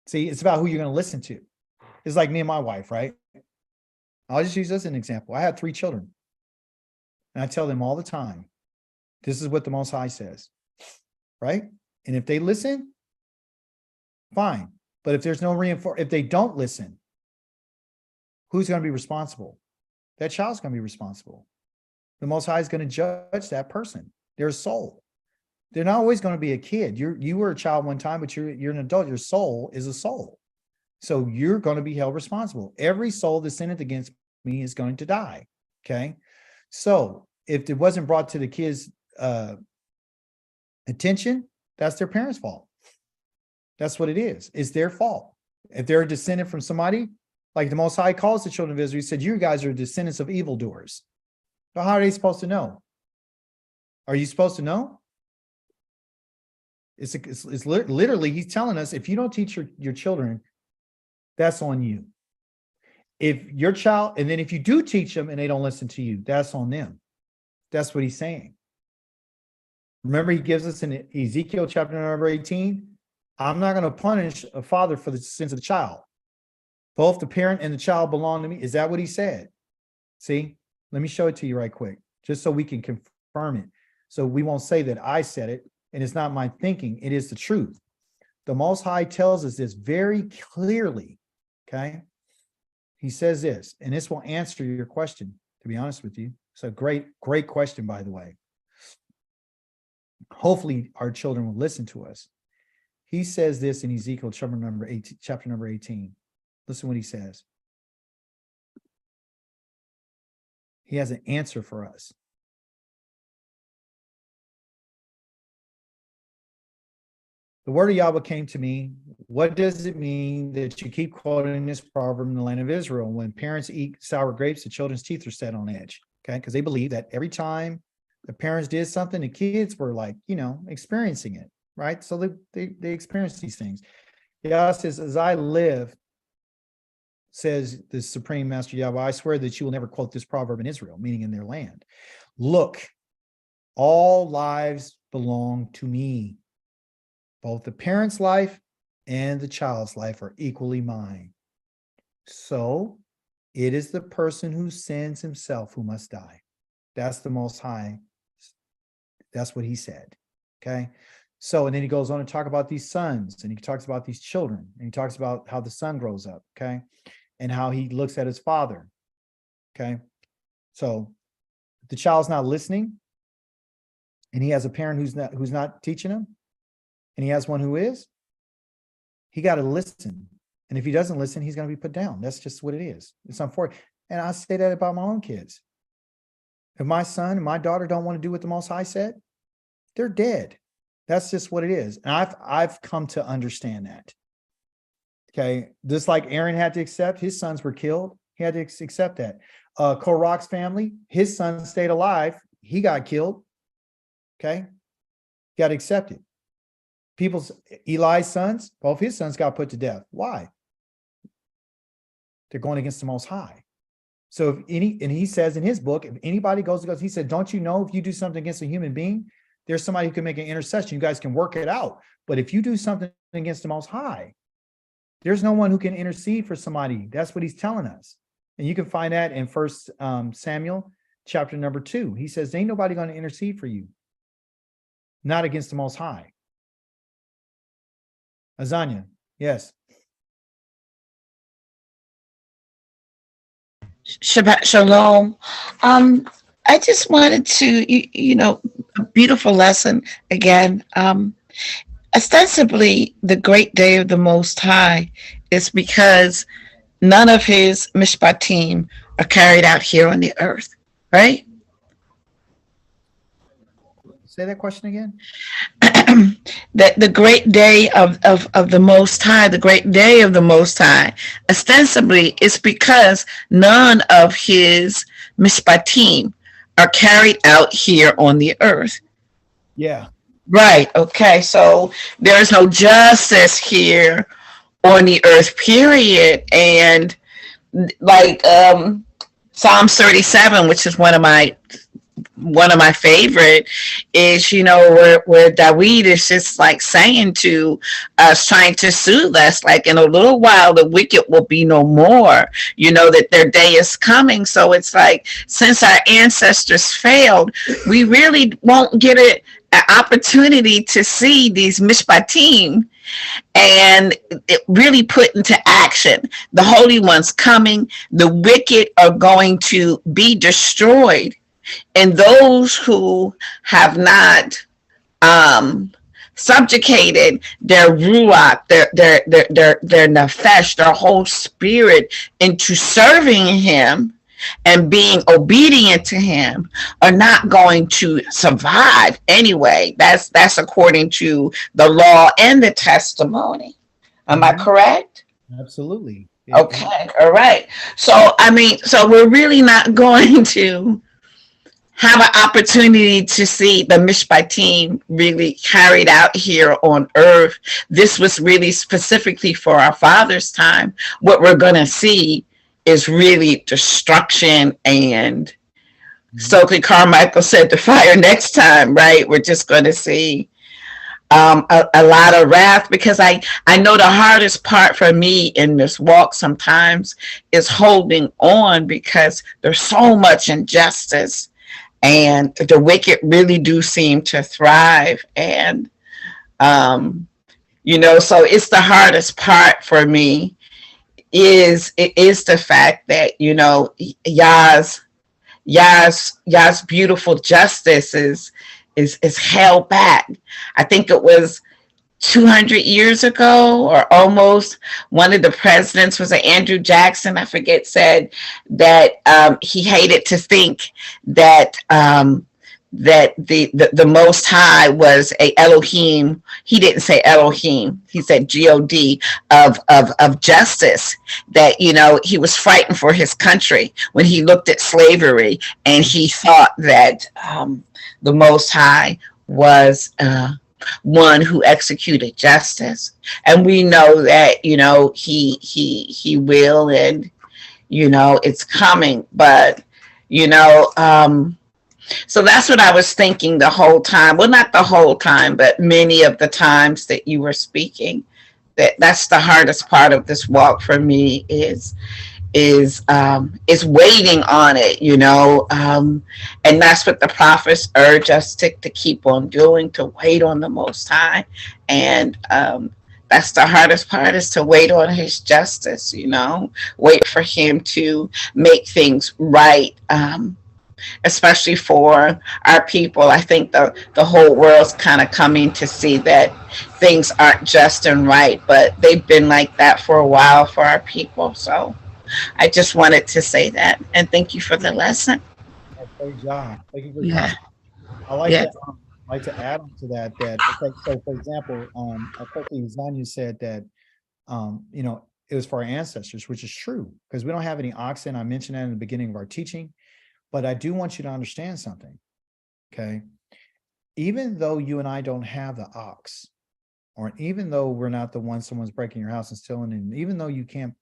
See, it's about who you're going to listen to. It's like me and my wife, right? I'll just use this as an example. I have 3 children. And I tell them all the time, this is what the Most High says, right? And if they listen, fine. But if there's no if they don't listen, who's going to be responsible? That child's going to be responsible. The Most High is going to judge that person, their soul. They're not always going to be a kid. You were a child one time, but you're an adult. Your soul is a soul. So you're going to be held responsible. Every soul that sinneth against me is going to die. Okay. So if it wasn't brought to the kids' attention, that's their parents' fault. That's what it is. It's their fault. If they're a descendant from somebody, like the Most High calls the children of Israel, he said, you guys are descendants of evildoers. So how are they supposed to know? Are you supposed to know? It's literally, he's telling us, if you don't teach your children, that's on you. If your child, and then if you do teach them and they don't listen to you, that's on them. That's what he's saying. Remember, he gives us in Ezekiel chapter number 18, I'm not going to punish a father for the sins of the child. Both the parent and the child belong to me. Is that what he said? See, let me show it to you right quick, just so we can confirm it. So we won't say that I said it and it's not my thinking. It is the truth. The Most High tells us this very clearly. Okay. He says this, and this will answer your question, to be honest with you. It's a great question, by the way. Hopefully our children will listen to us. He says this in Ezekiel chapter number 18. Listen what he says. He has an answer for us. The word of Yahweh came to me. What does it mean that you keep quoting this proverb in the land of Israel? When parents eat sour grapes, the children's teeth are set on edge. Okay, because they believe that every time the parents did something, the kids were like, experiencing it, right? So they experience these things. Yahweh says, as I live, says the Supreme Master Yahweh, I swear that you will never quote this proverb in Israel, meaning in their land. Look, all lives belong to me. Both the parent's life and the child's life are equally mine. So it is the person who sins himself who must die. That's the Most High. That's what he said. Okay. So, and then he goes on to talk about these sons, and he talks about these children, and he talks about how the son grows up. Okay. and how he looks at his father. Okay. So if the child's not listening and he has a parent who's not teaching him, and he has one who is, he got to listen. And if he doesn't listen, he's going to be put down. That's just what it is. It's unfortunate. And I say that about my own kids. If my son and my daughter don't want to do what the Most High said, they're dead. That's just what it is. And I've come to understand that. Okay. Just like Aaron had to accept, his sons were killed. He had to accept that. Korach's family, his son stayed alive. He got killed. Okay. Got to accept it. Eli's sons, both his sons got put to death. Why? They're going against the Most High. So and he says in his book, if anybody goes, he said, don't you know if you do something against a human being, there's somebody who can make an intercession. You guys can work it out. But if you do something against the Most High, there's no one who can intercede for somebody. That's what he's telling us. And you can find that in 1 Samuel chapter number 2. He says, ain't nobody going to intercede for you. Not against the Most High. Azania, yes. Shabbat Shalom. I just wanted to, a beautiful lesson again. Ostensibly, the great day of the Most High is because none of his Mishpatim are carried out here on the earth, right? Say that question again. That the great day of the Most High, the great day of the Most High, ostensibly is because none of his Mishpatim are carried out here on the earth. Yeah. Right. Okay. So there's no justice here on the earth, period. And like Psalms 37, which is one of my favorite, is where David is just like saying to us, trying to soothe us, like, in a little while the wicked will be no more, that their day is coming. So it's like, since our ancestors failed, we really won't get an opportunity to see these mishpatim and it really put into action. The Holy One's coming, the wicked are going to be destroyed. And those who have not subjugated their ruach, their nefesh, their whole spirit into serving him and being obedient to him, are not going to survive anyway. That's according to the law and the testimony. Am I correct? Absolutely. Okay. All right. So we're really not going to have an opportunity to see the Mishpatim really carried out here on earth. This was really specifically for our father's time. What we're going to see is really destruction, and Stokely Carmichael said, the fire next time, right? We're just going to see a lot of wrath, because I know the hardest part for me in this walk sometimes is holding on, because there's so much injustice. And the wicked really do seem to thrive. And, so it's the hardest part for me is the fact that, Yah's beautiful justice is held back. I think it was 200 years ago, or almost, one of the presidents, was Andrew Jackson, I forget, said that he hated to think that that the Most High was a Elohim. He didn't say Elohim. He said God of justice. That he was frightened for his country when he looked at slavery, and he thought that the Most High was one who executed justice. And we know that he will, and it's coming. But so that's what I was thinking the whole time. Well, not the whole time, but many of the times that you were speaking. That's the hardest part of this walk for me, is waiting on it, and that's what the prophets urge us to keep on doing, to wait on the Most High, and that's the hardest part, is to wait on his justice, wait for him to make things right. Especially for our people. I think the whole world's kind of coming to see that things aren't just and right, but they've been like that for a while for our people. So I just wanted to say that. And thank you for the lesson. Praise God. Thank you for the Yeah. comment. I like Yeah. to like to add on to that. Okay, so for example, quickly, Zanya said that it was for our ancestors, which is true because we don't have any oxen. I mentioned that in the beginning of our teaching, but I do want you to understand something. Okay, even though you and I don't have the ox, or even though we're not the one someone's breaking your house and stealing, and even though you can't,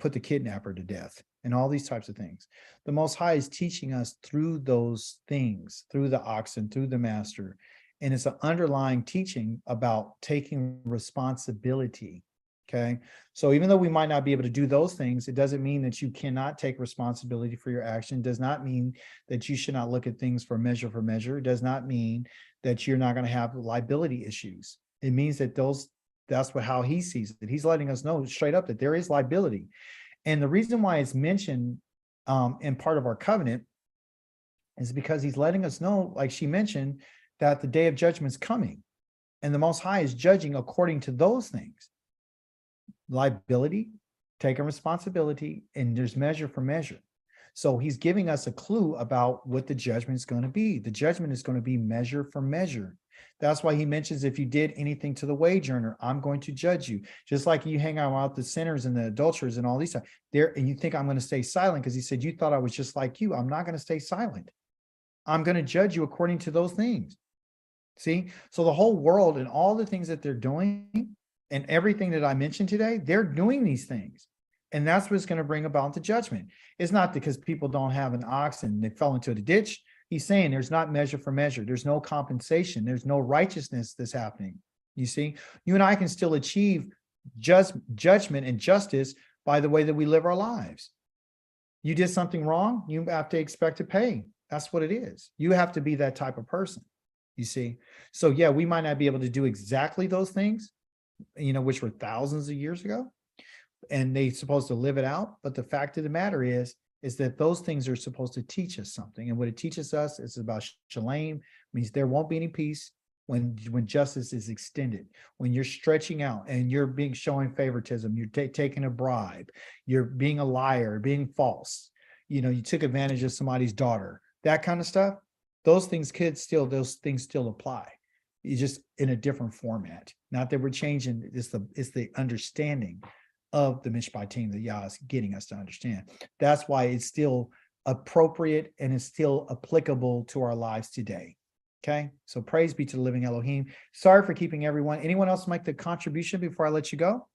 put the kidnapper to death and all these types of things, the Most High is teaching us through those things, through the oxen, through the master. And it's an underlying teaching about taking responsibility. Okay. So even though we might not be able to do those things, it doesn't mean that you cannot take responsibility for your action. It does not mean that you should not look at things for measure. It does not mean that you're not going to have liability issues. It means that that's how he sees it. He's letting us know straight up that there is liability. And the reason why it's mentioned in part of our covenant is because he's letting us know, like she mentioned, that the day of judgment is coming and the Most High is judging according to those things. Liability, taking responsibility, and there's measure for measure. So he's giving us a clue about what the judgment is going to be. The judgment is going to be measure for measure. That's why he mentions, if you did anything to the wage earner, I'm going to judge you. Just like you hang out with the sinners and the adulterers and all these stuff there, and you think I'm going to stay silent because he said, you thought I was just like you. I'm not going to stay silent. I'm going to judge you according to those things. See, so the whole world and all the things that they're doing and everything that I mentioned today, they're doing these things. And that's what's going to bring about the judgment. It's not because people don't have an ox and they fell into the ditch. He's saying there's not measure for measure. There's no compensation. There's no righteousness that's happening. You see, you and I can still achieve just judgment and justice by the way that we live our lives. You did something wrong, you have to expect to pay. That's what it is. You have to be that type of person. You see, so yeah, we might not be able to do exactly those things, which were thousands of years ago, and they're supposed to live it out. But the fact of the matter is that those things are supposed to teach us something. And what it teaches us is about shalom, means there won't be any peace when justice is extended, when you're stretching out and you're showing favoritism, you're taking a bribe, you're being a liar, being false, you took advantage of somebody's daughter, that kind of stuff. Those things still apply. You just in a different format. Not that we're changing, it's the understanding of the Mishpatim that Yah is getting us to understand. That's why it's still appropriate and it's still applicable to our lives today. Okay, so praise be to the living Elohim. Sorry for keeping everyone. Anyone else make the contribution before I let you go?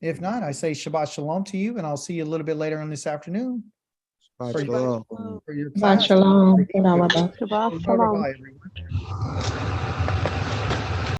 If not, I say Shabbat Shalom to you, and I'll see you a little bit later on this afternoon. For your Shabbat class. shalom. Bye-bye, everyone.